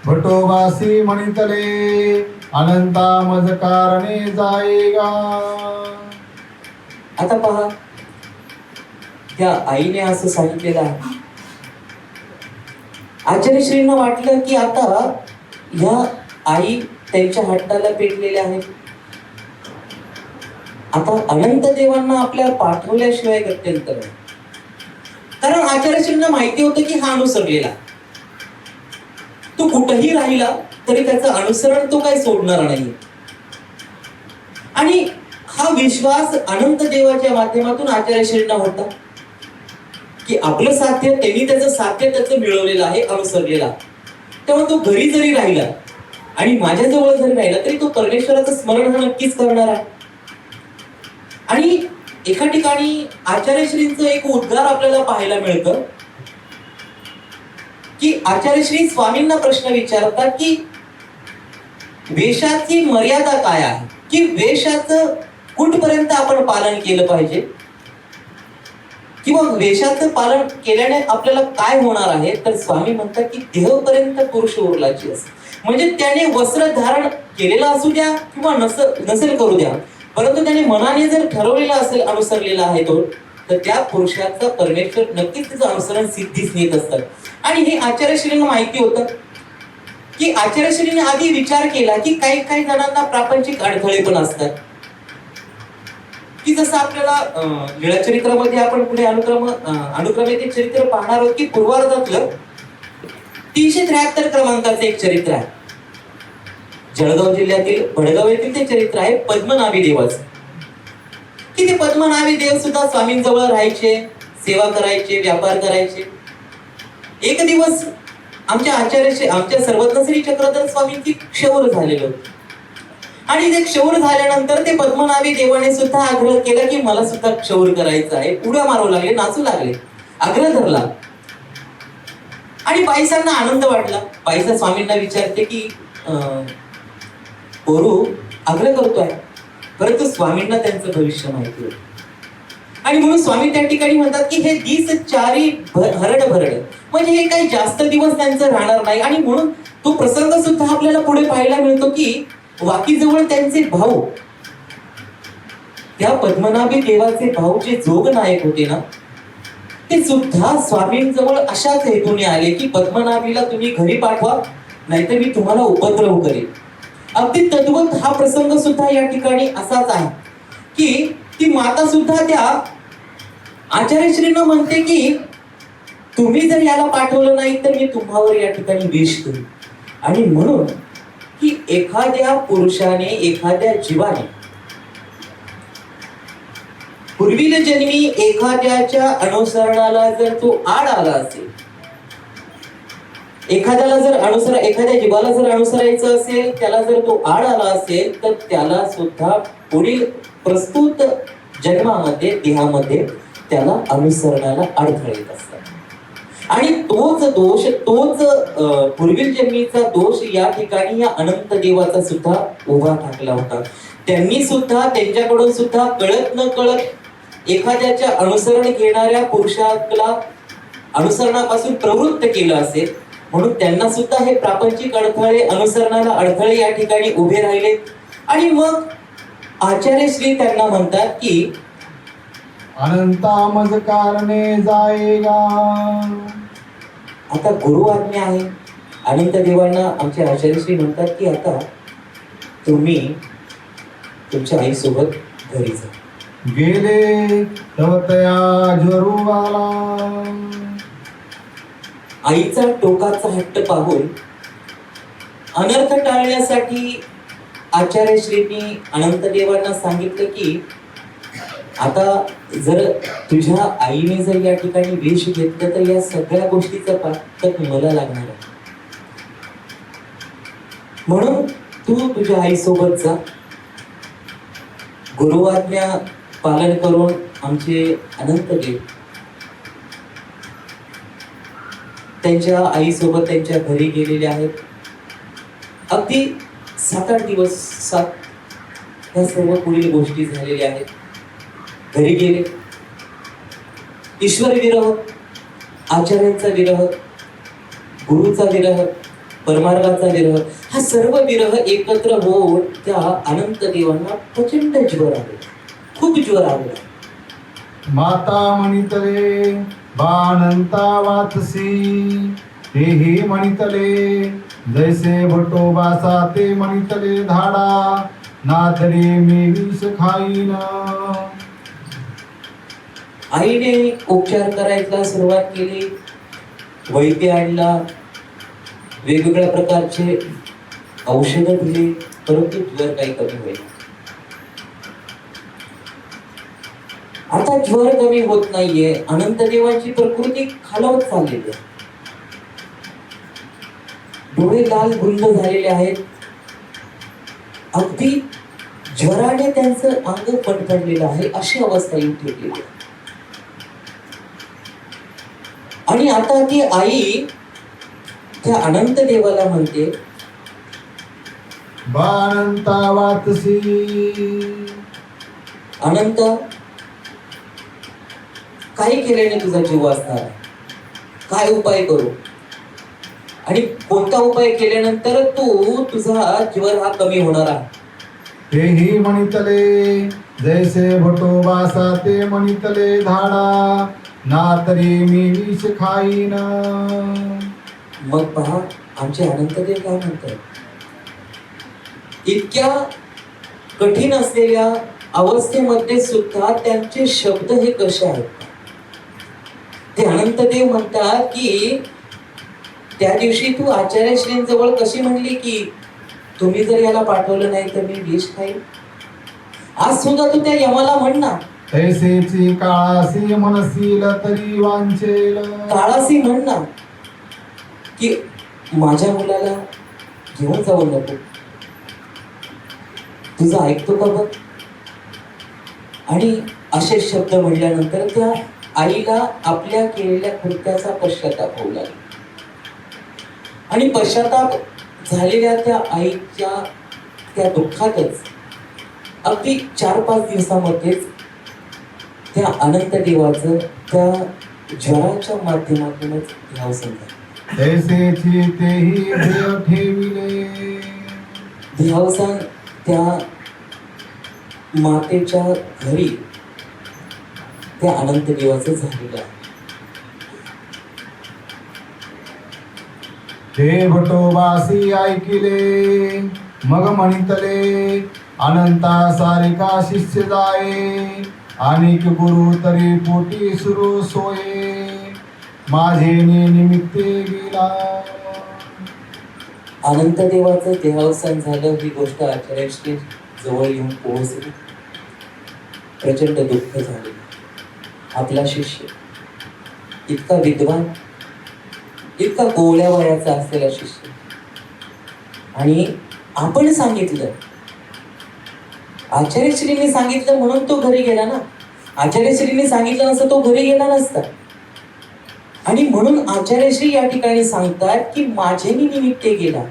भटोबासी म्हणितले, अनंता मज कारणे जाएगा. आता पहा, त्या आईने असं सांगितलेलं आहे. आचार्यश्रींना वाटलं की आता ह्या आई त्यांच्या हट्टाला पेटलेल्या आहेत. आता अनंत देवांना आपल्या पाठवल्याशिवाय गत्यंतर नाही. कारण आचार्यश्रींना माहिती होतं की हा अनुसरलेला, तो कुठंही राहिला तरी त्याचं अनुसरण तो काही सोडणार नाही. आणि हा विश्वास अनंत देवाच्या माध्यमातून आचार्यश्रींना होता की आपलं साध्य त्यांनी त्याचं मिळवलेलं आहे, अनुसरलेला. त्यामुळे तो घरी जरी राहिला आणि माझ्याजवळ जरी राहिला तरी तो परमेश्वराचं स्मरण हा नक्कीच करणार आहे. आणि एका ठिकाणी आचार्यश्रींचं एक उद्गार आपल्याला पाहायला मिळतं की आचार्यश्री स्वामींना प्रश्न विचारतात की वेशाची मर्यादा काय आहे, की वेशाचं कुठपर्यंत आपण पालन केलं पाहिजे किंवा वेशाचं पालन केल्याने आपल्याला काय होणार आहे. तर स्वामी म्हणतात की देहपर्यंत पुरुष उरलाची असते. म्हणजे त्याने वस्त्र धारण केलेलं असू द्या किंवा नसेल करू द्या, परंतु त्याने मनाने जर ठरवलेला असेल, अनुसरलेला आहे तो, तर त्या पुरुषाचं परमेश्वर नक्कीच त्याचं अनुसरण सिद्धीस नेत असतात. आणि हे आचार्यश्रींना माहिती होतं की आचार्यश्रीने आधी विचार केला की काही जणांना प्रापंचिक अडथळे पण असतात, की जसं आपल्याला लीळाचरित्रामध्ये आपण पुढे अनुक्रमे ते चरित्र पाहणार आहोत की पूर्वार्धातलं 373 क्रमांकाचं एक चरित्र आहे. जळगाव जिल्ह्यातील भडगाव येथील ते चरित्र आहे पद्मनाभी देवाचं. की ते पद्मनाभी देव सुद्धा स्वामींजवळ राहायचे, सेवा करायचे, व्यापार करायचे. एक दिवस आमच्या सर्वज्ञश्री चक्रधर स्वामींची क्षौर झालेलं होतं. आणि ते क्षौर झाल्यानंतर ते पद्मनाभी देवाने सुद्धा आग्रह केला की मला सुद्धा क्षौर करायचं आहे. उड्या मारू लागले, नाचू लागले, आग्रह धरला. आणि बाईसांना आनंद वाटला. बाईसा स्वामींना विचारते की पोरू आग्रह करतोय, परंतु स्वामींना त्यांचं भविष्य माहिती होतं. आणि म्हणून स्वामी त्या ठिकाणी म्हणतात की हे दिस चारी हरड भरड, म्हणजे हे काही जास्त दिवस त्यांचं राहणार नाही. आणि म्हणून तो प्रसंग सुद्धा आपल्याला पुढे पाहायला मिळतो की वाकीजवळ त्यांचे भाऊ, त्या पद्मनाभी देवाचे भाऊ जे जोग नायक होते ना, ते सुद्धा स्वामींजवळ अशाच हेतूने आले की पद्मनाभीला तुम्ही घरी पाठवा, नाहीतर मी तुम्हाला उपद्रव करेन. अगदी तद्वत हा प्रसंग सुद्धा या ठिकाणी असाच आहे की ती माता सुद्धा त्या आचार्यश्रींना म्हणते की तुम्ही जर याला पाठवलं नाही तर मी तुम्हावर या ठिकाणी विष करू. आणि म्हणून की एखाद्या पुरुषाने, एखाद्या जीवाने पूर्वील जन्मी एखाद्याच्या अनुसरणाला जर तो आड आला असेल, एखाद्या जीवाला जर अनुसरायचं असेल, त्याला जर तो आड आला असेल, तर त्याला सुद्धा पुढील प्रस्तुत जन्मामध्ये, देहामध्ये त्याला अनुसरणाला अडथळे येत असतात. आणि तोच पूर्वील जन्मीचा दोष या ठिकाणी या अनंत देवाचा सुद्धा उभा ठाकला होता. त्यांनी सुद्धा, त्यांच्याकडून सुद्धा कळत न कळत एखाद्याच्या अनुसरण घेणाऱ्या पुरुषाला अनुसरणापासून प्रवृत्त केलं असेल, म्हणून त्यांना सुद्धा हे प्रापंचिक अडथळे, अनुसरणाला अडथळे या ठिकाणी उभे राहिले. आणि मग आचार्य श्री त्यांना म्हणतात की अनंता मज कारणे जाएगा. आता गुरु आज्ञा आहे. अनंत देवांना आमचे आचार्य श्री म्हणतात की आता तुम्ही तुमच्या आईसोबत घरी जा. गेले तव तया ज्वरू आला. आईचा टोकाचा हट्ट पाहून अनर्थ टाळण्यासाठी आचार्य श्रींनी अनंत देवांना सांगितलं की आता जर तुझ्या आईने जर या ठिकाणी विष घेतलं तर या सगळ्या गोष्टीचं पातक मला लागणार आहे. म्हणून तू तुझ्या आईसोबत जा. गुरुआज्ञा पालन करून आमचे अनंत देव त्यांच्या आईसोबत त्यांच्या घरी गेलेले आहेत. अगदी 7-8 दिवस या सर्व पुढील गोष्टी झालेल्या आहेत. घरी गेले. ईश्वर विरह, आचार्यांचा विरह, गुरुचा विरह, परमार्गाचा विरह, हा सर्व विरह एकत्र होऊन त्या अनंत देवांना प्रचंड ज्वर आले, खूप ज्वर आले. माता म्हणितले बानंता वातसी. तेही म्हणितले जैसे भटोबासा ते म्हणितले धाडा. नादरे मी विष खाईन. आईने उपचार करायला सुरुवात केली. वैद्य आणला, वेगवेगळ्या प्रकारचे औषधं दिली, परंतु ज्वर काही कमी होईल. आता ज्वर कमी होत नाहीये. अनंत देवाची प्रकृती खालावत चाललेली आहे. डोळे लाल गुंद झालेले आहेत. अगदी ज्वराने त्यांचं अंग फडफडलेलं आहे, अशी अवस्था येऊन ठेवलेली आहे. आणि आता ती आई त्या अनंत देवाला म्हणते बानंता वातसी. अनंत, काही केल्याने तुझा जीव वाचणार आहे. काय उपाय करू आणि कोणता उपाय केल्यानंतर तुझा ज्वर हा कमी होणार आहे. तेही म्हणितले जैसे भटोबासा ते म्हणितले धाडा. ना तरी मी विष खाईन. मग पहा आमचे अनंतदेव काय म्हणतात. इतक्या कठीण असलेल्या अवस्थेमध्ये सुद्धा त्यांचे शब्द हे कसे आहेत. ते अनंतदेव म्हणतात की त्या दिवशी तू आचार्य श्रींजवळ कशी म्हणली की तुम्ही जर याला पाठवलं नाही तर मी विष खाईन. आज सुद्धा तू त्या यमाला म्हण ना. तैसेची काळासी मनसील तरी वांचेल. काळासी म्हण ना की माझ्या मुलाला घेऊन जाऊ नको. तुझं ऐकतो का बघ. आणि असे शब्द म्हणल्यानंतर त्या आईला आपल्या केलेल्या कृत्याचा पश्चाताप होऊ लागला. आणि पश्चाताप झालेल्या त्या आईच्या त्या दुःखातच अगदी 4-5 दिवसामध्येच त्या अनंत देवाचं त्या ज्वराच्या माध्यमातूनच ध्यावसन झालं. तैसेची तेही देव ठेविले. ध्यावसन त्या मातेच्या घरी त्या अनंत देवाचं झालेलं आहे. ते भटोबासी ऐकिले मग म्हणितले अनंता सारिका शिष्य जाये. आणि गुरु तरी पोटी सुरू सोये. माझे निमित्ते गेला. अनंत देवाचं देहावसान झालं ही गोष्ट आचार्यांशी जवळ येऊन पोहोचली. प्रचंड दुःख झाले. आपला शिष्य इतका विद्वान, इतका गोळ्या वयाचा असलेला शिष्य, आणि आपण सांगितलं, आचार्यश्रींनी सांगितलं म्हणून तो घरी गेला ना. आचार्यश्रींनी सांगितलं नसतं तो घरी गेला नसता. आणि म्हणून आचार्यश्री या ठिकाणी सांगतात की माझे निमित्ते गेला.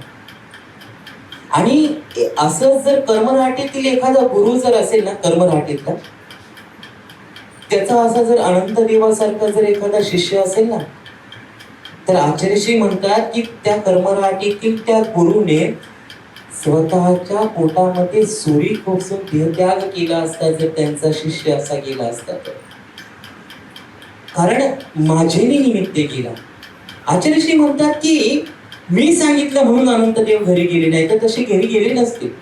आणि असं जर कर्मराटेतील एखादा गुरु जर असेल ना, कर्मराटेतला, त्याचा असा जर अनंत देवासारखा जर एखादा शिष्य असेल ना, तर आचार्यश्री म्हणतात की त्या कर्मराटीतील त्या गुरुने स्वतःच्या पोटामध्ये सुरी खोसून देहत्याग केला असता जर त्यांचा शिष्य असा गेला असता तर. कारण माझेने निमित्त गेला. आचार्यश्री म्हणतात की मी सांगितलं म्हणून अनंतदेव घरी गेले नाही तर तसे घरी गेले नसते.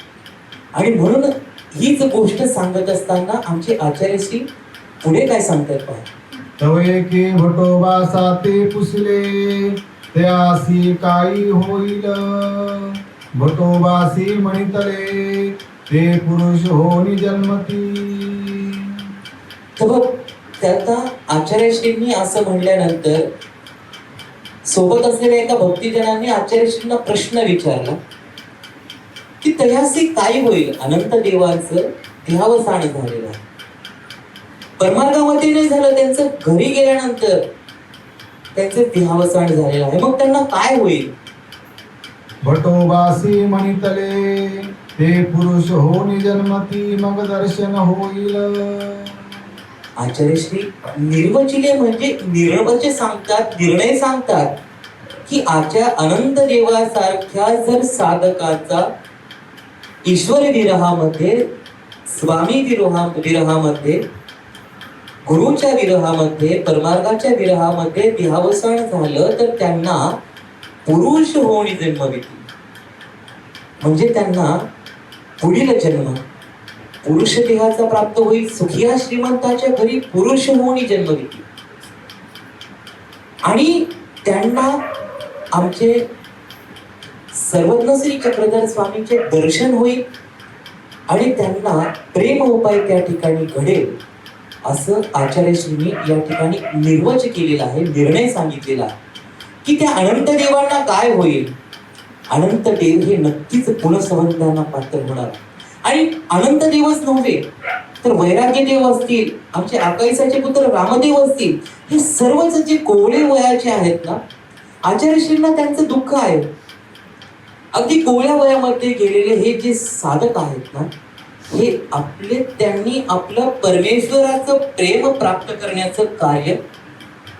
आणि म्हणून हीच गोष्ट सांगत असताना आमचे आचार्यश्री पुढे काय सांगतात पहा. तवे की भटोबा साते पुसले त्यासी काही होईल भटोबासी म्हणितले ते पुरुष होनी जन्मती. तर बघ त्याचा आचार्यश्रींनी असं म्हणल्यानंतर सोबत असलेल्या एका भक्तिजनांनी आचार्यश्रींना प्रश्न विचारला की तयासी काय होईल. अनंत देवांचं देहावसान झालेलं आहे. परमार्गामध्ये नाही झालं, त्यांचं घरी गेल्यानंतर त्यांचं देहावसान झालेलं आहे. मग त्यांना काय होईल. भटोबासी म्हणितले ते पुरुष होनी जन्मती मग दर्शन होईल. आचार्यश्री निर्वचिले म्हणजे निर्वच सांगतात, निर्णय सांगतात की अनंत देवासारख्या जर साधकाचा ईश्वर विरहामध्ये, स्वामी विरहामध्ये, गुरुच्या विरहामध्ये, परमार्गाच्या विरहामध्ये देहावसान झालं तर त्यांना पुरुष होणी जन्मविती. म्हणजे त्यांना पुढील जन्म पुरुष देहाचा प्राप्त होईल. सुखिया श्रीमंताच्या घरी पुरुष होणी जन्मविती. आणि त्यांना आमचे सर्वज्ञ श्री चक्रधर स्वामींचे दर्शन होईल आणि त्यांना प्रेम उपाय त्या ठिकाणी घडेल असं आचार्यश्रींनी या ठिकाणी निर्वच केलेला आहे, निर्णय सांगितलेला आहे की त्या अनंत देवांना काय होईल. अनंत देव हे नक्कीच पुनःसंबंधांना पात्र होणार. आणि अनंत देवच नव्हे तर वैराग्य देव असतील, आमचे आकाईसाचे पुत्र रामदेव असतील, हे सर्वच जे कोवळे वयाचे आहेत ना, आचार्यश्रींना त्यांचं दुःख आहे. अगदी कोवळ्या वयामध्ये गेलेले हे जे साधक आहेत ना, हे त्यांनी आपलं परमेश्वराचं प्रेम प्राप्त करण्याचं कार्य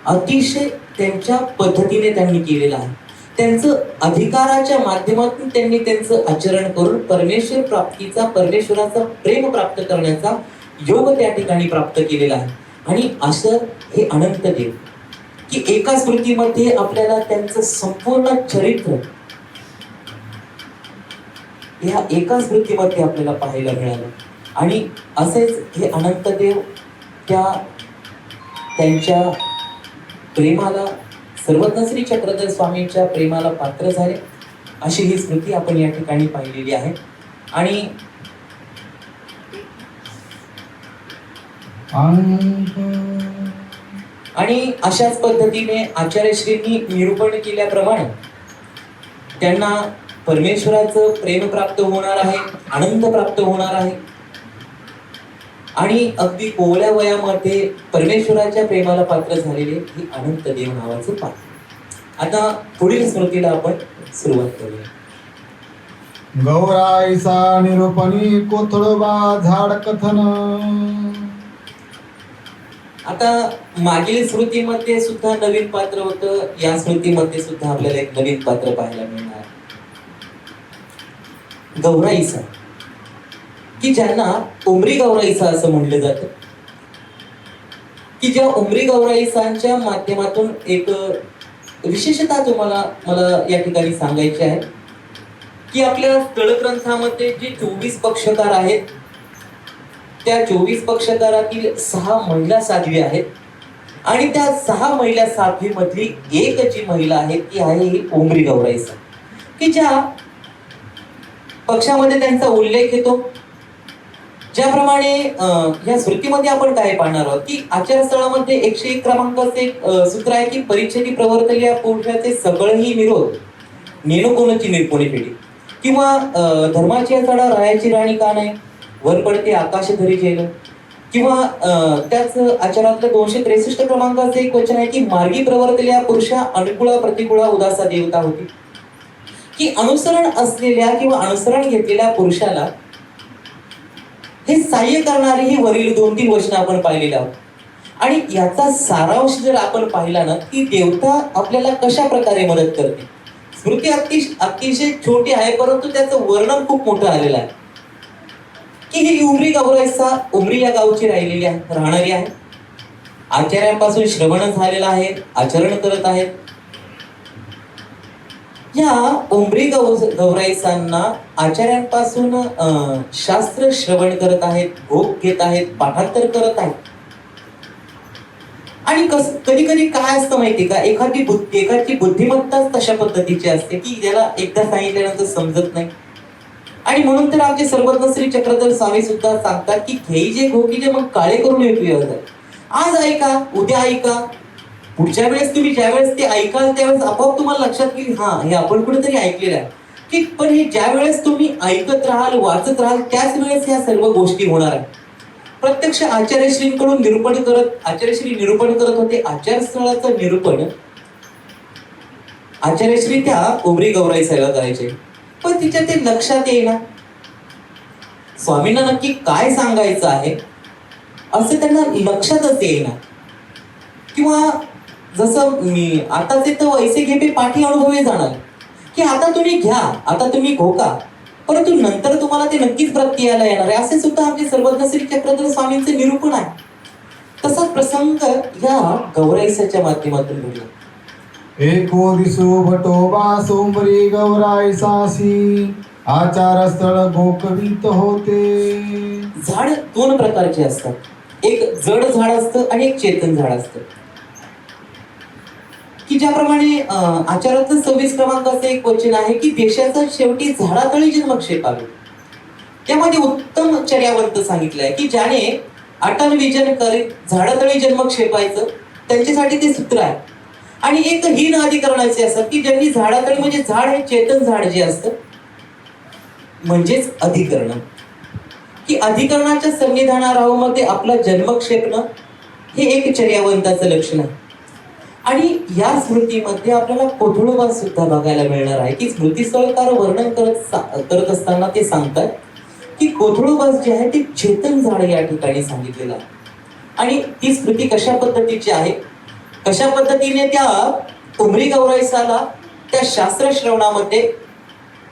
अतिशय त्यांच्या पद्धतीने त्यांनी केलेलं आहे. त्यांचं अधिकाराच्या माध्यमातून त्यांनी त्यांचं आचरण करून परमेश्वर प्राप्तीचा, परमेश्वराचा प्रेम प्राप्त करण्याचा योग त्या ठिकाणी प्राप्त केलेला आहे. आणि असं हे अनंत देव की एका स्मृतीमध्ये आपल्याला त्यांचं संपूर्ण चरित्र ह्या एका स्मृतीमध्ये आपल्याला पाहायला मिळालं. आणि असेच हे अनंत देव त्यांच्या प्रेमाला, सर्वज्ञ श्री चक्रधर स्वामींच्या प्रेमाला पात्र झाले अशी ही स्मृती आपण या ठिकाणी पाहिलेली आहे. आणि अशाच पद्धतीने आचार्यश्रींनी निरूपण केल्याप्रमाणे त्यांना परमेश्वराचं प्रेम प्राप्त होणार आहे, आनंद प्राप्त होणार आहे. आणि अगदी कोवळ्या वयामध्ये परमेश्वराच्या प्रेमाला पात्र झालेले हे अनंत देव नावाचं पात्र. आता पुढील स्मृतीला आपण सुरुवात करूया. गौराईसा निरूपणी कोथळोबा झाड कथन. आता मागील स्मृतीमध्ये सुद्धा नवीन पात्र होतं, या स्मृतीमध्ये सुद्धा आपल्याला एक नवीन पात्र पाहायला मिळणार. गौराईसा की ज्यांना उमरी गौराईसा असं म्हणलं जातं, की ज्या उमरी गौराईसांच्या माध्यमातून एक विशेषता मला या ठिकाणी सांगायची आहे की आपल्या स्थळग्रंथामध्ये जे 24 पक्षकार आहेत त्या 24 पक्षकारातील 6 महिला साध्वी आहेत. आणि त्या 6 महिला साध्वी मधली एक जी महिला आहे ती आहे ही उमरी गौराईसा, की ज्या पक्षामध्ये त्यांचा उल्लेख येतो. ज्याप्रमाणे या स्मृतीमध्ये आपण काय पाहणार आहोत की आचारस्थळामध्ये 101 क्रमांकाचे एक सूत्र आहे की परिच्छेदी प्रवर्तल्या पुरुषाचे सगळंही निरोध नेणू कोणाची निर्पोणी फेडी. किंवा धर्माची चढा रायाची राणी का नाही, वर पडते आकाश धरी जेल. किंवा त्याच आचारातलं 263 क्रमांकाचं एक वचन आहे की मार्गी प्रवर्तल्या पुरुषा अनुकूळा प्रतिकूळा उदासा देवता होती. की अनुसरण असलेल्या किंवा अनुसरण घेतलेल्या पुरुषाला हे सहाय्य करणारी ही वरील 2-3 वचनं आपण पाहिलेली आहोत. आणि याचा सारांश जर आपण पाहिला ना, की देवता आपल्याला कशा प्रकारे मदत करते. स्मृती अतिशय छोटी आहे, परंतु त्याचं वर्णन खूप मोठं आलेलं आहे. की ही उमरी गौराईसा उमरी या गावची राहणारी आहे. आचार्यांपासून श्रवण झालेलं आहे, आचरण करत आहेत. या उमरी गौराईसांना आचार्यांपासून शास्त्र श्रवण करत आहेत, भोग घेत आहेत, पाठांतर करत आहेत. आणि कधी कधी काय असतं माहिती का, एखादी बुद्धिमत्ताच तशा पद्धतीची असते की ज्याला एकदा सांगितल्यानंतर समजत नाही. आणि म्हणून तर आमचे सर्वज्ञ श्री चक्रधर स्वामी सुद्धा सांगतात की घेईजे घोकीजे मग काळे करून उपयोग. आज ऐका, उद्या ऐका, पुढच्या वेळेस तुम्ही ज्यावेळेस ते ऐकाल त्यावेळेस आपोआप तुम्हाला लक्षात येईल, हा हे आपण कुठेतरी ऐकलेलं आहे. की पण हे ज्या वेळेस तुम्ही ऐकत राहाल, वाचत राहाल, त्याच वेळेस ह्या सर्व गोष्टी होणार आहेत. प्रत्यक्ष आचार्यश्रींकडून आचार्यश्री निरूपण करत होते. आचारस्थळाचं निरूपण आचार्यश्री त्या उमरी गौराईसाला करायचे, पण तिच्या ते लक्षात येईना. स्वामींना नक्की काय सांगायचं आहे असं त्यांना लक्षातच येईना. किंवा जसं मी आता ते तर वैसे घे पाठी अनुभवे जाणार की आता तुम्ही घ्या, आता तुम्ही घोका, परंतु नंतर तुम्हाला ते नक्कीच प्रत्यय यायला येणार आहे. असे सुद्धा आमचे सर्वज्ञ श्री चक्रधर स्वामींचे निरूपण आहे. तसा प्रसंग या गौराईसाच्या माध्यमातून घडला. एको दिसो भटोबा सोमरी गौराईसासी आचारस्थळ गोकवित होते. झाड दोन प्रकारचे असतात. एक जड झाड असतं आणि एक चेतन झाड असतं. की ज्याप्रमाणे आचाराचं 26 क्रमांकाचं एक वचन आहे की देशाचा शेवटी झाडातळी जन्मक्षेप आहे. त्यामध्ये उत्तम चर्यावंत सांगितलंय की ज्याने अटल विजन करीत झाडातळी जन्मक्षेपायचं त्यांच्यासाठी ते सूत्र आहे. आणि एक हीन अधिकरणाचे असतात की ज्यांनी झाडातळी म्हणजे झाड हे चेतन झाड जे असतं म्हणजेच अधिकरण, की अधिकरणाच्या संविधानारावामध्ये आपला जन्मक्षेपणं हे एक चर्यावंताचं लक्षण आहे. आणि या स्मृतीमध्ये आपल्याला कोथळोबास सुद्धा बघायला मिळणार आहे की स्मृतीस्थळकार वर्णन करत असताना ते सांगतात की कोथळोबास जे आहे ते चेतन झाड या ठिकाणी सांगितलेलं आहे. आणि ती स्मृती कशा पद्धतीची आहे, कशा पद्धतीने त्या उमरी गौराईसाला त्या शास्त्र श्रवणामध्ये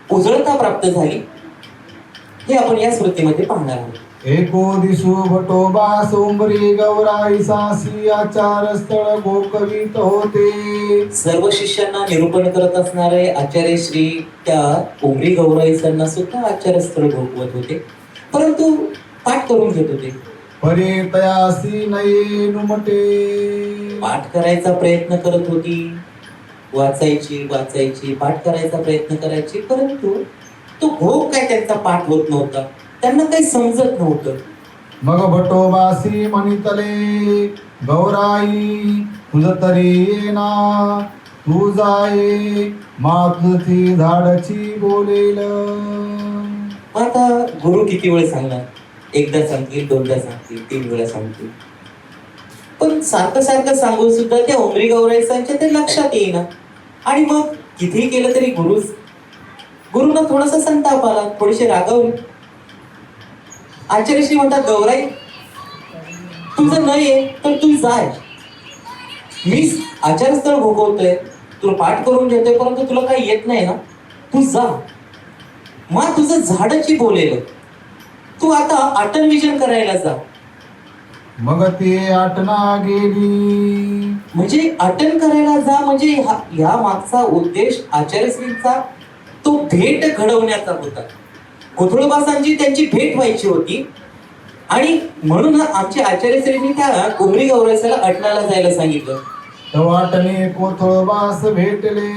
उजळता प्राप्त झाली हे आपण या स्मृतीमध्ये पाहणार आहोत. एको दिसो भटोबा सोमरी गौराईसासी आचारस्थळ गोकवित होते. सर्व शिष्यांना निरूपण करत असणारे आचार्य श्री त्या उमरी गौराईसांना सुद्धा आचारस्थळ भोगवत होते, परंतु पाठ करून घेत होते. परे तयासी नये नुमटे. पाठ करायचा प्रयत्न करत होती, वाचायची पाठ करायचा प्रयत्न करायची, परंतु तो भोग काय त्यांचा पाठ होत नव्हता, त्यांना काही समजत नव्हतं. मग भटोबासी म्हणितले गौराई तुझ तरी येना, तू जाये मातुची झाडची बोलेल. आता गुरु किती वेळ सांगणार, एकदा सांगतील, दोनदा सांगतील, 3 वेळा सांगतील, पण सारखं सांगून सुद्धा त्या उमरी गौराईसांच्या ते लक्षात येईना. आणि मग कितीही केलं तरी गुरुना थोडासा संताप आला, थोडेसे रागावले. आचार्यश्री म्हणतात गौराई तुझं नाही आहे तर तू जाय, मी आचारस्थळ भोगवतोय, तुला पाठ करून घेतोय, परंतु तुला काही येत नाही ना, तू जा. मग तुझं झाडची बोलेल, तू आता अटल विजन करायला जा. मग ते आटना गेली. म्हणजे अटल करायला जा म्हणजे ह्या मागचा उद्देश आचार्यश्रींचा तो भेट घडवण्याचा होता. कोथळोबासांची त्यांची भेट व्हायची होती आणि म्हणून आमचे आचार्यश्रींनी त्या उमरी गौराईसाला अटनाला जायला सांगितलं. वाटणे कोथळोबास भेटले.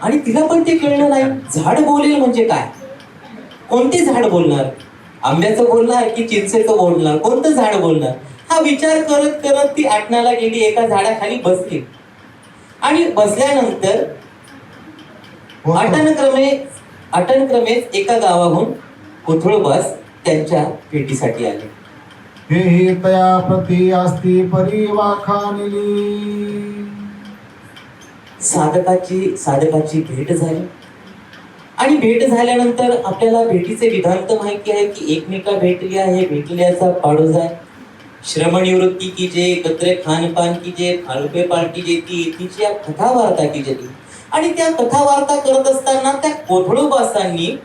आणि तिला पण ते कळलं नाही, झाड बोलेल म्हणजे काय, कोणते झाड बोलणार, आंब्याचं बोलणार की चिंचेचं बोलणार, कोणतं झाड बोलणार, हा विचार करत करत ती अटनाला गेली, एका झाडाखाली बसली. आणि बसल्यानंतर अटनक्रमेच एका गावाहून कोथळोबास त्यांच्या भेटीसाठी आले. हे तया प्रती असती परिवाखानिली. साधकाची भेट झाली. आणि भेट झाल्यानंतर आपल्याला भेटीचे विधान तर माहिती आहे की एकमेका भेटल्या हे भेटल्याचा पाडोज आहे. श्रमनिवृत्ती की जे, एकत्र खानपान की जे, फाळुपे पार्टी जे ती तिची या कथा वार्ता की जे ती. आणि त्या कथा वार्ता करत असताना त्या कोथळूबासांनी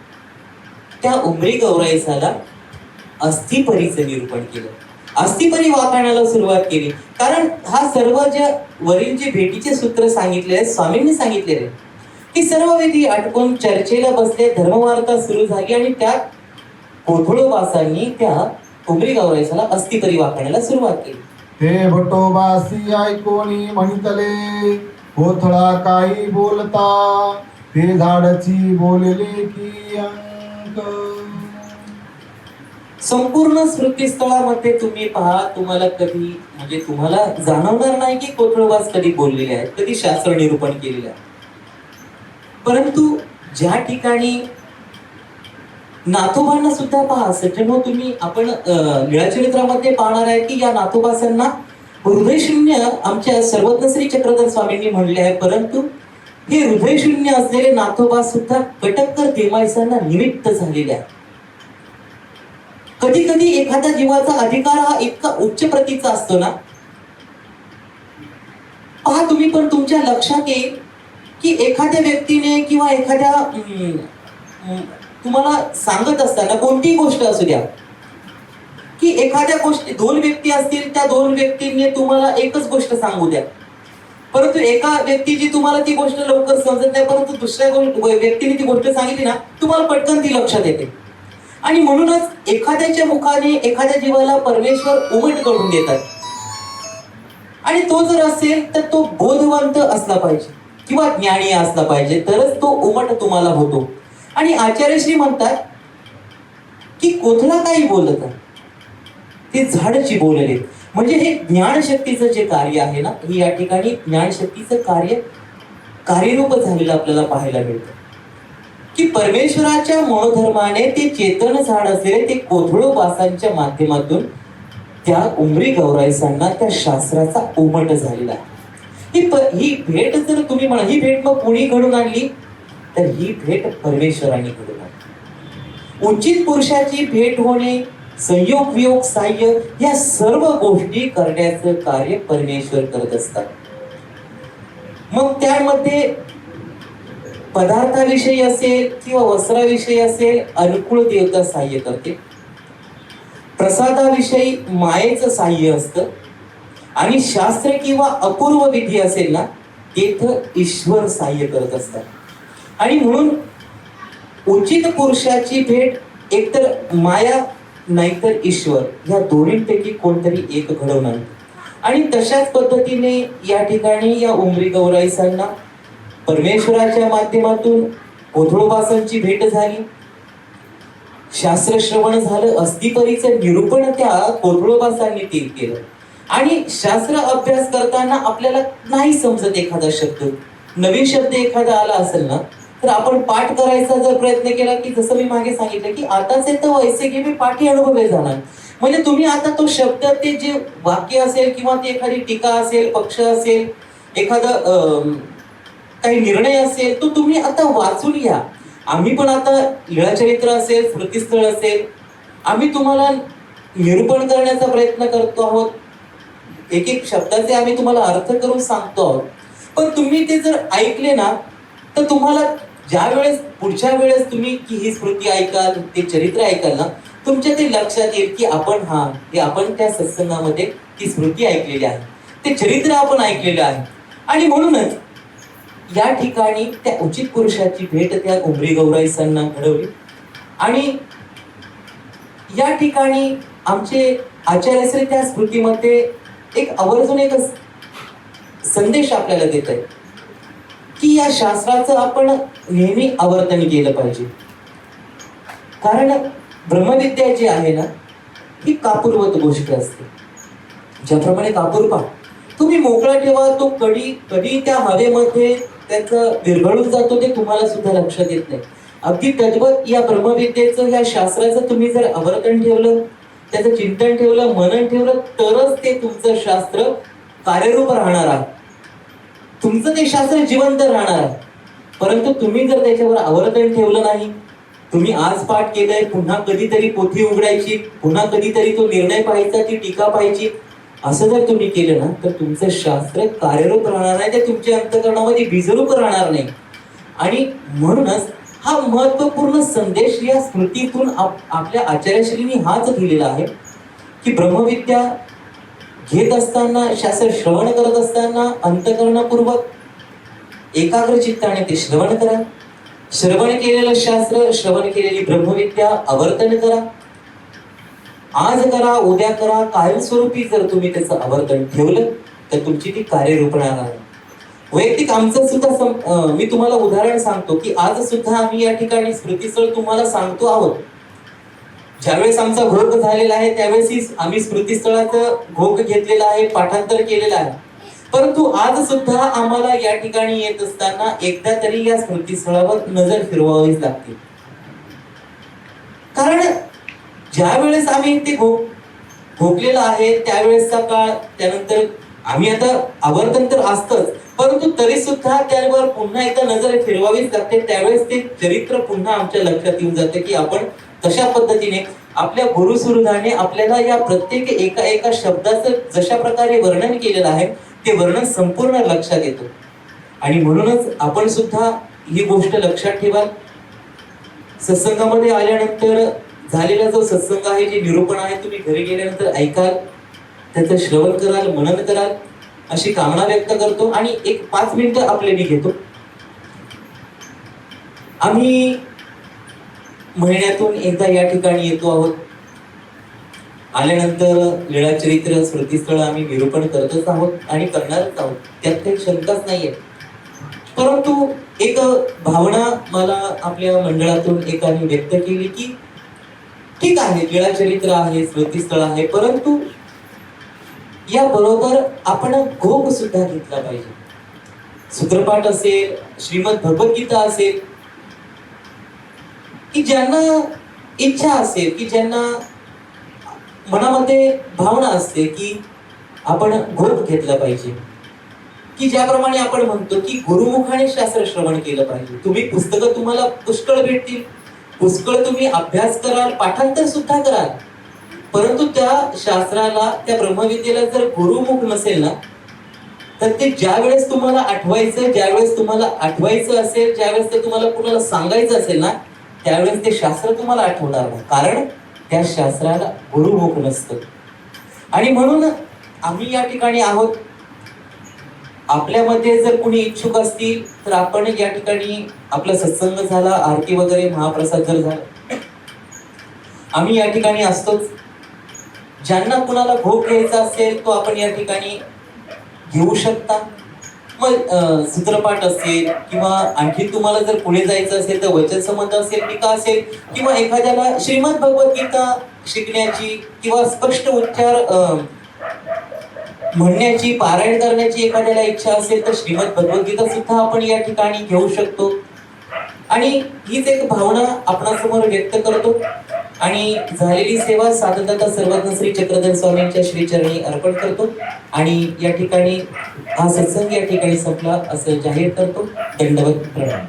त्या उमरी गौराईसाला अस्थिपरीचं निरूपण केलं, अस्थिपरी वाखाणाला सुरुवात केली. कारण हा सर्व ज्या वरील जे भेटीचे सूत्र सांगितले आहेत, स्वामींनी सांगितलेले की सर्व विधी आटपून चर्चेला बसले, धर्मवार्ता सुरू झाली आणि त्या कोथळूबासांनी त्या उमरी गौराईसाला अस्थिपरी वाखाणाला सुरुवात केली. ते भटोबासी ऐकोनी म्हणितले, कोथळा काही बोलता, ते झाडची बोलले की अंक. संपूर्ण स्मृतीस्थळामध्ये तुम्ही पहा, तुम्हाला कधी म्हणजे तुम्हाला जाणवणार नाही की कोथळूबास कधी बोललेले आहेत, कधी शास्त्र निरूपण केलेले आहे. परंतु ज्या ठिकाणी नाथोबांना सुद्धा पहा सज्जनो, तुम्ही आपण लीळाचरित्रामध्ये पाहणार आहे की या नाथोबासांना हृदयशून्य आमच्या सर्वज्ञ श्री चक्रधर स्वामींनी म्हणले आहे. परंतु हे हृदयशून्य असलेले नाथोबा सुद्धा कटक्कर देमाईसांना निमित्त झालेले आहे. कधी कधी एखाद्या जीवाचा अधिकार हा इतका उच्च प्रतीचा असतो ना, पहा तुम्ही पण तुमच्या लक्षात येईल की एखाद्या व्यक्तीने किंवा एखाद्या तुम्हाला सांगत असताना कोणतीही गोष्ट असू द्या, की एखाद्या गोष्टी दोन व्यक्ती असतील, त्या दोन व्यक्तींनी तुम्हाला एकच गोष्ट सांगू द्या, परंतु एका व्यक्तीची तुम्हाला ती गोष्ट लवकर समजत नाही, परंतु दुसऱ्या व्यक्तीने ती गोष्ट सांगितली ना, तुम्हाला पटकन ती लक्षात येते. आणि म्हणूनच एखाद्याच्या मुखाने एखाद्या जीवाला परमेश्वर उमट करून देतात. आणि तो जर असेल तर तो बोधवंत असला पाहिजे किंवा ज्ञानी असला पाहिजे, तरच तो उमट तुम्हाला होतो. आणि आचार्यश्री म्हणतात की कोथळा काही बोलत आहे, ते झाडची बोलले. म्हणजे हे ज्ञानशक्तीचं जे कार्य आहे ना, हे या ठिकाणी ज्ञानशक्तीचं कार्यरूप झालेलं आपल्याला पाहायला मिळतं. की परमेश्वराच्या मनोधर्माने ते चेतन झाड असलेले ते कोथळूबासांच्या माध्यमातून त्या उमरी गौराईसांना त्या शास्त्राचा उमट झालेला आहे. ही भेट जर तुम्ही म्हणा, ही भेट मग कोणी घडून आणली, तर ही भेट परमेश्वराने घडून आणली. उचित पुरुषाची भेट होणे, संयोग वियोग साह्य, या सर्व गोष्टी करण्याचं कार्य परमेश्वर करत असतात. मग त्यामध्ये पदार्थाविषयी असेल किंवा वस्त्राविषयी असेल, अनुकूल देवता साह्य करते. प्रसादाविषयी मायेचं साह्य असतं. आणि शास्त्र किंवा अपूर्व विधी असेल ना, तेथं ईश्वर साह्य करत असतात. आणि म्हणून उचित पुरुषाची भेट एकतर माया नाहीतर ईश्वर, या दोन्हींपैकी कोणतरी एक घडवून आणतं. आणि तशाच पद्धतीने या ठिकाणी या उमरी गौराईसांना परमेश्वराच्या माध्यमातून कोथळूबासांची भेट झाली, शास्त्र श्रवण झालं, अस्थिपरीचं निरूपण त्या कोथळूबासांनी ते केलं. आणि शास्त्र अभ्यास करताना आपल्याला नाही समजत एखादा शब्द, नवीन शब्द एखादा आला असेल ना, तर आपण पाठ करायचा जर प्रयत्न केला की जसं मी मागे सांगितलं की आताच येतं वैसे की मी पाठी अनुभवे जाणार. म्हणजे तुम्ही आता तो शब्द, ते जे वाक्य असेल किंवा ती एखादी टीका असेल, पक्ष असेल, एखादा काही निर्णय असेल, तो तुम्ही आता वाचून घ्या. आम्ही पण आता लीळाचरित्र असेल, स्मृतीस्थळ असेल, आम्ही तुम्हाला निरूपण करण्याचा प्रयत्न करतो आहोत. एक एक शब्दाचे आम्ही तुम्हाला अर्थ करून सांगतो आहोत. पण तुम्ही ते जर ऐकले ना, तर तुम्हाला ज्या वेळेस पुढच्या वेळेस तुम्ही की ही स्मृती ऐकाल, ते चरित्र ऐकाल ना, तुमच्या ते लक्षात येईल की आपण त्या सत्संगामध्ये ती स्मृती ऐकलेली आहे, ते चरित्र आपण ऐकलेलं आहे. आणि म्हणूनच या ठिकाणी त्या उचित पुरुषाची भेट त्या उमरी गौराईसांना घडवली. आणि या ठिकाणी आमचे आचार्यश्री त्या स्मृतीमध्ये एक आवर्जून एक संदेश आपल्याला देत आहे की या शास्त्राचं आपण नेहमी आवर्तन केलं पाहिजे. कारण ब्रह्मविद्या जी आहे ना, ही कापूरवत गोष्ट असते. ज्याप्रमाणे कापूर पहा, तुम्ही मोकळा ठेवा, तो कधी त्या हवेमध्ये त्याचं विरघळून जातो, ते तुम्हाला सुद्धा लक्षात येत नाही. अगदी तद्वत या ब्रह्मविद्येचं, या शास्त्राचं तुम्ही जर आवर्तन ठेवलं, त्याचं चिंतन ठेवलं, मनन ठेवलं, तरच ते तुमचं शास्त्र कार्यरूप राहणार आहे, तुमचं ते शास्त्र जिवंत राहणार आहे. परंतु तुम्ही जर त्याच्यावर आवर्तन ठेवलं नाही, तुम्ही आज पाठ केलंय, पुन्हा कधीतरी पोथी उघडायची, पुन्हा कधीतरी तो निर्णय पाहायचा, ती टीका पाहायची. असं जर तुम्ही केलं ना तर तुमचं शास्त्र कार्यरूप राहणार नाही, ते तुमच्या अंतःकरणामध्ये बीजरूप राहणार नाही. आणि म्हणूनच हा महत्वपूर्ण संदेश या स्मृतीतून आपल्या आचार्यश्रींनी हाच दिलेला आहे की ब्रह्मविद्या घेत असताना, शास्त्र श्रवण करत असताना अंतःकरणपूर्वक एकाग्र चित्ताने ते श्रवण करा. श्रवण केलेलं शास्त्र, श्रवण केलेली ब्रह्मविद्या आवर्तन करा. आज करा, उद्या करा, कायमस्वरूपी जर तुम्ही त्याचं आवर्तन ठेवलं तर तुमची ती कार्यरूप राहणार आहे. वैयक्तिक आमचं सुद्धा मी तुम्हाला उदाहरण सांगतो की आज सुद्धा आम्ही या ठिकाणी स्मृतीस्थळ तुम्हाला सांगतो आहोत. ज्यावेळेस आमचा भोग झालेला आहे त्यावेळेस आम्ही स्मृतीस्थळाचं भोग घेतलेला आहे, पाठांतर केलेलं आहे. परंतु आज सुद्धा आम्हाला या ठिकाणी येत असताना एकदा तरी या स्मृतीस्थळावर नजर फिरवावीच लागते. कारण ज्या वेळेस आम्ही ते भोगलेलं आहे त्यावेळेसचा काळ, त्यानंतर आम्ही आता आवर्तन तर असतंच, परंतु तरी सुद्धा त्यावर पुन्हा एकदा नजर फिरवावीच लागते. त्यावेळेस ते चरित्र पुन्हा आमच्या लक्षात येऊन जाते की आपण तशा पद्धतीने आपल्या गुरुसुहृदाने आपल्याला या प्रत्येक एका शब्दाचं जशा प्रकारे वर्णन केलेलं आहे ते वर्णन संपूर्ण लक्षात येतं. आणि म्हणूनच आपण सुद्धा ही गोष्ट लक्षात ठेवा. सत्संगामध्ये आल्यानंतर झालेला जो सत्संग आहे, जे निरूपण आहे, तुम्ही घरी गेल्यानंतर ऐकाल, त्याचं श्रवण कराल, मनन कराल अशी कामना व्यक्त करतो. आणि एक 5 मिनिटं आपले मी घेतो. आम्ही महिन्यातून एकदा या ठिकाणी येतो आहोत. आल्यानंतर लीळाचरित्र, स्मृतीस्थळ आम्ही निरूपण करतच आहोत आणि करणारच आहोत, त्यात काही शंकाच नाहीये. परंतु एक भावना मला आपल्या मंडळातून एकाने व्यक्त केली की ठीक आहे, लीळाचरित्र आहे, स्मृतीस्थळ आहे, परंतु या बरोबर आपण भोग सुद्धा घेतला पाहिजे. सूत्रपाठ असेल, श्रीमद भगवद्गीता असेल, की ज्यांना इच्छा असेल, की ज्यांना मनामध्ये भावना असते की आपण भोग घेतला पाहिजे, की ज्याप्रमाणे आपण म्हणतो की गुरुमुखाने शास्त्र श्रवण केलं पाहिजे. तुम्ही पुस्तकं तुम्हाला पुष्कळ भेटतील, पुष्कळ तुम्ही अभ्यास कराल, पाठांतर सुद्धा कराल, परंतु त्या शास्त्राला, त्या ब्रह्मविद्येला जर गुरुमुख नसेल ना तर ते ज्यावेळेस तुम्हाला आठवायचं, ज्यावेळेस तुम्हाला आठवायचं असेल, ज्यावेळेस ते तुम्हाला कुणाला सांगायचं असेल ना त्यावेळेस ते शास्त्र तुम्हाला आठवणार नाही, कारण त्या शास्त्राला गुरुमुख नसतं. आणि म्हणून आम्ही या ठिकाणी आहोत. आपल्यामध्ये जर कोणी इच्छुक असतील तर आपण या ठिकाणी, आपला सत्संग झाला, आरती वगैरे, महाप्रसाद जर झाला, आम्ही या ठिकाणी असतोच. ज्यांना कुणाला भोग घ्यायचा असेल तो आपण या ठिकाणी घेऊ शकता. मग सूत्रपाठ असेल किंवा आणखी तुम्हाला जर पुढे जायचं असेल तर वचन संबंध असेल, टीका असेल, किंवा एखाद्याला श्रीमद भगवद्गीता शिकण्याची किंवा स्पष्ट उच्चार म्हणण्याची, पारायण करण्याची एखाद्याला इच्छा असेल तर श्रीमद भगवद्गीता सुद्धा आपण या ठिकाणी घेऊ शकतो. आणि हीच एक भावना आपणासमोर व्यक्त करतो. आणि झालेली सेवा साधनदाता सर्वज्ञ श्री चक्रधर स्वामींच्या श्रीचरणी अर्पण करतो. आणि या ठिकाणी हा सत्संग या ठिकाणी संपला असं जाहीर करतो. दंडवत प्रणाम.